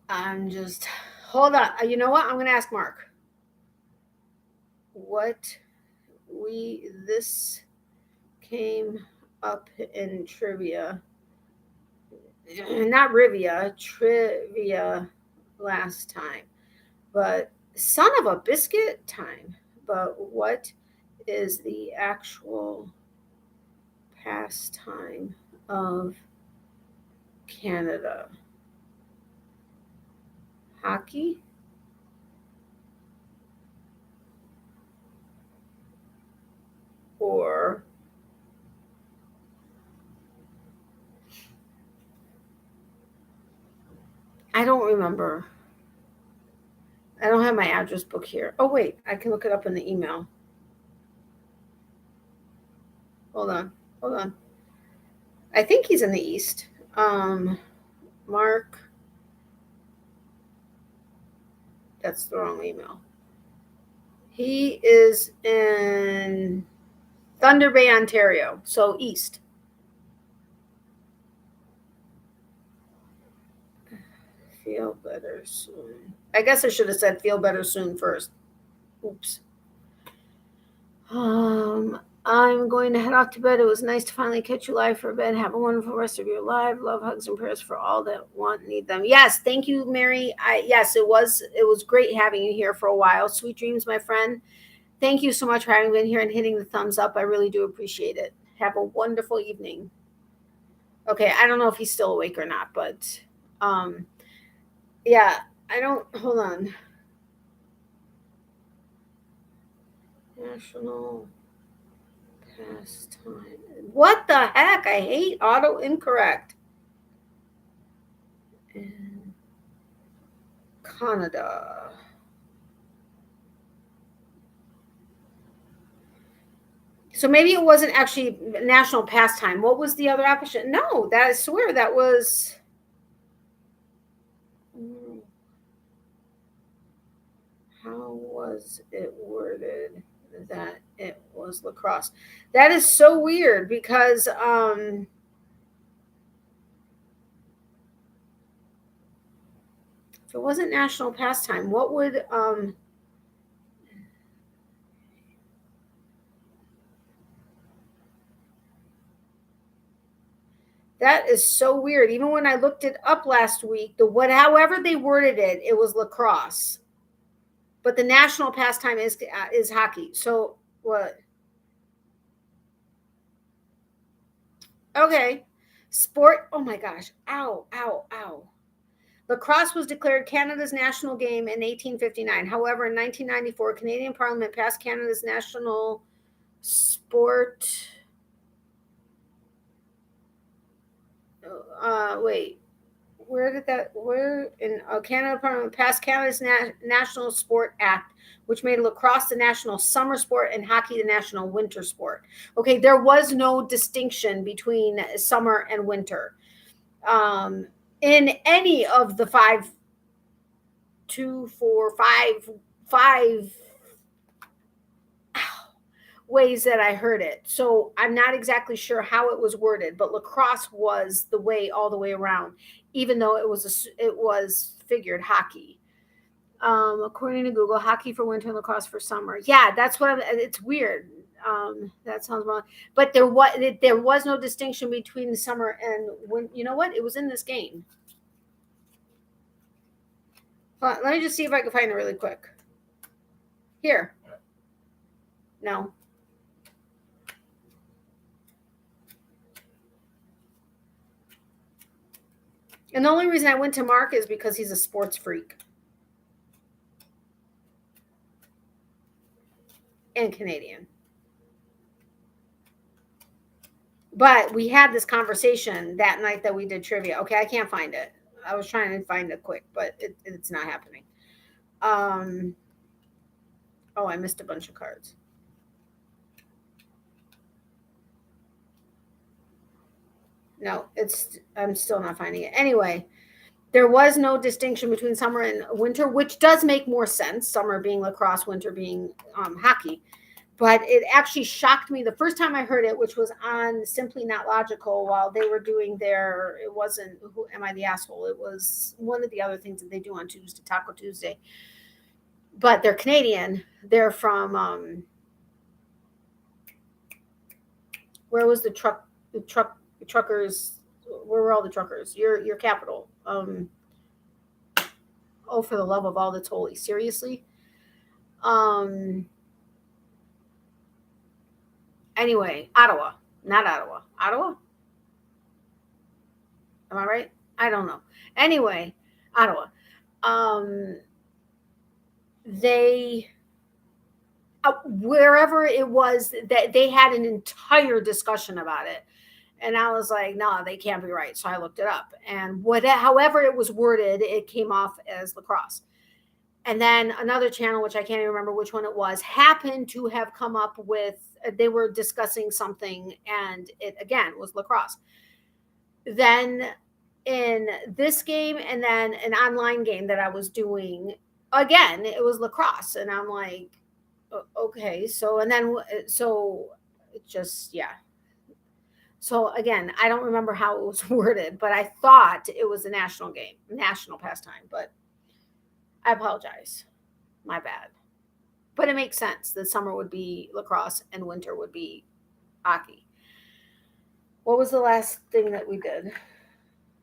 I'm just, hold on. You know what? I'm going to ask Mark. This came up in trivia. Not Rivia, trivia last time. But son of a biscuit time. But what is the actual pastime of Canada? Hockey? Or I don't remember. I don't have my address book here. Oh, wait. I can look it up in the email. Hold on. I think he's in the East. Mark. That's the wrong email. He is in Thunder Bay, Ontario. So East. Feel better soon. I guess I should have said feel better soon first. Oops. I'm going to head off to bed. It was nice to finally catch you live for bed. Have a wonderful rest of your life. Love, hugs, and prayers for all that want, need them. Yes, thank you, Mary. Yes, it was great having you here for a while. Sweet dreams, my friend. Thank you so much for having been here and hitting the thumbs up. I really do appreciate it. Have a wonderful evening. Okay, I don't know if he's still awake or not, but yeah, hold on. National pastime. What the heck? I hate auto incorrect. In Canada. So maybe it wasn't actually national pastime. What was the other option? No, I swear that was. How was it worded that it was lacrosse? That is so weird because if it wasn't national pastime, what would that is so weird. Even when I looked it up last week, however they worded it, it was lacrosse. But the national pastime is hockey. So what? Okay. Sport. Oh my gosh. Ow, ow, ow. Lacrosse was declared Canada's national game in 1859. However, in 1994, Canadian Parliament passed Canada's national sport. Canada Parliament passed Canada's National Sport Act, which made lacrosse the national summer sport and hockey the national winter sport. Okay, there was no distinction between summer and winter in any of the 5 2, 4, 5 ways that I heard it. So I'm not exactly sure how it was worded, but lacrosse was the way all the way around, even though it was figured hockey. According to Google, hockey for winter and lacrosse for summer. Yeah, that's what it's weird. That sounds wrong, but there was no distinction between the summer and when. You know what? It was in this game. Let me just see if I can find it really quick. Here. No. And the only reason I went to Marc is because he's a sports freak. And Canadian. But we had this conversation that night that we did trivia. Okay, I can't find it. I was trying to find it quick, but it's not happening. Oh, I missed a bunch of cards. No, I'm still not finding it. Anyway, there was no distinction between summer and winter, which does make more sense. Summer being lacrosse, winter being hockey. But it actually shocked me the first time I heard it, which was on Simply Not Logical while they were doing it wasn't Who Am I the Asshole? It was one of the other things that they do on Tuesday, Taco Tuesday. But they're Canadian. They're from, where was the truckers? Where were all the truckers? Your capital. Oh, for the love of all that's holy. Seriously? Anyway, Ottawa. Not Ottawa. Ottawa? Am I right? I don't know. Anyway, Ottawa. They wherever it was that they had an entire discussion about it. And I was like, no, they can't be right. So I looked it up. And however it was worded, it came off as lacrosse. And then another channel, which I can't even remember which one it was, happened to have come up with, they were discussing something, and it, again, was lacrosse. Then in this game, and then an online game that I was doing, again, it was lacrosse. And I'm like, okay. So it just, yeah. So again, I don't remember how it was worded, but I thought it was a national game, national pastime, but I apologize. My bad. But it makes sense that summer would be lacrosse and winter would be hockey. What was the last thing that we did?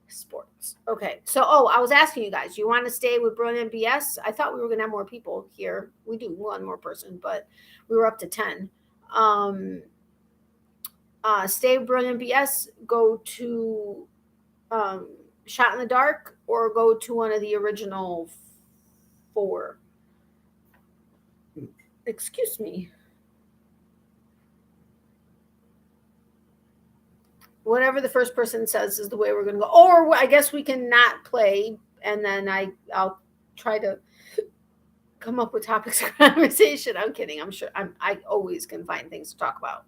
Sports. Okay. So, I was asking you guys, you want to stay with Brilliant BS? I thought we were going to have more people here. We do one more person, but we were up to 10. Stay with Brilliant BS, go to Shot in the Dark, or go to one of the original 4. Excuse me. Whatever the first person says is the way we're going to go. Or I guess we can not play, and then I'll try to come up with topics of conversation. I'm kidding. I'm sure I always can find things to talk about.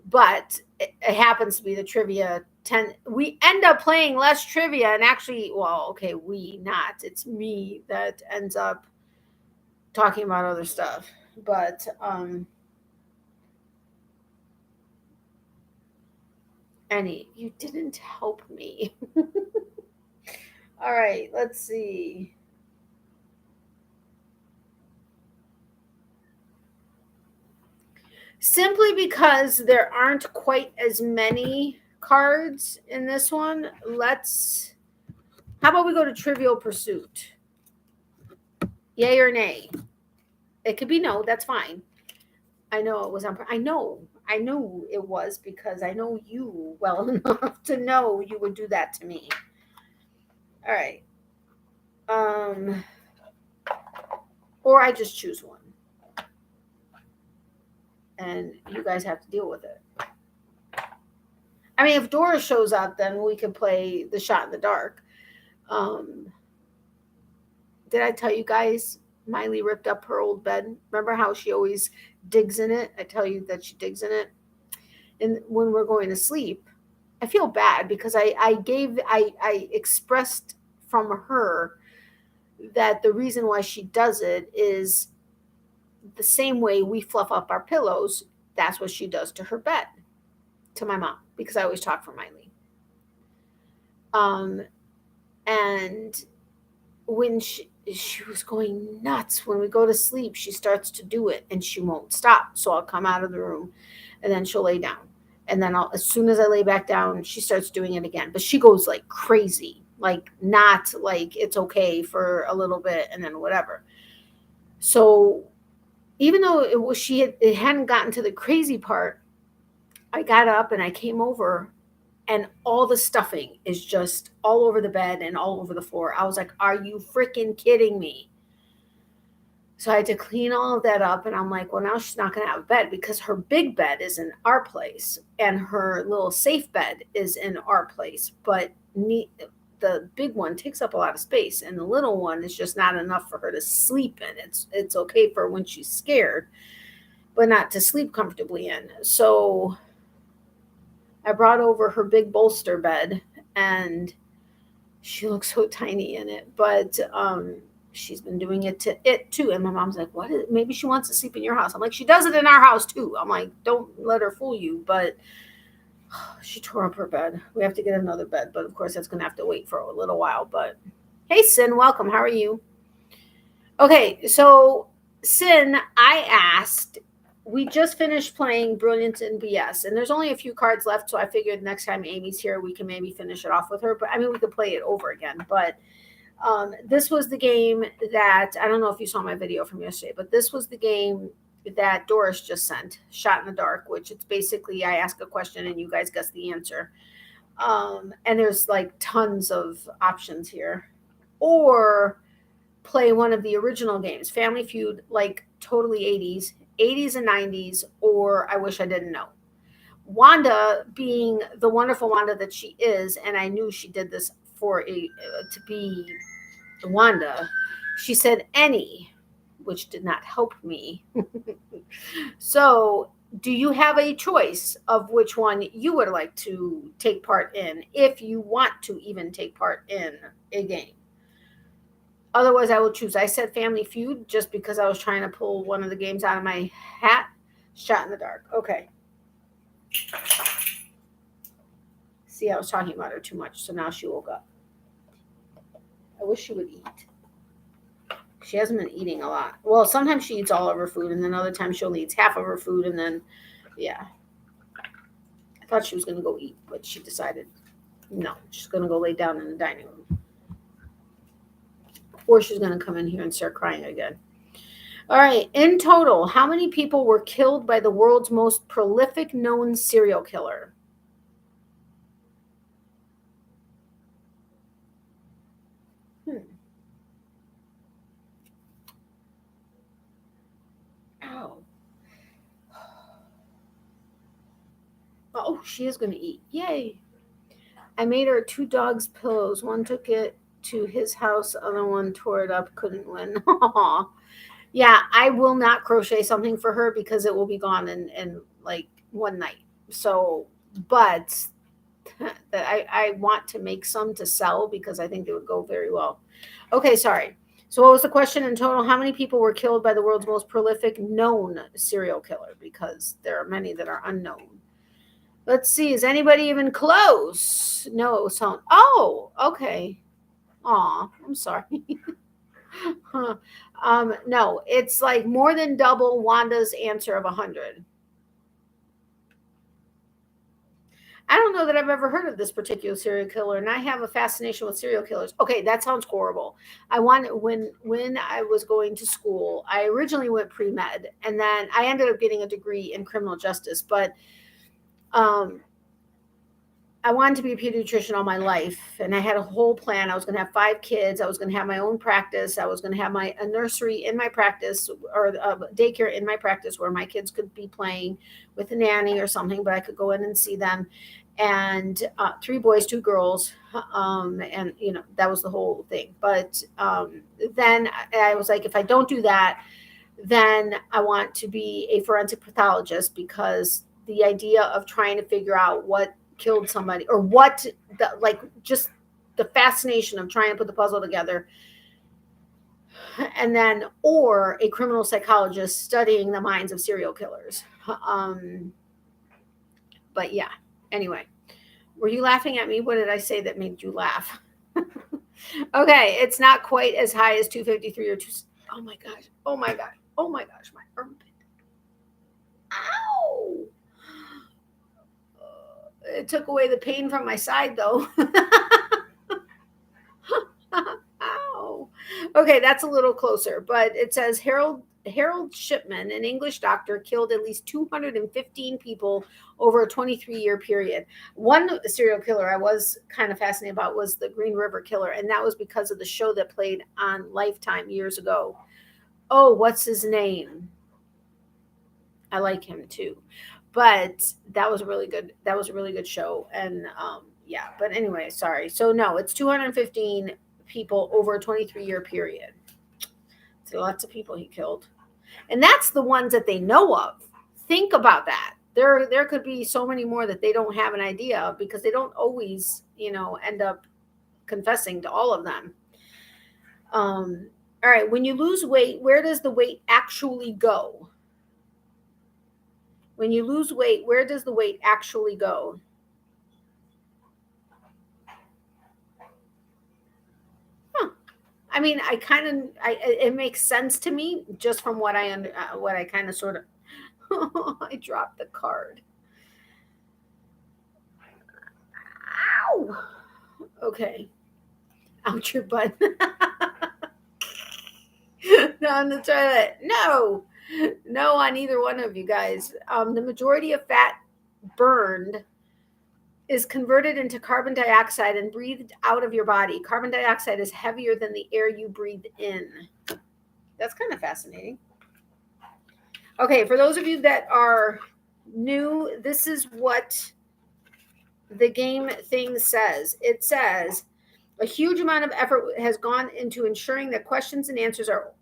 But it happens to be the trivia 10. We end up playing less trivia, and actually, it's me that ends up talking about other stuff. But you didn't help me. All right, let's see. Simply because there aren't quite as many cards in this one, how about we go to Trivial Pursuit? Yay or nay? It could be no, that's fine. I know it was I know it was, because I know you well enough to know you would do that to me. All right. Or I just choose one. And you guys have to deal with it. I mean, if Dora shows up, then we could play the Shot in the Dark. Did I tell you guys Miley ripped up her old bed? Remember how she always digs in it? I tell you that she digs in it. And when we're going to sleep, I feel bad because I expressed from her that the reason why she does it is the same way we fluff up our pillows. That's what she does to her bed, to my mom, because I always talk for Miley. And when she was going nuts, when we go to sleep, she starts to do it and she won't stop. So I'll come out of the room and then she'll lay down. And then as soon as I lay back down, she starts doing it again. But she goes like crazy, like not like it's okay for a little bit and then whatever. So even though it hadn't gotten to the crazy part, I got up and I came over and all the stuffing is just all over the bed and all over the floor. I was like, are you freaking kidding me? So I had to clean all of that up. And I'm like, well, now she's not going to have a bed because her big bed is in our place and her little safe bed is in our place. But the big one takes up a lot of space and the little one is just not enough for her to sleep in. It's okay for when she's scared, but not to sleep comfortably in. So I brought over her big bolster bed and she looks so tiny in it, but she's been doing it to it too. And my mom's like, what is it? Maybe she wants to sleep in your house. I'm like, she does it in our house too. I'm like, don't let her fool you. But she tore up her bed. We have to get another bed, but of course that's going to have to wait for a little while. But hey, Sin, welcome. How are you? Okay, so Sin, I asked, we just finished playing Brilliance in BS, and there's only a few cards left, so I figured next time Amy's here, we can maybe finish it off with her. But I mean, we could play it over again. But this was the game that, I don't know if you saw my video from yesterday, but this was the game that Doris just sent, Shot in the Dark, which it's basically I ask a question and you guys guess the answer. And there's like tons of options here. Or play one of the original games, Family Feud, like totally 80s and 90s, or I Wish I Didn't Know. Wanda, being the wonderful Wanda that she is, and I knew she did this for to be Wanda, she said any, which did not help me. So do you have a choice of which one you would like to take part in, if you want to even take part in a game? Otherwise, I will choose. I said Family Feud just because I was trying to pull one of the games out of my hat. Shot in the Dark. Okay. See, I was talking about her too much, so now she woke up. I wish she would eat. She hasn't been eating a lot. Well, sometimes she eats all of her food, and then other times she only eats half of her food, and then, yeah. I thought she was going to go eat, but she decided, no, she's going to go lay down in the dining room. Or she's going to come in here and start crying again. All right. In total, how many people were killed by the world's most prolific known serial killer? Oh, she is going to eat. Yay. I made her 2 dogs' pillows. One took it to his house. Other one tore it up. Couldn't win. Yeah, I will not crochet something for her because it will be gone in like one night. So, but I want to make some to sell because I think they would go very well. Okay, sorry. So what was the question in total? How many people were killed by the world's most prolific known serial killer? Because there are many that are unknown. Let's see. Is anybody even close? No, so. Oh, okay. Aw, I'm sorry. No, it's like more than double Wanda's answer of 100. I don't know that I've ever heard of this particular serial killer, and I have a fascination with serial killers. Okay, that sounds horrible. When I was going to school, I originally went pre-med, and then I ended up getting a degree in criminal justice, but I wanted to be a pediatrician all my life, and I had a whole plan. I was going to have 5 kids. I was going to have my own practice. I was going to have a nursery in my practice, or a daycare in my practice where my kids could be playing with a nanny or something, but I could go in and see them. And 3 boys, 2 girls, and that was the whole thing. But then I was like, if I don't do that, then I want to be a forensic pathologist, because the idea of trying to figure out what killed somebody, or just the fascination of trying to put the puzzle together, And then, or a criminal psychologist studying the minds of serial killers. But yeah, anyway, were you laughing at me? What did I say that made you laugh? Okay, it's not quite as high as 253 or 2. Oh my gosh. Oh my gosh. Oh my gosh. My armpit. Ow. It took away the pain from my side though. Ow. Okay, that's a little closer, but it says Harold Shipman, an English doctor, killed at least 215 people over a 23-year period. One serial killer I was kind of fascinated about was the Green River Killer, and that was because of the show that played on Lifetime years ago. Oh, what's his name? I like him too. But that was a really good show. And yeah, but anyway, sorry. So no, it's 215 people over a 23-year period. So lots of people he killed. And that's the ones that they know of. Think about that. There could be so many more that they don't have an idea of because they don't always, end up confessing to all of them. All right, when you lose weight, where does the weight actually go? When you lose weight, where does the weight actually go? I mean, it makes sense to me just from what I kind of sort of. I dropped the card. Ow. Okay. Out your butt. No, on the toilet. No on either one of you guys. The majority of fat burned is converted into carbon dioxide and breathed out of your body. Carbon dioxide is heavier than the air you breathe in. That's kind of fascinating. Okay, for those of you that are new, this is what the game thing says. It says, a huge amount of effort has gone into ensuring that questions and answers are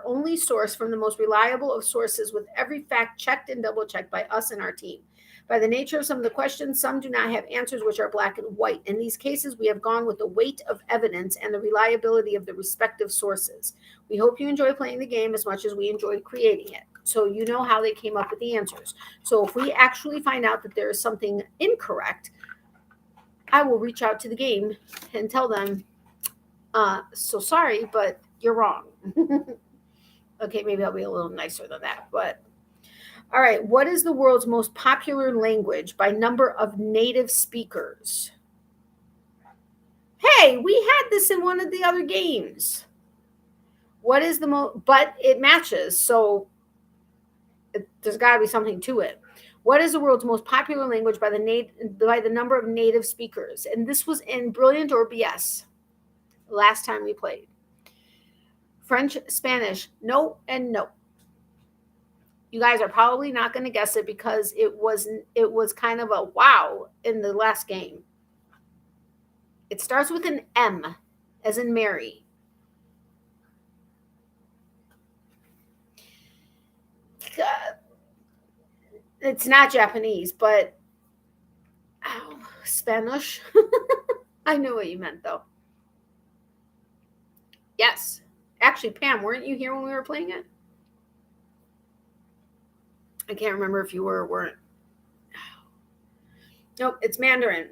only sourced from the most reliable of sources, with every fact checked and double checked by us and our team. By the nature of some of the questions, some do not have answers which are black and white. In these cases, we have gone with the weight of evidence and the reliability of the respective sources. We hope you enjoy playing the game as much as we enjoyed creating it. So you know how they came up with the answers. So if we actually find out that there is something incorrect, I will reach out to the game and tell them, so sorry, but you're wrong. Okay, maybe I'll be a little nicer than that, but all right. What is the world's most popular language by number of native speakers? Hey, we had this in one of the other games. What is the most, but it matches, so there's got to be something to it. What is the world's most popular language by the number of native speakers? And this was in Brilliant or BS last time we played. French, Spanish, no and no. You guys are probably not going to guess it because it was kind of a wow in the last game. It starts with an M, as in Mary. It's not Japanese, but Spanish. I know what you meant, though. Yes. Actually, Pam, weren't you here when we were playing it? I can't remember if you were or weren't. Nope, it's Mandarin.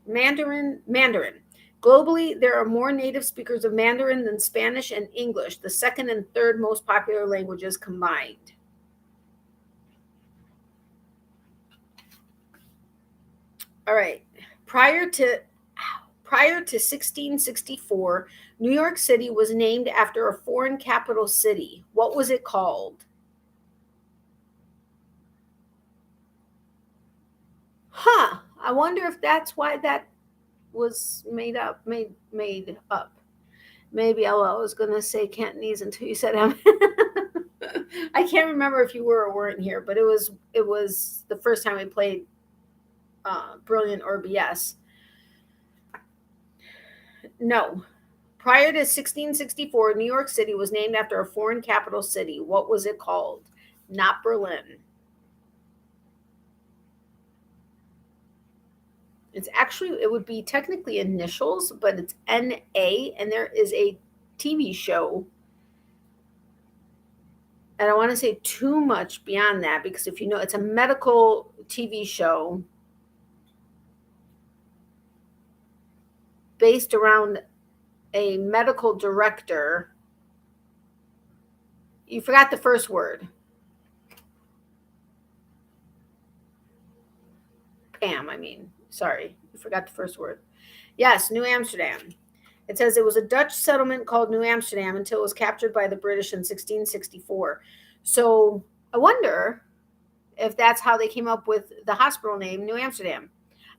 Mandarin. Globally, there are more native speakers of Mandarin than Spanish and English, the second and third most popular languages combined. All right. Prior to 1664, New York City was named after a foreign capital city. What was it called? Huh. I wonder if that's why that was made up. Maybe I was going to say Cantonese until you said I can't remember if you were or weren't here, but it was the first time we played Brilliant or BS. No. Prior to 1664, New York City was named after a foreign capital city. What was it called? Not Berlin. It would be technically initials, but it's NA, and there is a TV show I don't want to say too much beyond that because if you know, it's a medical TV show based around a medical director. You forgot the first word. Pam, I mean. Sorry, you forgot the first word. Yes, New Amsterdam. It says it was a Dutch settlement called New Amsterdam until it was captured by the British in 1664. So I wonder if that's how they came up with the hospital name, New Amsterdam.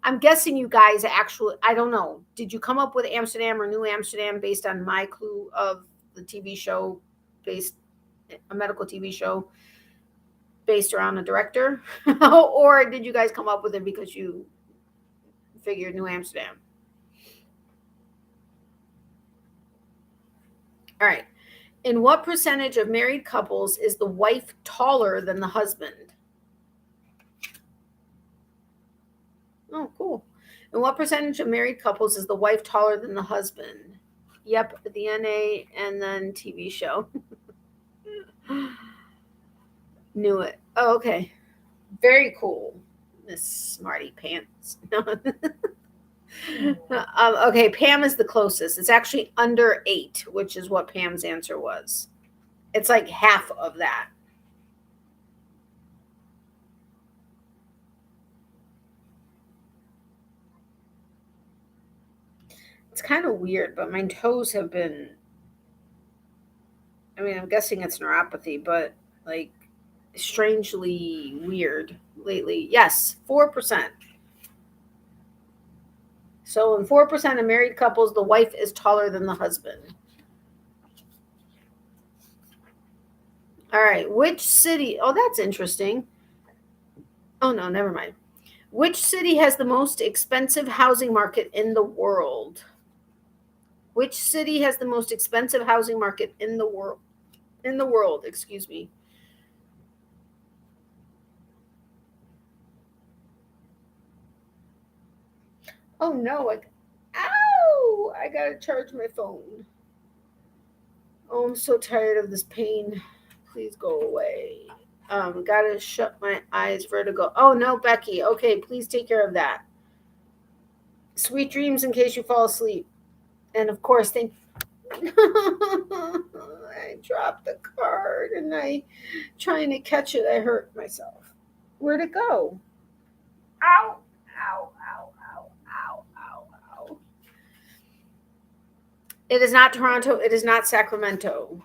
I'm guessing you guys actually, I don't know. Did you come up with Amsterdam or New Amsterdam based on my clue of the TV show, a medical TV show based around a director? Or did you guys come up with it because you figured New Amsterdam? All right. In what percentage of married couples is the wife taller than the husband? Oh, cool. In what percentage of married couples is the wife taller than the husband? Yep, the NA and then TV show. Knew it. Oh, okay. Very cool, Miss Smarty Pants. Okay, Pam is the closest. It's actually under 8, which is what Pam's answer was. It's like half of that. It's kind of weird, but my toes have been, I mean, I'm guessing it's neuropathy, but like strangely weird lately. Yes, 4%. So in 4% of married couples, the wife is taller than the husband. All right, which city? Oh, that's interesting. Oh, no, never mind. Which city has the most expensive housing market in the world? Which city has the most expensive housing market in the world? In the world, excuse me. Oh no, ow! I gotta charge my phone. Oh, I'm so tired of this pain. Please go away. Gotta shut my eyes, vertigo. Oh no, Becky. Okay, please take care of that. Sweet dreams in case you fall asleep. And of course, I dropped the card and trying to catch it, I hurt myself. Where'd it go? Ow, ow, ow, ow, ow, ow, ow. It is not Toronto. It is not Sacramento.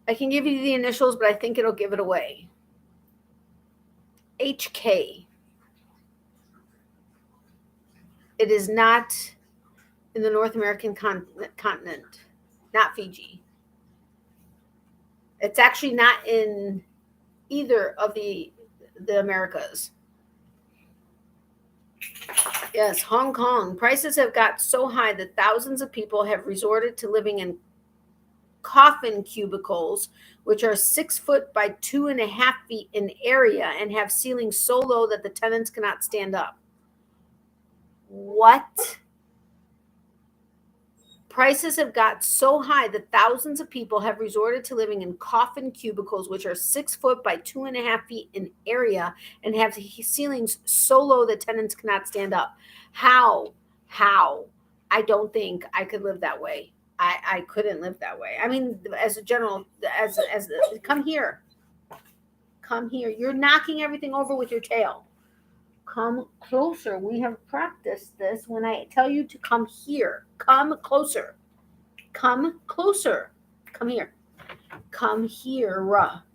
I can give you the initials, but I think it'll give it away. HK. It is not in the North American continent, not Fiji. It's actually not in either of the Americas. Yes, Hong Kong. Prices have got so high that thousands of people have resorted to living in coffin cubicles, which are 6 foot by 2.5 feet in area and have ceilings so low that the tenants cannot stand up. What? Prices have got so high that thousands of people have resorted to living in coffin cubicles, which are 6 foot by 2.5 feet in area and have ceilings so low that tenants cannot stand up. How? I don't think I could live that way. I couldn't live that way. I mean, as a general, come here. Come here. You're knocking everything over with your tail. Come closer. We have practiced this. When I tell you to come here, come closer. Come closer. Come here. Come here.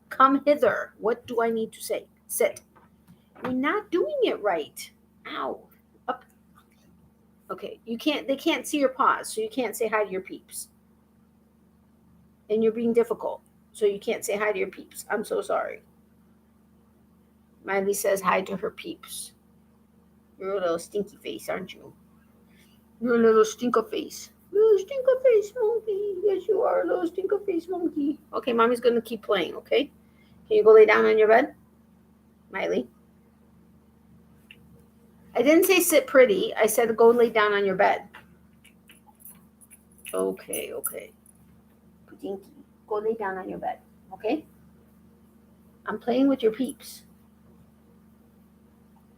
Come hither. What do I need to say? Sit. You're not doing it right. Ow. Up. Okay. They can't see your paws, so you can't say hi to your peeps. And you're being difficult, so you can't say hi to your peeps. I'm so sorry. Miley says hi to her peeps. You're a little stinky face, aren't you? You're a little stinker face. Little stinker face monkey. Yes, you are a little stinker face monkey. Okay, mommy's going to keep playing, okay? Can you go lay down on your bed? Miley? I didn't say sit pretty. I said go lay down on your bed. Okay. Dinky. Go lay down on your bed, okay? I'm playing with your peeps.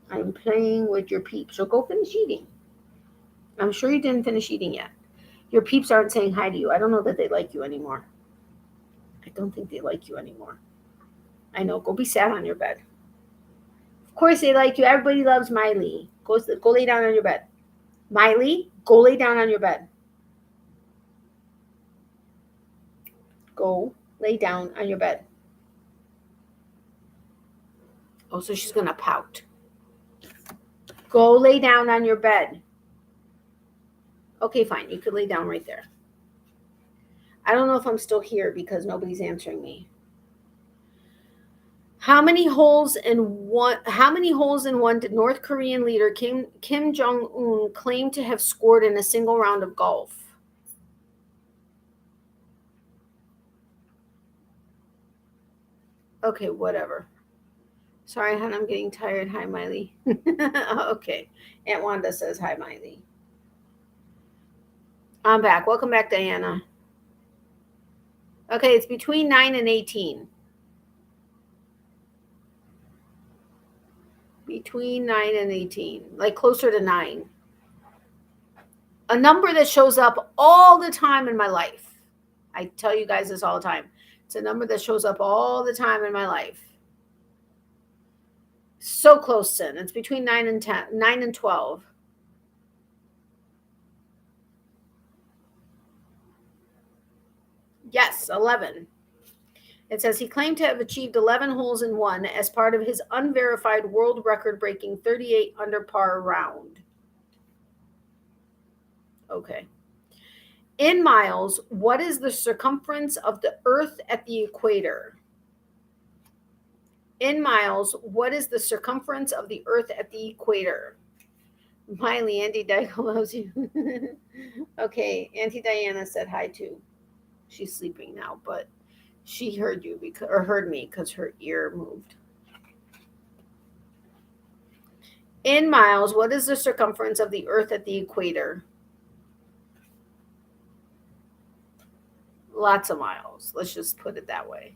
I'm playing with your peeps. So go finish eating. I'm sure you didn't finish eating yet. Your peeps aren't saying hi to you. I don't know that they like you anymore. I don't think they like you anymore. I know. Go be sad on your bed. Of course they like you. Everybody loves Miley. Go lay down on your bed. Miley, go lay down on your bed. Go lay down on your bed. Oh, so she's going to pout. Go lay down on your bed. Okay, fine. You could lay down right there. I don't know if I'm still here because nobody's answering me. How many holes in one did North Korean leader Kim Jong-un claim to have scored in a single round of golf? Okay, whatever. Sorry, hon, I'm getting tired. Hi, Miley. Okay. Aunt Wanda says hi, Miley. I'm back. Welcome back, Diana. Okay, it's between 9 and 18. Between 9 and 18. Like closer to 9. A number that shows up all the time in my life. I tell you guys this all the time. It's a number that shows up all the time in my life. So close, Sin. It's between 9 and 12. Yes, 11. It says he claimed to have achieved 11 holes in one as part of his unverified world record-breaking 38 under par round. Okay. In miles, what is the circumference of the Earth at the equator? In miles, what is the circumference of the Earth at the equator? Miley, Auntie Diana loves you. Okay, Auntie Diana said hi too. She's sleeping now, but she heard you heard me because her ear moved. In miles, what is the circumference of the Earth at the equator? Lots of miles. Let's just put it that way.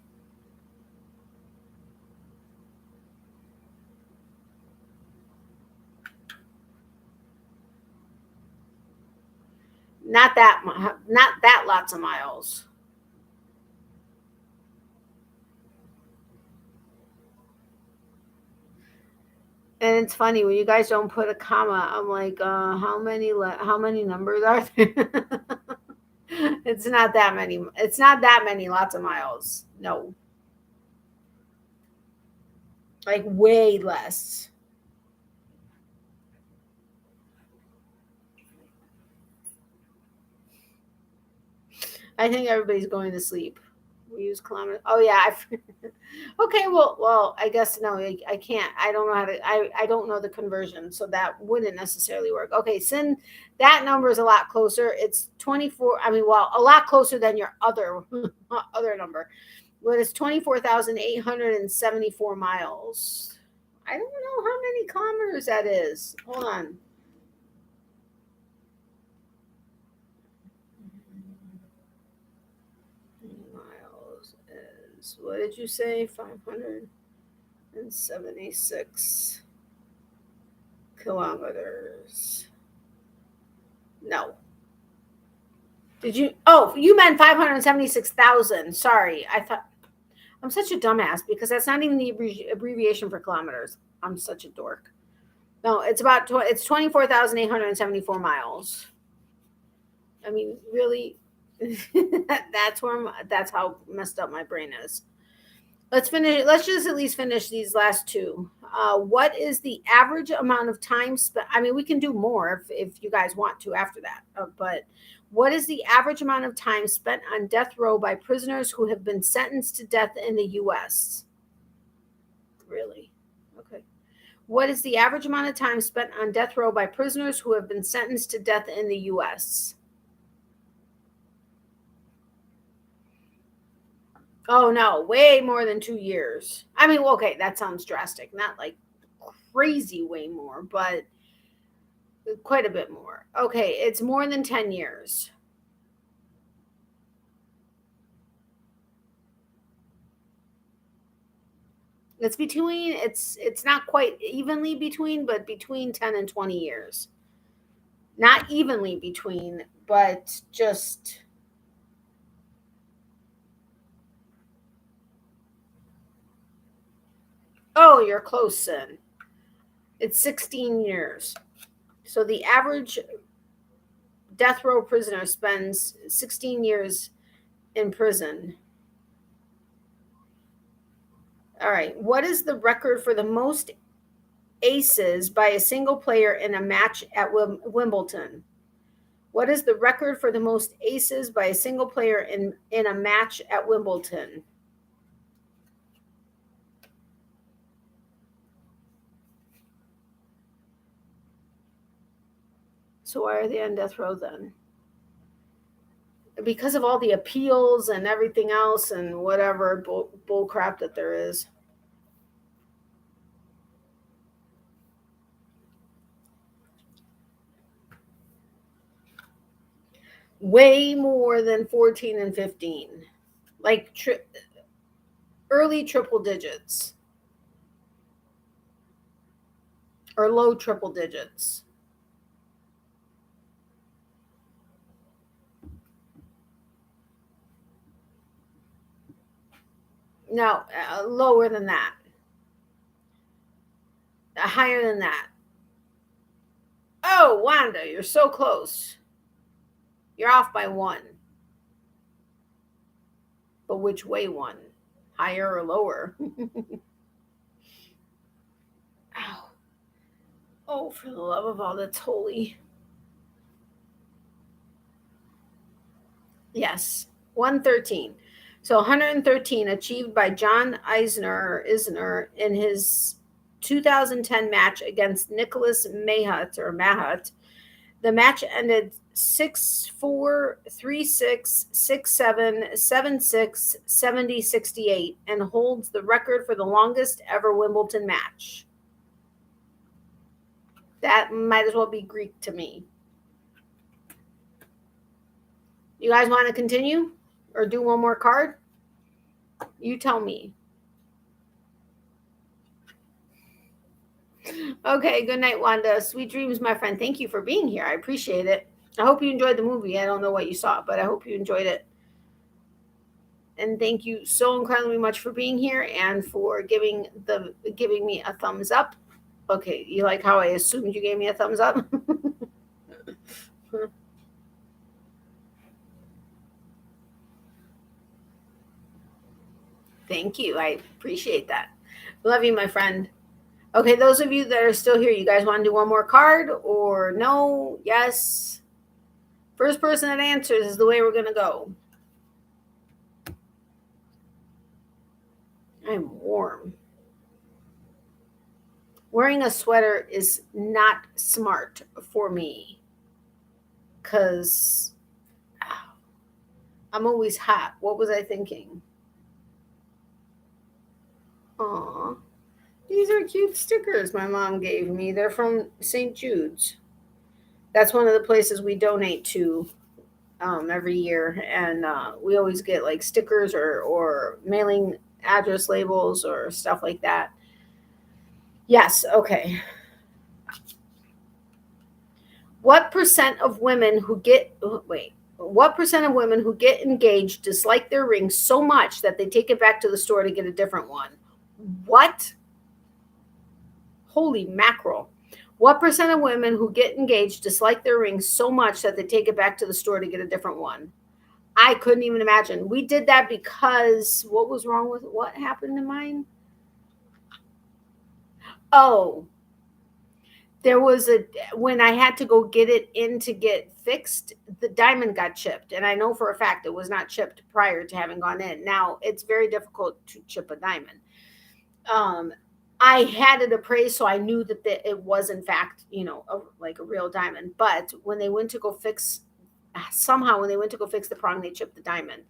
Not that lots of miles. And it's funny when you guys don't put a comma. I'm like, how many numbers are there? It's not that many. It's not that many lots of miles. No. Like way less. I think everybody's going to sleep. We use kilometers. Oh yeah. Okay. Well. I guess no. I can't. I don't know how to. I don't know the conversion, so that wouldn't necessarily work. Okay. Sin. That number is a lot closer. It's 24. I mean, well, a lot closer than your other number. But it's 24,874 miles. I don't know how many kilometers that is. Hold on. What did you say? 576 kilometers. No. Did you? Oh, you meant 576,000. Sorry. I thought I'm such a dumbass because that's not even the abbreviation for kilometers. I'm such a dork. No, it's 24,874 miles. I mean, really, that's how messed up my brain is. Let's just at least finish these last two. What is the average amount of time spent? I mean, we can do more if you guys want to after that. But what is the average amount of time spent on death row by prisoners who have been sentenced to death in the U.S.? Really? Okay. What is the average amount of time spent on death row by prisoners who have been sentenced to death in the U.S.? Oh, no, way more than 2 years. I mean, okay, that sounds drastic. Not like crazy way more, but quite a bit more. Okay, it's more than 10 years. It's between, it's not quite evenly between, but between 10 and 20 years. Not evenly between, but just. Oh, you're close, son. It's 16 years. So the average death row prisoner spends 16 years in prison. All right. What is the record for the most aces by a single player in a match at Wimbledon? What is the record for the most aces by a single player in a match at Wimbledon? So why are they on death row then? Because of all the appeals and everything else and whatever bull crap that there is. Way more than 14 and 15. Like early triple digits. Or low triple digits. No, lower than that. Higher than that. Oh, Wanda, you're so close. You're off by 1. But which way 1? Higher or lower? Ow. Oh, for the love of all that's holy. Yes, 113. So 113 achieved by John Isner in his 2010 match against Nicholas Mahut. The match ended 6-4, 3-6, 6-7, 7-6, 70-68, and holds the record for the longest ever Wimbledon match. That might as well be Greek to me. You guys want to continue or do one more card? You tell me. Okay, good night, Wanda. Sweet dreams, my friend. Thank you for being here. I appreciate it. I hope you enjoyed the movie. I don't know what you saw, but I hope you enjoyed it. And thank you so incredibly much for being here and for giving me a thumbs up. Okay, you like how I assumed you gave me a thumbs up? Thank you. I appreciate that. Love you, my friend. Okay, those of you that are still here, you guys want to do one more card or no? Yes. First person that answers is the way we're going to go. I'm warm. Wearing a sweater is not smart for me because I'm always hot. What was I thinking? Aw, these are cute stickers my mom gave me. They're from St. Jude's. That's one of the places we donate to every year. And we always get like stickers or mailing address labels or stuff like that. Yes, okay. What percent of women who get engaged dislike their ring so much that they take it back to the store to get a different one? What? Holy mackerel. What percent of women who get engaged dislike their ring so much that they take it back to the store to get a different one? I couldn't even imagine. We did that because what was wrong with what happened to mine? Oh, there was when I had to go get it in to get fixed, the diamond got chipped. And I know for a fact it was not chipped prior to having gone in. Now, it's very difficult to chip a diamond. I had it appraised, so I knew that it was, in fact, like a real diamond. But when they went to go fix, the prong, they chipped the diamond.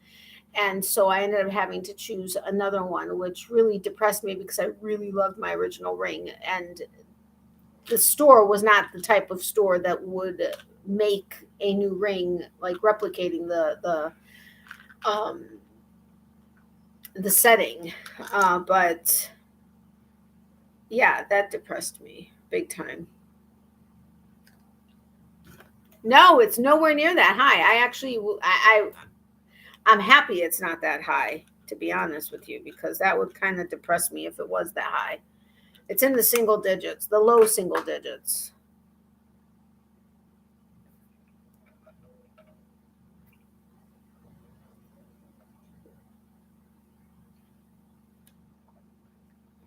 And so I ended up having to choose another one, which really depressed me because I really loved my original ring. And the store was not the type of store that would make a new ring, like replicating the setting. But Yeah, that depressed me big time. No, it's nowhere near that high. I actually, I'm happy it's not that high, to be honest with you, because that would kind of depress me if it was that high. It's in the single digits, the low single digits.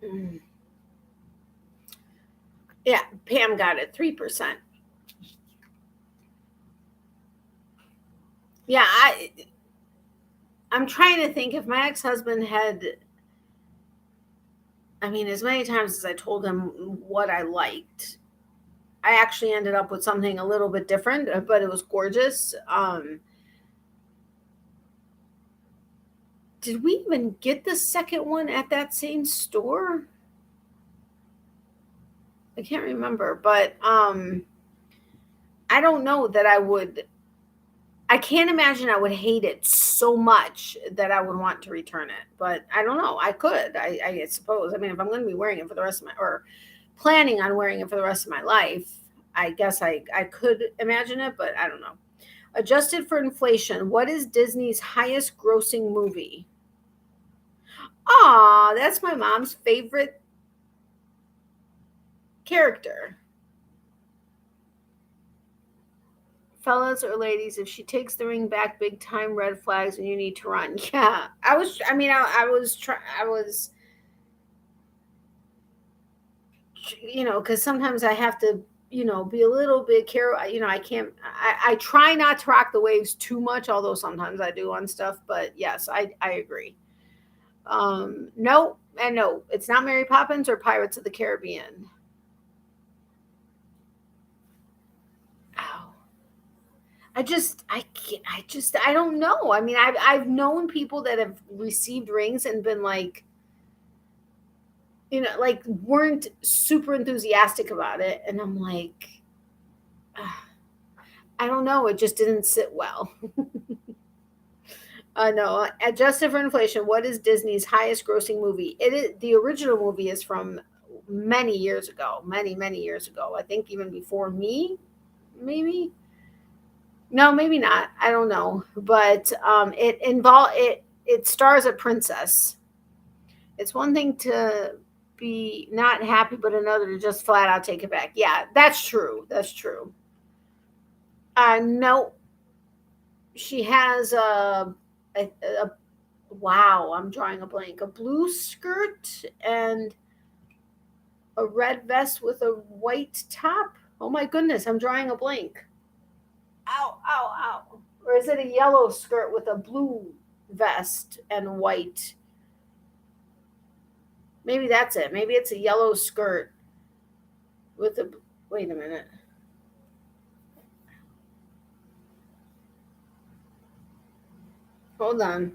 Mm. Yeah, Pam got it 3%. Yeah, I'm trying to think if my ex-husband had, I mean, as many times as I told him what I liked, I actually ended up with something a little bit different, but it was gorgeous. Did we even get the second one at that same store? I can't remember, but I don't know that I would. I can't imagine I would hate it so much that I would want to return it. But I don't know. I could. I suppose. I mean, if I'm going to be wearing it for the rest of my, or planning on wearing it for the rest of my life, I guess I could imagine it, but I don't know. Adjusted for inflation, what is Disney's highest grossing movie? Aw, that's my mom's favorite character. Fellas or ladies, if she takes the ring back, big time red flags and you need to run. Yeah. I was, because sometimes I have to, be a little bit careful. I can't, I try not to rock the waves too much, although sometimes I do on stuff. But yes, I agree. No, and no, it's not Mary Poppins or Pirates of the Caribbean. Oh, I don't know. I mean, I've known people that have received rings and been like, like weren't super enthusiastic about it. And I'm like, I don't know. It just didn't sit well. No, adjusted for inflation, what is Disney's highest grossing movie? It is the original movie is from many years ago, many years ago. I think even before me, maybe. No, maybe not. I don't know, but it stars a princess. It's one thing to be not happy, but another to just flat out take it back. Yeah, that's true. That's true. No, she has a wow. I'm drawing a blank. A blue skirt and a red vest with a white top. Oh my goodness, I'm drawing a blank. Ow, ow, ow. Or is it a yellow skirt with a blue vest and white? Maybe that's it. Maybe it's a yellow skirt with a. Wait a minute. Hold on.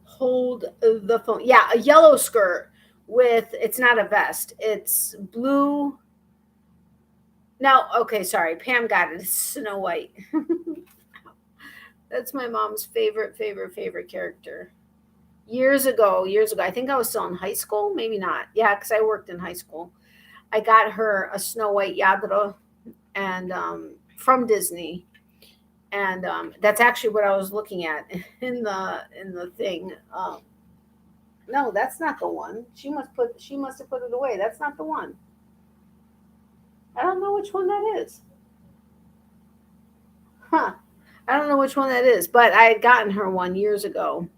Hold the phone. Yeah, a yellow skirt with. It's not a vest. It's blue. No, okay, sorry. Pam got it. It's Snow White. That's my mom's favorite character. Years ago. I think I was still in high school. Maybe not. Yeah, because I worked in high school. I got her a Snow White Yadro and from Disney, and that's actually what I was looking at in the thing. No, that's not the one. She must have put it away. That's not the one. I don't know which one that is. Huh. I don't know which one that is, but I had gotten her one years ago.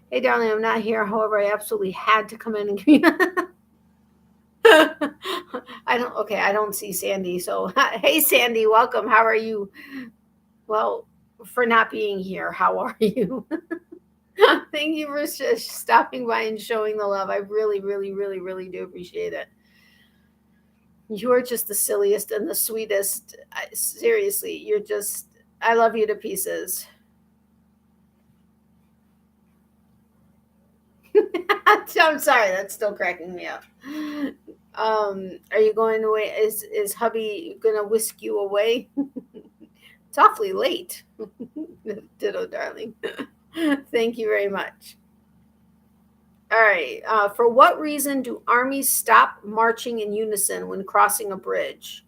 Hey, darling, I'm not here. However, I absolutely had to come in and give you. I don't see Sandy. So, hey, Sandy, welcome. How are you? Well, for not being here, how are you? Thank you for stopping by and showing the love. I really do appreciate it. You are just the silliest and the sweetest. Seriously, I love you to pieces. I'm sorry, that's still cracking me up. Are you going away? Is hubby gonna whisk you away? It's awfully late. Ditto, darling. Thank you very much. All right. right. For what reason do armies stop marching in unison when crossing a bridge?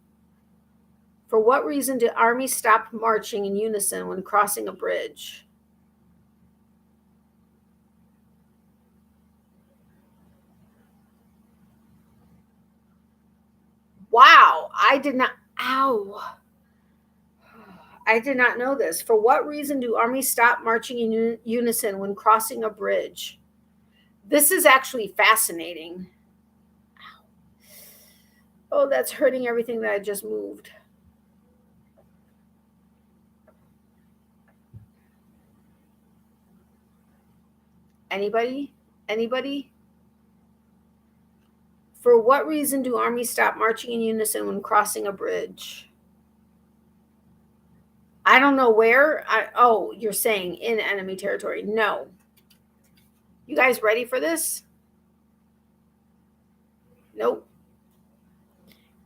For what reason do armies stop marching in unison when crossing a bridge? Wow, I did not. Ow. I did not know this. For what reason do armies stop marching in unison when crossing a bridge? This is actually fascinating. Oh, that's hurting everything that I just moved. Anybody? Anybody? For what reason do armies stop marching in unison when crossing a bridge? I don't know where. Oh, you're saying in enemy territory. No. You guys ready for this? Nope.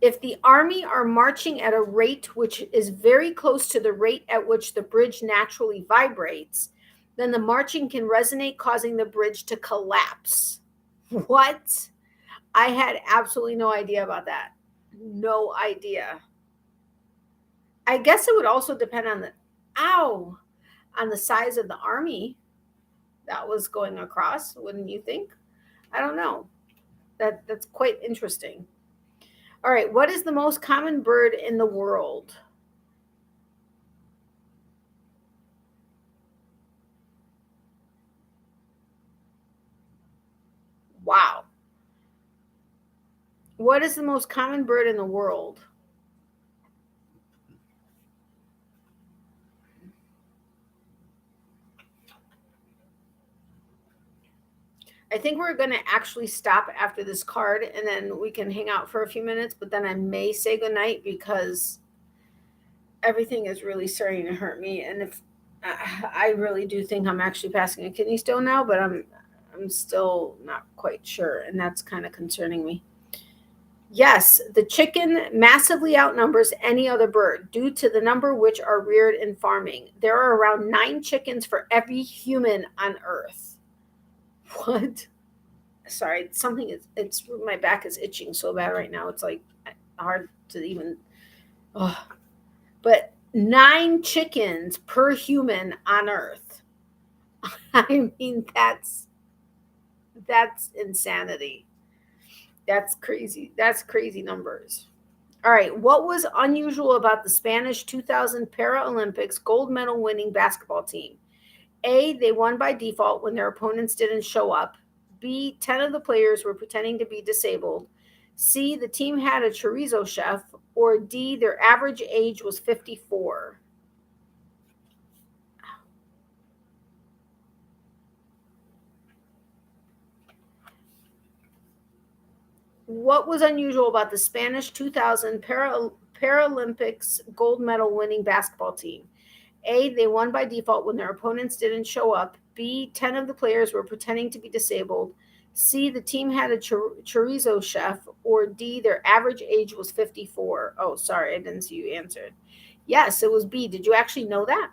If the army are marching at a rate which is very close to the rate at which the bridge naturally vibrates, then the marching can resonate, causing the bridge to collapse. What? I had absolutely no idea about that. No idea. I guess it would also depend on on the size of the army that was going across, wouldn't you think? I don't know. That's quite interesting. All right, what is the most common bird in the world? Wow. What is the most common bird in the world? I think we're going to actually stop after this card and then we can hang out for a few minutes, but then I may say goodnight because everything is really starting to hurt me. And if I really do think I'm actually passing a kidney stone now, but I'm still not quite sure. And that's kind of concerning me. Yes, the chicken massively outnumbers any other bird due to the number which are reared in farming. There are around 9 chickens for every human on Earth. What? Sorry, it's my back is itching so bad right now. It's like hard to even. Oh. But 9 chickens per human on Earth. I mean, that's insanity. That's crazy. That's crazy numbers. All right. What was unusual about the Spanish 2000 Paralympics gold medal winning basketball team? A, they won by default when their opponents didn't show up. B, 10 of the players were pretending to be disabled. C, the team had a chorizo chef. Or D, their average age was 54. What was unusual about the Spanish 2000 Paralympics gold medal winning basketball team? A, they won by default when their opponents didn't show up. B, 10 of the players were pretending to be disabled. C, the team had a chorizo chef. Or D, their average age was 54. Oh, sorry, I didn't see you answered. Yes, it was B. Did you actually know that?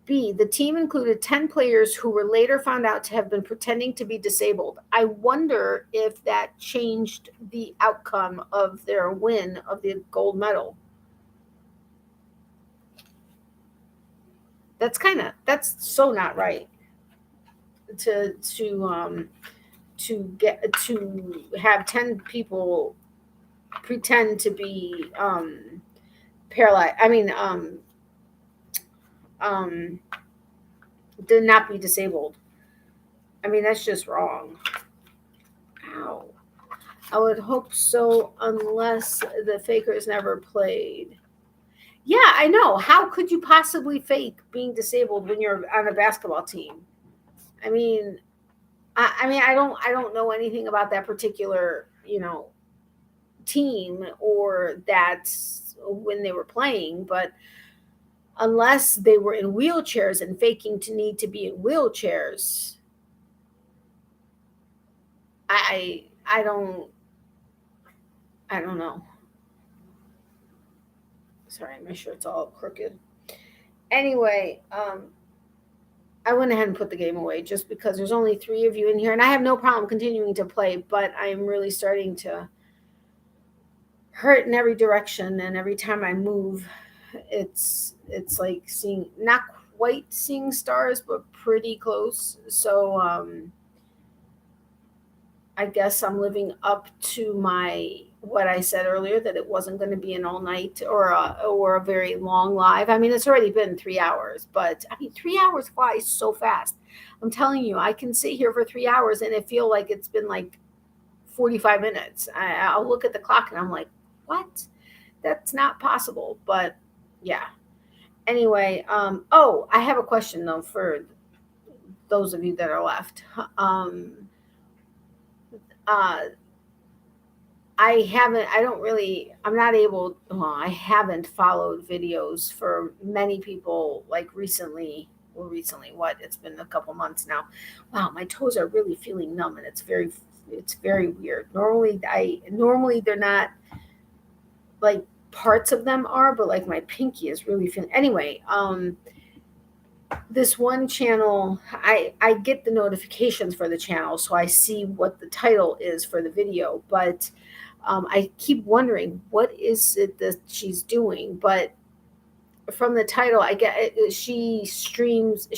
B, the team included 10 players who were later found out to have been pretending to be disabled. I wonder if that changed the outcome of their win of the gold medal. That's so not right to have 10 people pretend to be paralyzed. I mean did not be disabled. I mean, that's just wrong. Ow. I would hope so, unless the fakers never played. Yeah, I know. How could you possibly fake being disabled when you're on a basketball team? I mean, I don't know anything about that particular, team or that's when they were playing, but unless they were in wheelchairs and faking to need to be in wheelchairs, I don't know. Sorry, my shirt's all crooked. Anyway, I went ahead and put the game away just because there's only 3 of you in here, and I have no problem continuing to play, but I'm really starting to hurt in every direction, and every time I move, it's like seeing, not quite seeing stars, but pretty close. So I guess I'm living up to my what I said earlier, that it wasn't going to be an all night or a very long live. I mean, it's already been 3 hours, but I mean, 3 hours flies so fast. I'm telling you, I can sit here for 3 hours and it feel like it's been like 45 minutes. I'll look at the clock and I'm like, what? That's not possible. But yeah. Anyway, oh, I have a question though for those of you that are left. Uh, I haven't followed videos for many people like recently. Well, recently, what? It's been a couple months now. Wow, my toes are really feeling numb and it's very weird. Normally they're not, like, parts of them are, but like my pinky is really feeling. Anyway, this one channel, I get the notifications for the channel, so I see what the title is for the video, but I keep wondering what is it that she's doing. But from the title, I get she streams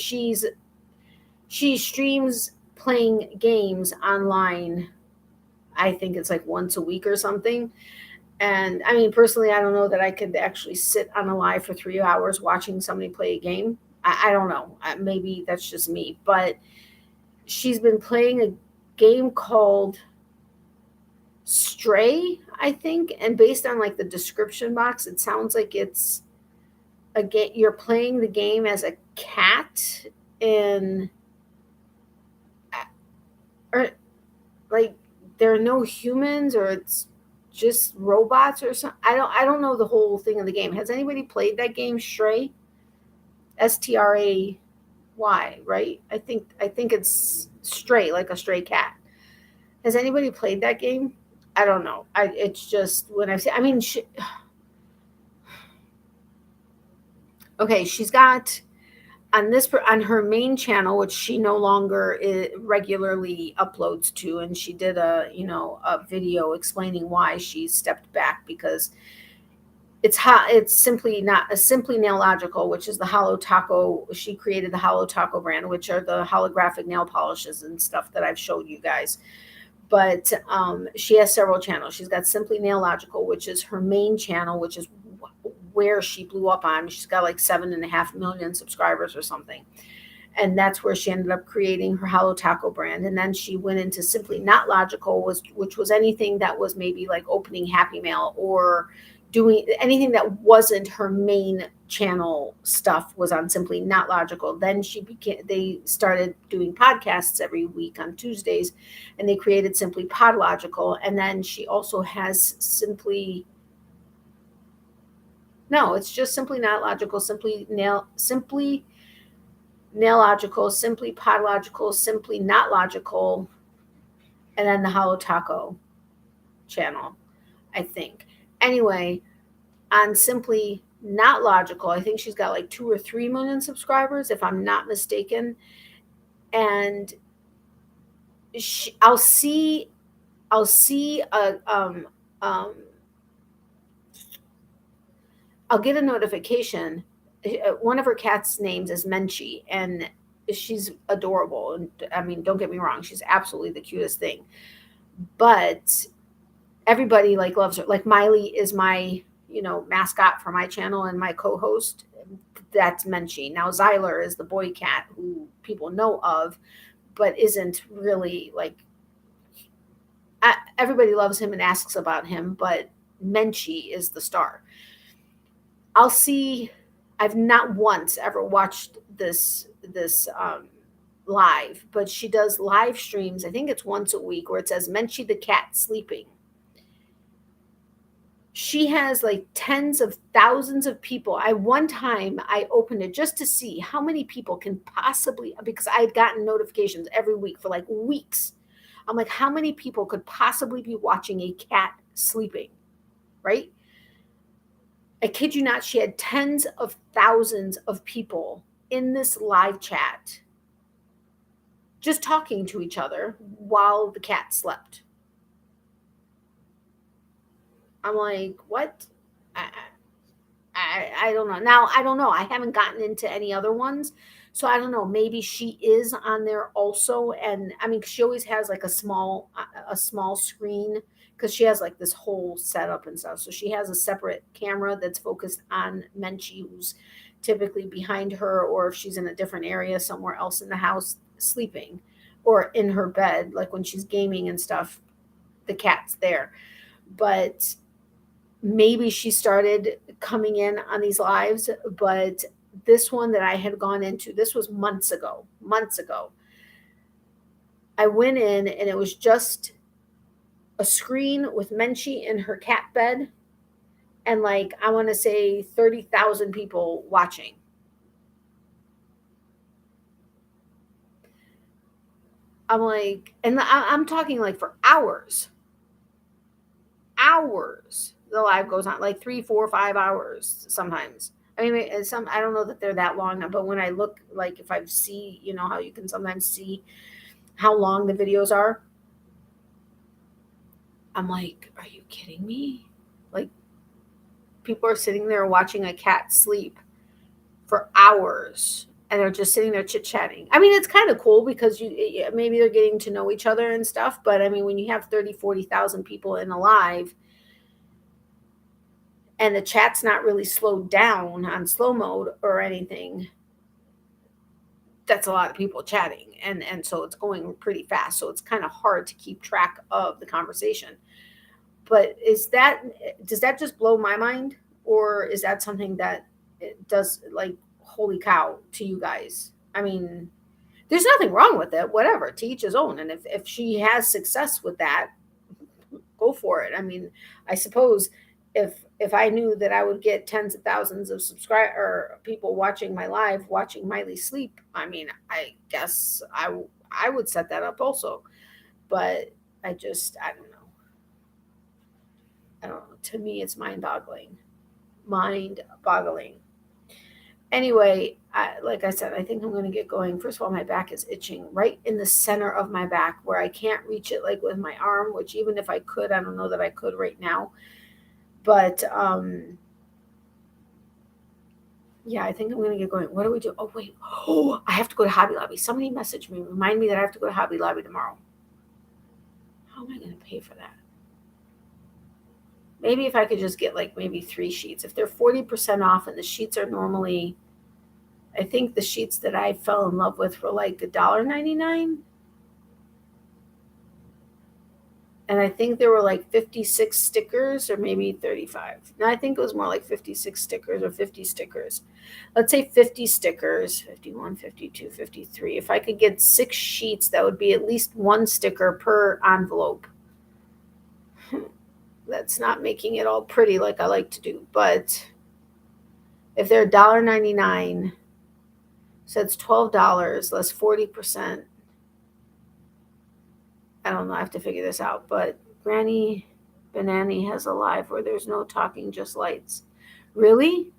playing games online. I think it's like once a week or something. And I mean, personally, I don't know that I could actually sit on a live for 3 hours watching somebody play a game. I don't know. Maybe that's just me. But she's been playing a game called Stray, I think. And based on like the description box, it sounds like it's a game. You're playing the game as a cat in, or like there are no humans, or it's just robots or something. I don't know the whole thing of the game. Has anybody played that game, Stray? Stray, right? I think it's stray, like a stray cat. Has anybody played that game? I don't know. It's just when I say, I mean, okay, she's got on her main channel, which she no longer regularly uploads to, and she did a video explaining why she stepped back, because it's simply Nailogical, which is the Hollow Taco. She created the Hollow Taco brand, which are the holographic nail polishes and stuff that I've showed you guys. But she has several channels. She's got Simply Nailogical, which is her main channel, which is where she blew up on. She's got like 7.5 million subscribers or something. And that's where she ended up creating her Hollow Taco brand. And then she went into Simply Not Logical, which was anything that was maybe like opening Happy Mail or doing anything that wasn't her main channel stuff was on Simply Not Logical. Then they started doing podcasts every week on Tuesdays, and they created Simply Podlogical. And then she also has it's just Simply Not Logical, Simply Nailogical, Simply Podlogical, Simply Not Logical, and then the Hollow Taco channel, I think. Anyway, on Simply Not Logical, I think she's got like 2 or 3 million subscribers, if I'm not mistaken. And I'll see I'll get a notification. One of her cat's names is Menchie, and she's adorable. And I mean, don't get me wrong, she's absolutely the cutest thing. But everybody like loves her. Like Miley is my, mascot for my channel and my co-host. That's Menchie. Now Zyler is the boy cat who people know of, but isn't really like, everybody loves him and asks about him, but Menchie is the star. I've not once ever watched this live, but she does live streams. I think it's once a week, where it says Menchie the cat sleeping. She has like tens of thousands of people. One time I opened it just to see how many people can possibly, because I had gotten notifications every week for like weeks. I'm like, how many people could possibly be watching a cat sleeping, right? I kid you not, she had tens of thousands of people in this live chat just talking to each other while the cat slept. I'm like, what? I don't know. Now, I don't know. I haven't gotten into any other ones. So I don't know. Maybe she is on there also. And I mean, she always has like a small screen because she has like this whole setup and stuff. So she has a separate camera that's focused on Menchie, who's typically behind her, or if she's in a different area somewhere else in the house sleeping or in her bed, like when she's gaming and stuff, the cat's there. But maybe she started coming in on these lives, but this one that I had gone into, this was months ago. I went in and it was just a screen with Menchie in her cat bed and like, I want to say 30,000 people watching. I'm like, and I'm talking like for hours. The live goes on like 3, 4, 5 hours sometimes. I mean, I don't know that they're that long, but when I look, like if I see, you know how you can sometimes see how long the videos are, I'm like, are you kidding me? Like, people are sitting there watching a cat sleep for hours and they're just sitting there chit-chatting. I mean, it's kind of cool because maybe they're getting to know each other and stuff, but I mean, when you have 30, 40,000 people in a live and the chat's not really slowed down on slow mode or anything, that's a lot of people chatting. And so it's going pretty fast. So it's kind of hard to keep track of the conversation. But does that just blow my mind? Or is that something that it does, like, holy cow to you guys? I mean, there's nothing wrong with it, whatever, to each his own. And if she has success with that, go for it. I mean, I suppose if I knew that I would get tens of thousands of subscriber people watching my live, watching Miley sleep, I mean, I guess I would set that up also. But I don't know. To me, it's mind-boggling. Anyway, like I said, I think I'm going to get going. First of all, my back is itching right in the center of my back where I can't reach it like with my arm, which even if I could, I don't know that I could right now. But yeah, I think I'm going to get going. What do we do? Oh, wait. Oh, I have to go to Hobby Lobby. Somebody messaged me. Remind me that I have to go to Hobby Lobby tomorrow. How am I going to pay for that? Maybe if I could just get like maybe 3 sheets. If they're 40% off and the sheets are normally, I think the sheets that I fell in love with were like $1.99. And I think there were like 56 stickers or maybe 35. No, I think it was more like 56 stickers or 50 stickers. Let's say 50 stickers, 51, 52, 53. If I could get 6 sheets, that would be at least 1 sticker per envelope. That's not making it all pretty like I like to do. But if they're $1.99, so it's $12 less 40%. I don't know. I have to figure this out. But Granny Banani has a live where there's no talking, just lights. Really?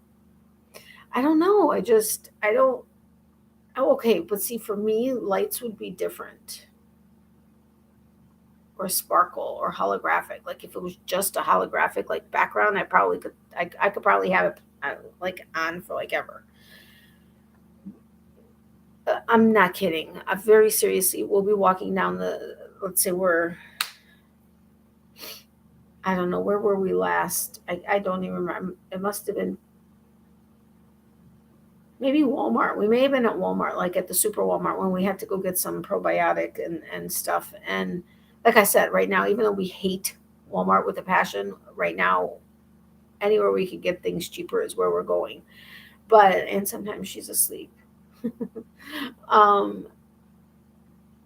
I don't know. I don't. Oh, okay. But see, for me, lights would be different. Or sparkle or holographic. Like if it was just a holographic like background, I could probably have it like on for like ever. I'm not kidding. I very seriously, we'll be walking down let's say I don't know, where were we last? I don't even remember. It must have been maybe Walmart. We may have been at Walmart, like at the Super Walmart when we had to go get some probiotic and stuff. And like I said, right now, even though we hate Walmart with a passion, right now, anywhere we could get things cheaper is where we're going. And sometimes she's asleep. But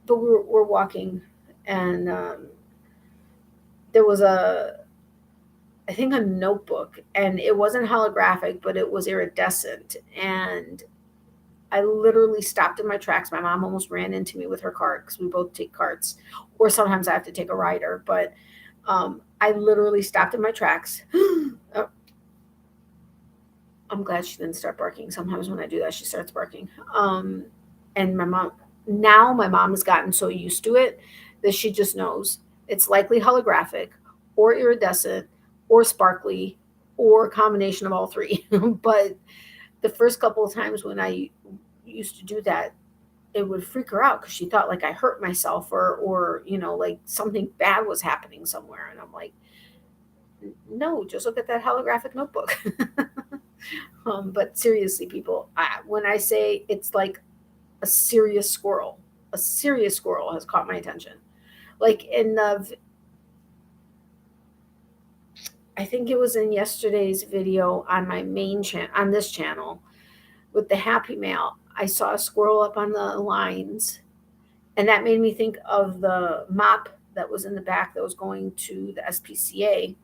we're walking, and there was I think a notebook, and it wasn't holographic, but it was iridescent. And I literally stopped in my tracks. My mom almost ran into me with her cart because we both take carts, or sometimes I have to take a rider. But I literally stopped in my tracks. Oh, I'm glad she didn't start barking. Sometimes when I do that, she starts barking. And my mom now my mom has gotten so used to it that she just knows it's likely holographic or iridescent or sparkly or a combination of all three. But the first couple of times when I used to do that, it would freak her out because she thought like I hurt myself or like something bad was happening somewhere. And I'm like, no, just look at that holographic notebook. But seriously, people, when I say it's like a serious squirrel has caught my attention. Like I think it was in yesterday's video on my main channel, on this channel, with the Happy Mail. I saw a squirrel up on the lines, and that made me think of the mop that was in the back that was going to the SPCA.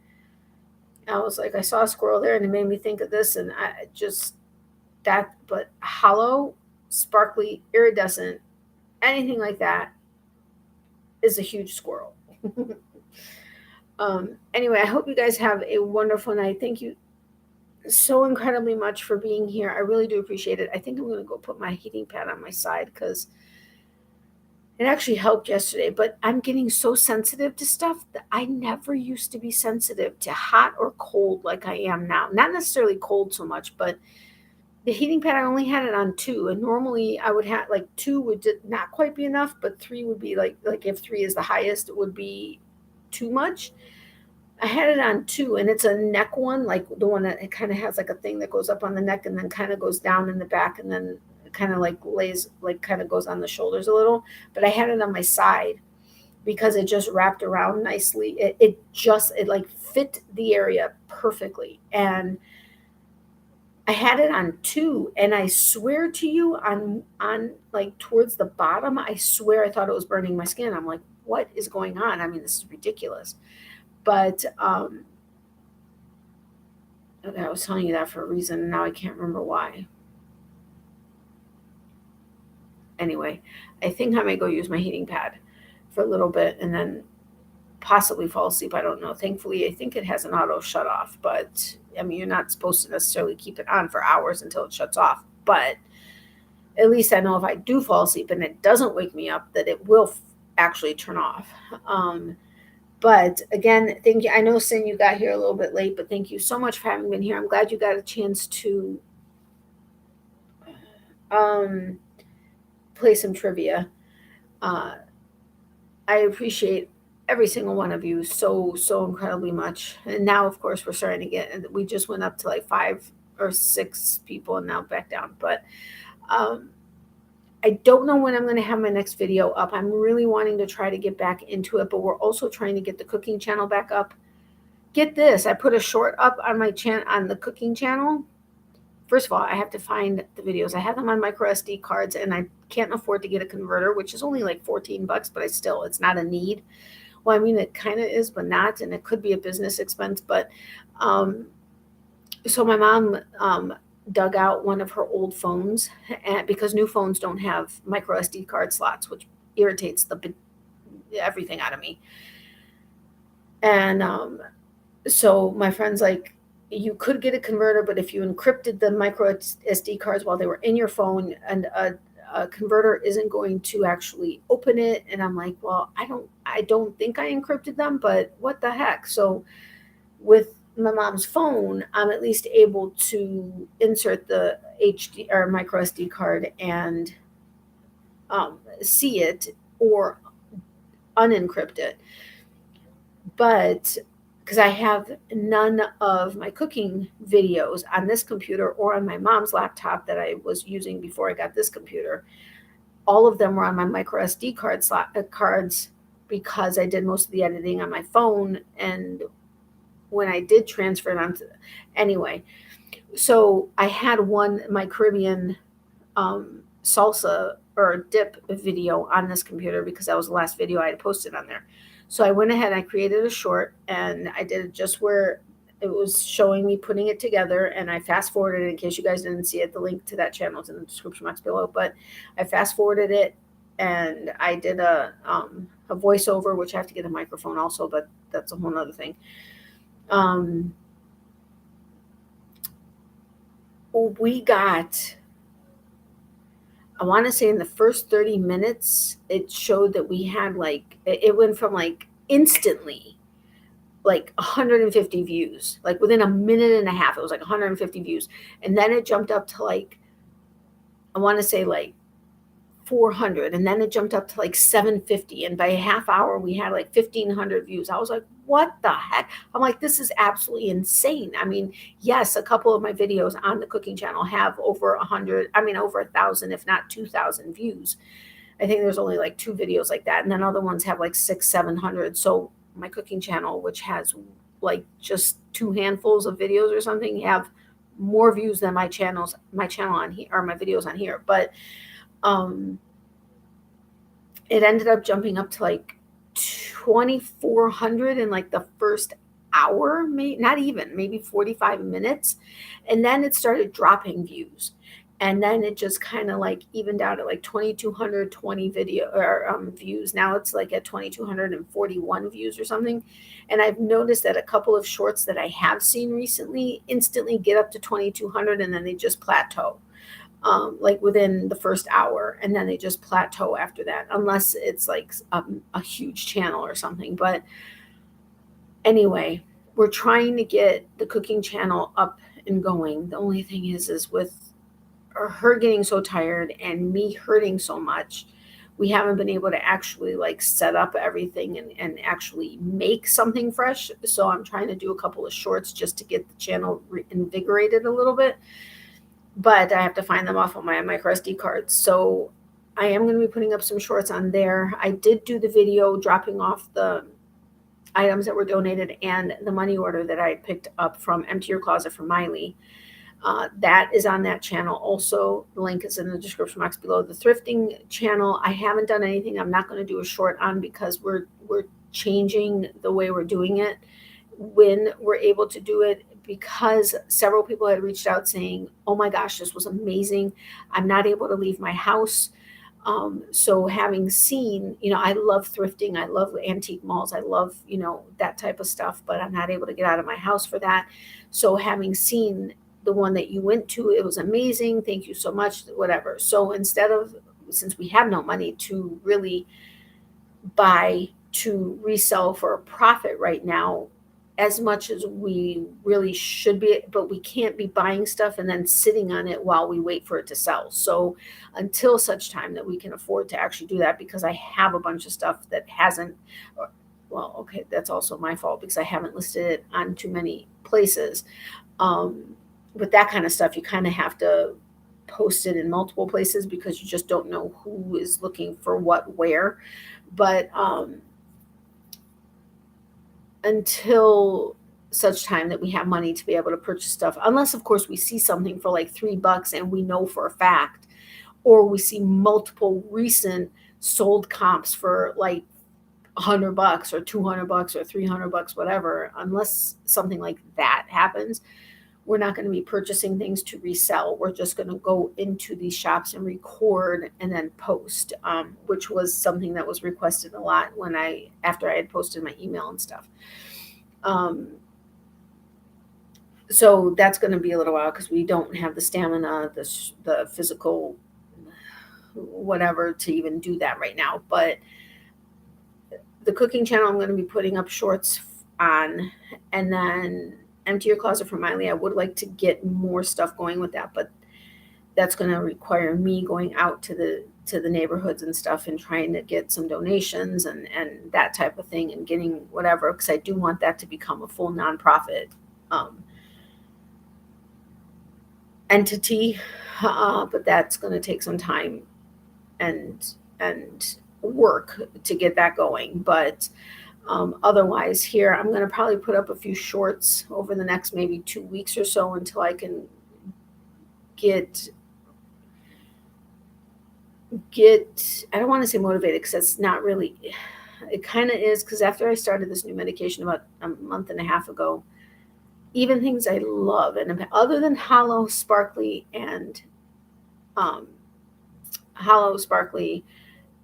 I was like, I saw a squirrel there, and it made me think of this, and I just that, but hollow, sparkly, iridescent, anything like that is a huge squirrel. Anyway, I hope you guys have a wonderful night. Thank you so incredibly much for being here. I really do appreciate it. I think I'm going to go put my heating pad on my side because it actually helped yesterday, but I'm getting so sensitive to stuff that I never used to be sensitive to hot or cold like I am now. Not necessarily cold so much, but the heating pad, I only had it on 2, and normally I would have like 2 would not quite be enough, but 3 would be like if 3 is the highest, it would be too much. I had it on 2, and it's a neck one, like the one that it kind of has like a thing that goes up on the neck and then kind of goes down in the back and then kind of like lays, like kind of goes on the shoulders a little. But I had it on my side because it just wrapped around nicely. It like fit the area perfectly. And I had it on 2, and I swear to you, on like towards the bottom, I swear I thought it was burning my skin. I'm like, what is going on? I mean, this is ridiculous. But okay, I was telling you that for a reason, and now I can't remember why. Anyway, I think I may go use my heating pad for a little bit and then possibly fall asleep. I don't know. Thankfully, I think it has an auto shut off, but I mean, you're not supposed to necessarily keep it on for hours until it shuts off. But at least I know if I do fall asleep and it doesn't wake me up, that it will actually turn off. But again, thank you. I know, Sin, you got here a little bit late, but thank you so much for having been here. I'm glad you got a chance to play some trivia. I appreciate every single one of you so incredibly much. And now, of course, we're starting to get, and we just went up to like 5 or 6 people and now back down. But I don't know when I'm going to have my next video up. I'm really wanting to try to get back into it, but we're also trying to get the cooking channel back up. Get this, I put a short up on my on the cooking channel. First of all, I have to find the videos. I have them on micro SD cards, and I can't afford to get a converter, which is only like $14, but it's not a need. Well, I mean, it kind of is, but not, and it could be a business expense. But so my mom dug out one of her old phones, and because new phones don't have micro SD card slots, which irritates everything out of me. And so my friend's like, you could get a converter, but if you encrypted the micro SD cards while they were in your phone, and a converter isn't going to actually open it. And I'm like, well, I don't think I encrypted them, but what the heck? So with my mom's phone, I'm at least able to insert the HD or micro SD card and see it or unencrypt it. But because I have none of my cooking videos on this computer or on my mom's laptop that I was using before I got this computer, all of them were on my micro SD cards because I did most of the editing on my phone. And when I did transfer it onto, anyway, so I had my Caribbean salsa or dip video on this computer because that was the last video I had posted on there. So I went ahead and I created a short, and I did it just where it was showing me putting it together, and I fast forwarded it in case you guys didn't see it. The link to that channel is in the description box below, but I fast forwarded it, and I did a voiceover, which I have to get a microphone also, but that's a whole other thing. We got I want to say in the first 30 minutes, it showed that we had like, it went from like instantly like 150 views. Like within a minute and a half, it was like 150 views. And then it jumped up to like, I want to say like 400, and then it jumped up to like 750, and by a half hour we had like 1,500 views. I was like, what the heck? I'm like, this is absolutely insane. I mean, yes, a couple of my videos on the cooking channel have over 100, I mean over 1,000, if not 2,000 views. I think there's only like 2 videos like that, and then other ones have like 600-700. So my cooking channel, which has like just 2 handfuls of videos or something, have more views than my channel on here, or my videos on here. But it ended up jumping up to like 2,400 in like the first hour, maybe not even, maybe 45 minutes. And then it started dropping views. And then it just kind of like evened out at like 2,220 views. Now it's like at 2,241 views or something. And I've noticed that a couple of shorts that I have seen recently instantly get up to 2,200, and then they just plateau. Like within the first hour, and then they just plateau after that, unless it's like a huge channel or something. But anyway, we're trying to get the cooking channel up and going. The only thing is with her getting so tired and me hurting so much, we haven't been able to actually like set up everything and actually make something fresh. So I'm trying to do a couple of shorts just to get the channel reinvigorated a little bit. But I have to find them off of my micro SD cards. So I am going to be putting up some shorts on there. I did do the video dropping off the items that were donated and the money order that I picked up from EmptyClosetForMiley. That is on that channel. Also, the link is in the description box below. The thrifting channel, I haven't done anything. I'm not going to do a short on because we're changing the way we're doing it when we're able to do it, because several people had reached out saying, oh my gosh, this was amazing. I'm not able to leave my house. So having seen, I love thrifting. I love antique malls. I love, that type of stuff, but I'm not able to get out of my house for that. So having seen the one that you went to, it was amazing. Thank you so much, whatever. So since we have no money to really buy to resell for a profit right now, as much as we really should be, but we can't be buying stuff and then sitting on it while we wait for it to sell. So until such time that we can afford to actually do that, because I have a bunch of stuff that hasn't, well, okay, that's also my fault because I haven't listed it on too many places. With that kind of stuff, you kind of have to post it in multiple places because you just don't know who is looking for what where. But until such time that we have money to be able to purchase stuff, unless of course we see something for like $3 and we know for a fact, or we see multiple recent sold comps for like $100 or $200 or $300, whatever. Unless something like that happens, we're not going to be purchasing things to resell. We're just going to go into these shops and record and then post, which was something that was requested a lot after I had posted my email and stuff. So that's going to be a little while because we don't have the stamina, the physical, whatever, to even do that right now. But the cooking channel, I'm going to be putting up shorts on, and then Empty Your Closet for Miley. I would like to get more stuff going with that, but that's going to require me going out to the neighborhoods and stuff and trying to get some donations and that type of thing, and getting whatever, because I do want that to become a full nonprofit entity, but that's going to take some time and work to get that going. But otherwise, here I'm going to probably put up a few shorts over the next maybe 2 weeks or so until I can get I don't want to say motivated, because that's not really, it kind of is, because after I started this new medication about a month and a half ago, even things I love, and other than hollow sparkly and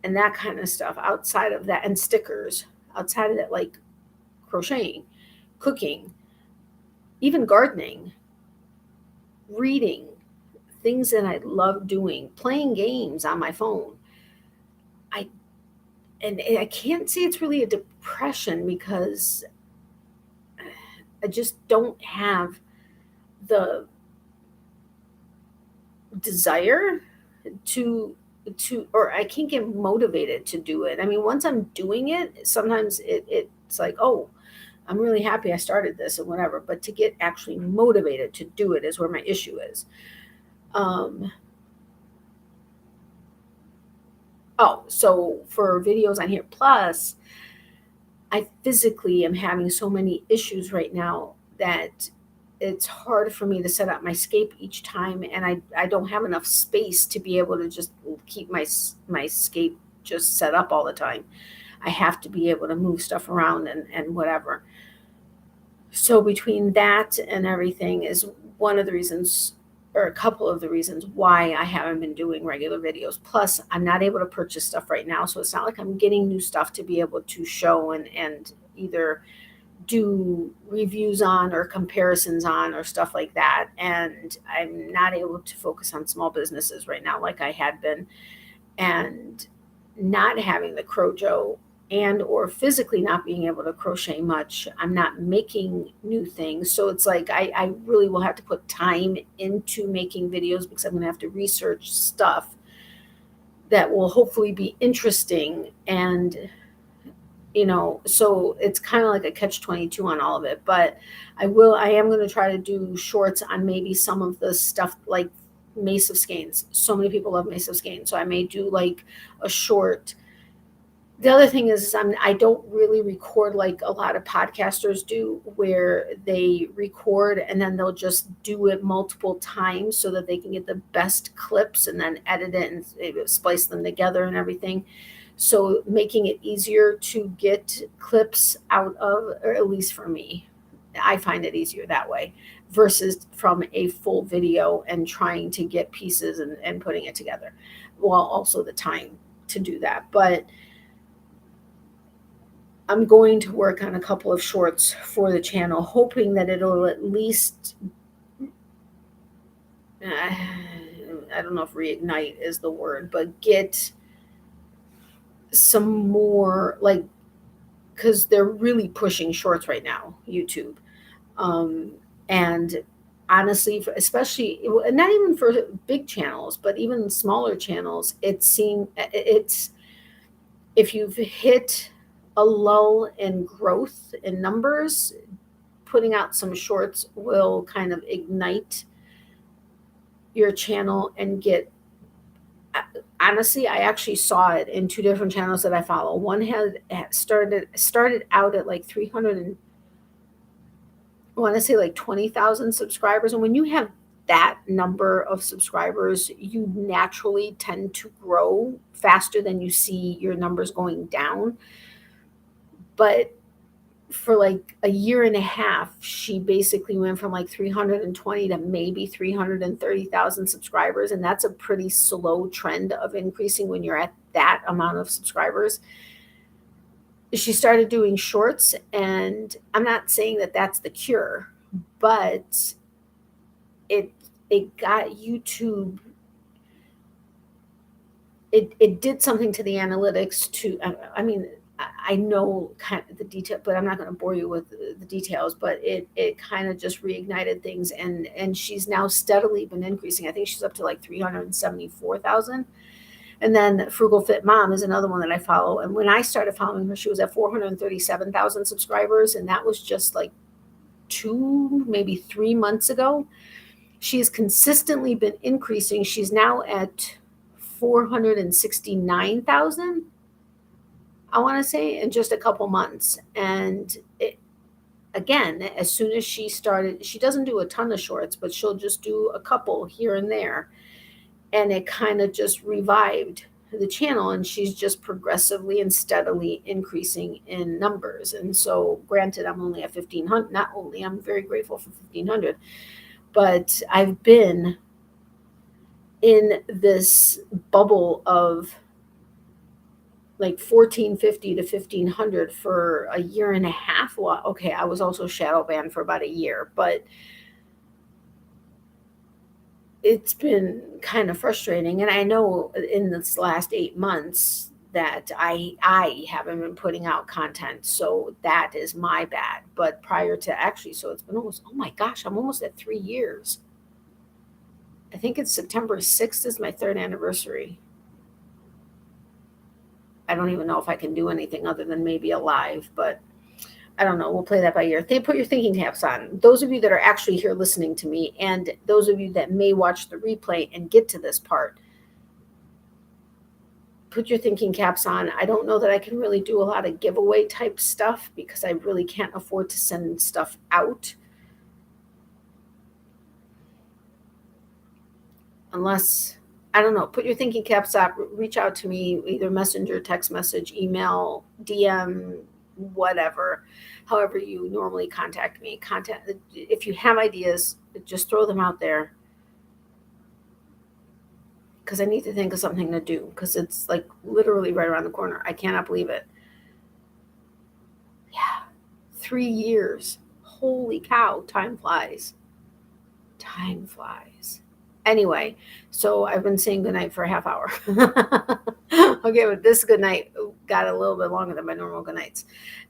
that kind of stuff, outside of that, and stickers, outside of that, like crocheting, cooking, even gardening, reading, things that I love doing, playing games on my phone. And I can't say it's really a depression because I just don't have the desire to or I can't get motivated to do it. I mean, once I'm doing it, sometimes it's like, oh, I'm really happy I started this or whatever. But to get actually motivated to do it is where my issue is. So for videos on here, plus I physically am having so many issues right now that it's hard for me to set up my scape each time, and I don't have enough space to be able to just keep my scape just set up all the time. I have to be able to move stuff around and whatever. So between that and everything is one of the reasons, or a couple of the reasons why I haven't been doing regular videos. Plus, I'm not able to purchase stuff right now, so it's not like I'm getting new stuff to be able to show and either do reviews on or comparisons on or stuff like that. And I'm not able to focus on small businesses right now like I had been. And not having the Crojo and or physically not being able to crochet much, I'm not making new things. So it's like I really will have to put time into making videos because I'm going to have to research stuff that will hopefully be interesting. And so it's kind of like a catch-22 on all of it. But I am going to try to do shorts on maybe some of the stuff like Mace of Skeins. So many people love Mace of Skeins. So I may do like a short. The other thing is I don't really record like a lot of podcasters do, where they record and then they'll just do it multiple times so that they can get the best clips and then edit it and splice them together and everything. So making it easier to get clips out of, or at least for me, I find it easier that way versus from a full video and trying to get pieces and putting it together. Well, also the time to do that. But I'm going to work on a couple of shorts for the channel, hoping that it'll at least, I don't know if reignite is the word, but get some more, like, because they're really pushing shorts right now, YouTube. And honestly, especially, not even for big channels, but even smaller channels, it's if you've hit a lull in growth in numbers, putting out some shorts will kind of ignite your channel and get. Honestly, I actually saw it in two different channels that I follow. One had started out at like 300 I want to say like 20,000 subscribers. And when you have that number of subscribers, you naturally tend to grow faster than you see your numbers going down. But for like a year and a half, she basically went from like 320 to maybe 330,000 subscribers. And that's a pretty slow trend of increasing when you're at that amount of subscribers. She started doing shorts, and I'm not saying that that's the cure, but it got YouTube. It did something to the analytics to, I mean, I know kind of the detail, but I'm not going to bore you with the details, but it kind of just reignited things. And she's now steadily been increasing. I think she's up to like 374,000. And then Frugal Fit Mom is another one that I follow. And when I started following her, she was at 437,000 subscribers. And that was just like 2, maybe 3 months ago. She has consistently been increasing. She's now at 469,000, I want to say, in just a couple months. And again, as soon as she started, she doesn't do a ton of shorts, but she'll just do a couple here and there. And it kind of just revived the channel, and she's just progressively and steadily increasing in numbers. And so granted, I'm only at 1,500, not only, I'm very grateful for 1,500, but I've been in this bubble of like 1,450 to 1,500 for a year and a half. Well, okay, I was also shadow banned for about a year, but it's been kind of frustrating. And I know in this last 8 months that I haven't been putting out content. So that is my bad. But prior to actually, so it's been almost, oh my gosh, I'm almost at 3 years. I think it's September 6th is my 3rd anniversary. I don't even know if I can do anything other than maybe a live, but I don't know. We'll play that by ear. Put your thinking caps on. Those of you that are actually here listening to me, and those of you that may watch the replay and get to this part, put your thinking caps on. I don't know that I can really do a lot of giveaway type stuff because I really can't afford to send stuff out. Unless, I don't know, put your thinking caps up, reach out to me, either messenger, text message, email, DM, whatever, however you normally contact me. If you have ideas, just throw them out there. Because I need to think of something to do, because it's like literally right around the corner. I cannot believe it. Yeah, 3 years. Holy cow, time flies. Time flies. Anyway, so I've been saying goodnight for a half hour. Okay, but this goodnight got a little bit longer than my normal goodnights.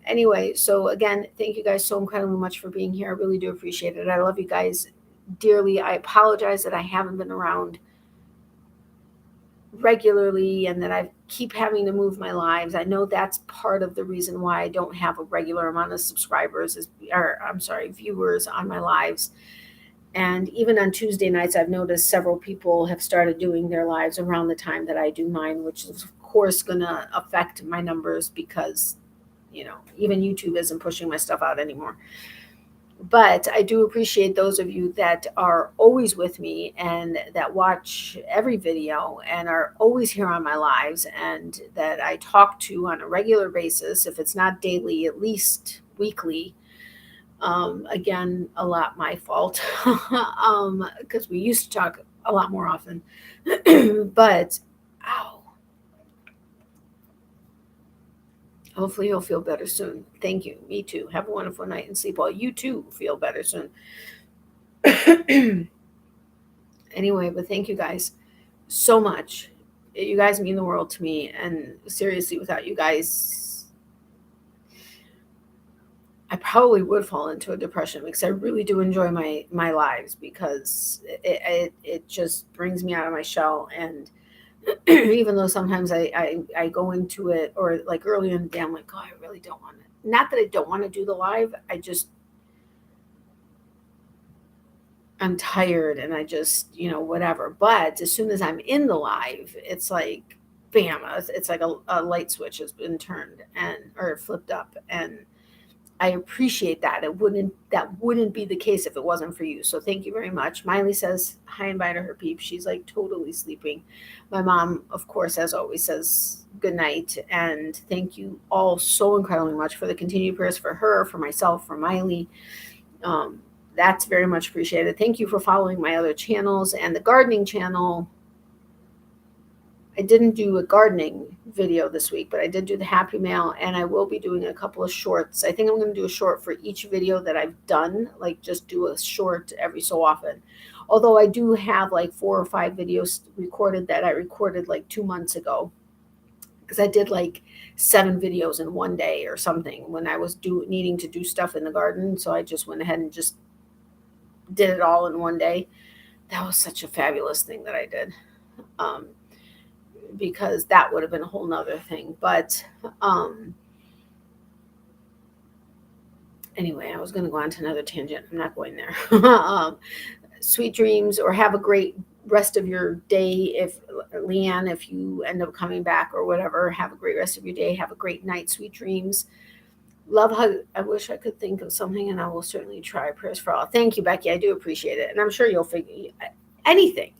Anyway, so again, thank you guys so incredibly much for being here. I really do appreciate it. I love you guys dearly. I apologize that I haven't been around regularly and that I keep having to move my lives. I know that's part of the reason why I don't have a regular amount of viewers on my lives. And even on Tuesday nights, I've noticed several people have started doing their lives around the time that I do mine, which is of course going to affect my numbers because, even YouTube isn't pushing my stuff out anymore. But I do appreciate those of you that are always with me and that watch every video and are always here on my lives and that I talk to on a regular basis. If it's not daily, at least weekly. Again, a lot my fault because we used to talk a lot more often. But, ow. Hopefully you'll feel better soon. Thank you. Me too. Have a wonderful night and sleep well. You too feel better soon. Anyway, but thank you guys so much. You guys mean the world to me. And seriously, without you guys, I probably would fall into a depression because I really do enjoy my lives because it just brings me out of my shell. And even though sometimes I go into it, or like early in the day, I'm like, oh, I really don't want it. Not that I don't want to do the live. I'm tired and I just, whatever. But as soon as I'm in the live, it's like, bam, it's like a light switch has been turned or flipped up. And I appreciate that. That wouldn't be the case if it wasn't for you. So thank you very much. Miley says hi and bye to her peeps. She's like totally sleeping. My mom, of course, as always, says good night. And thank you all so incredibly much for the continued prayers for her, for myself, for Miley. That's very much appreciated. Thank you for following my other channels and the gardening channel. I didn't do a gardening video this week, but I did do the Happy Mail, and I will be doing a couple of shorts. I think I'm going to do a short for each video that I've done, like just do a short every so often. Although I do have like 4 or 5 videos recorded that I recorded like 2 months ago, because I did like 7 videos in one day or something when I was needing to do stuff in the garden. So I just went ahead and just did it all in one day. That was such a fabulous thing that I did. Because that would have been a whole nother thing. But anyway, I was going to go on to another tangent. I'm not going there. Sweet dreams, or have a great rest of your day. Leanne, if you end up coming back or whatever, have a great rest of your day. Have a great night. Sweet dreams. Love, hug. I wish I could think of something, and I will certainly try. Prayers for all. Thank you, Becky. I do appreciate it. And I'm sure you'll figure anything,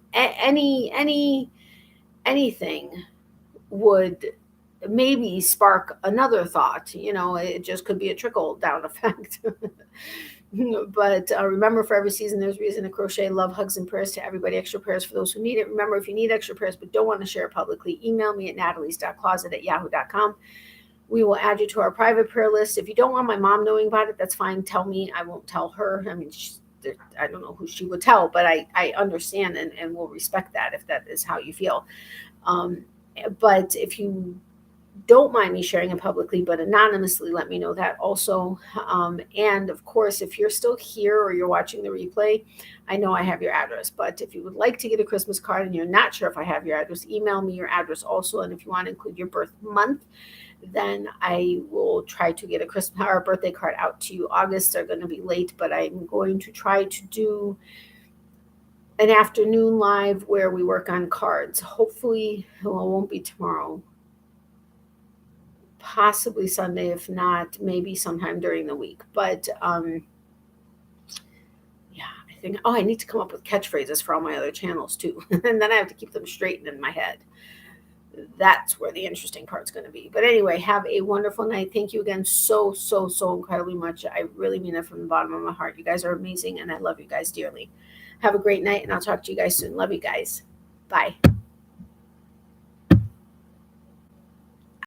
anything would maybe spark another thought. It just could be a trickle down effect. But remember, for every season there's reason to crochet. Love, hugs, and prayers to everybody. Extra prayers for those who need it. Remember, if you need extra prayers but don't want to share it publicly, email me at natalies.closet@yahoo.com. We will add you to our private prayer list. If you don't want my mom knowing about it, that's fine. Tell me. I won't tell her. I mean, I don't know who she would tell, but I understand and will respect that if that is how you feel. But if you don't mind me sharing it publicly, but anonymously, let me know that also. And of course, if you're still here or you're watching the replay, I know I have your address, but if you would like to get a Christmas card and you're not sure if I have your address, email me your address also. And if you want to include your birth month, then I will try to get a Christmas or a birthday card out to you. August are going to be late, but I'm going to try to do an afternoon live where we work on cards. Hopefully, well, it won't be tomorrow. Possibly Sunday, if not, maybe sometime during the week. But yeah, I think, I need to come up with catchphrases for all my other channels too. And then I have to keep them straightened in my head. That's where the interesting part's going to be. But anyway, have a wonderful night. Thank you again so incredibly much. I really mean it from the bottom of my heart. You guys are amazing, and I love you guys dearly. Have a great night, and I'll talk to you guys soon. Love you guys. Bye.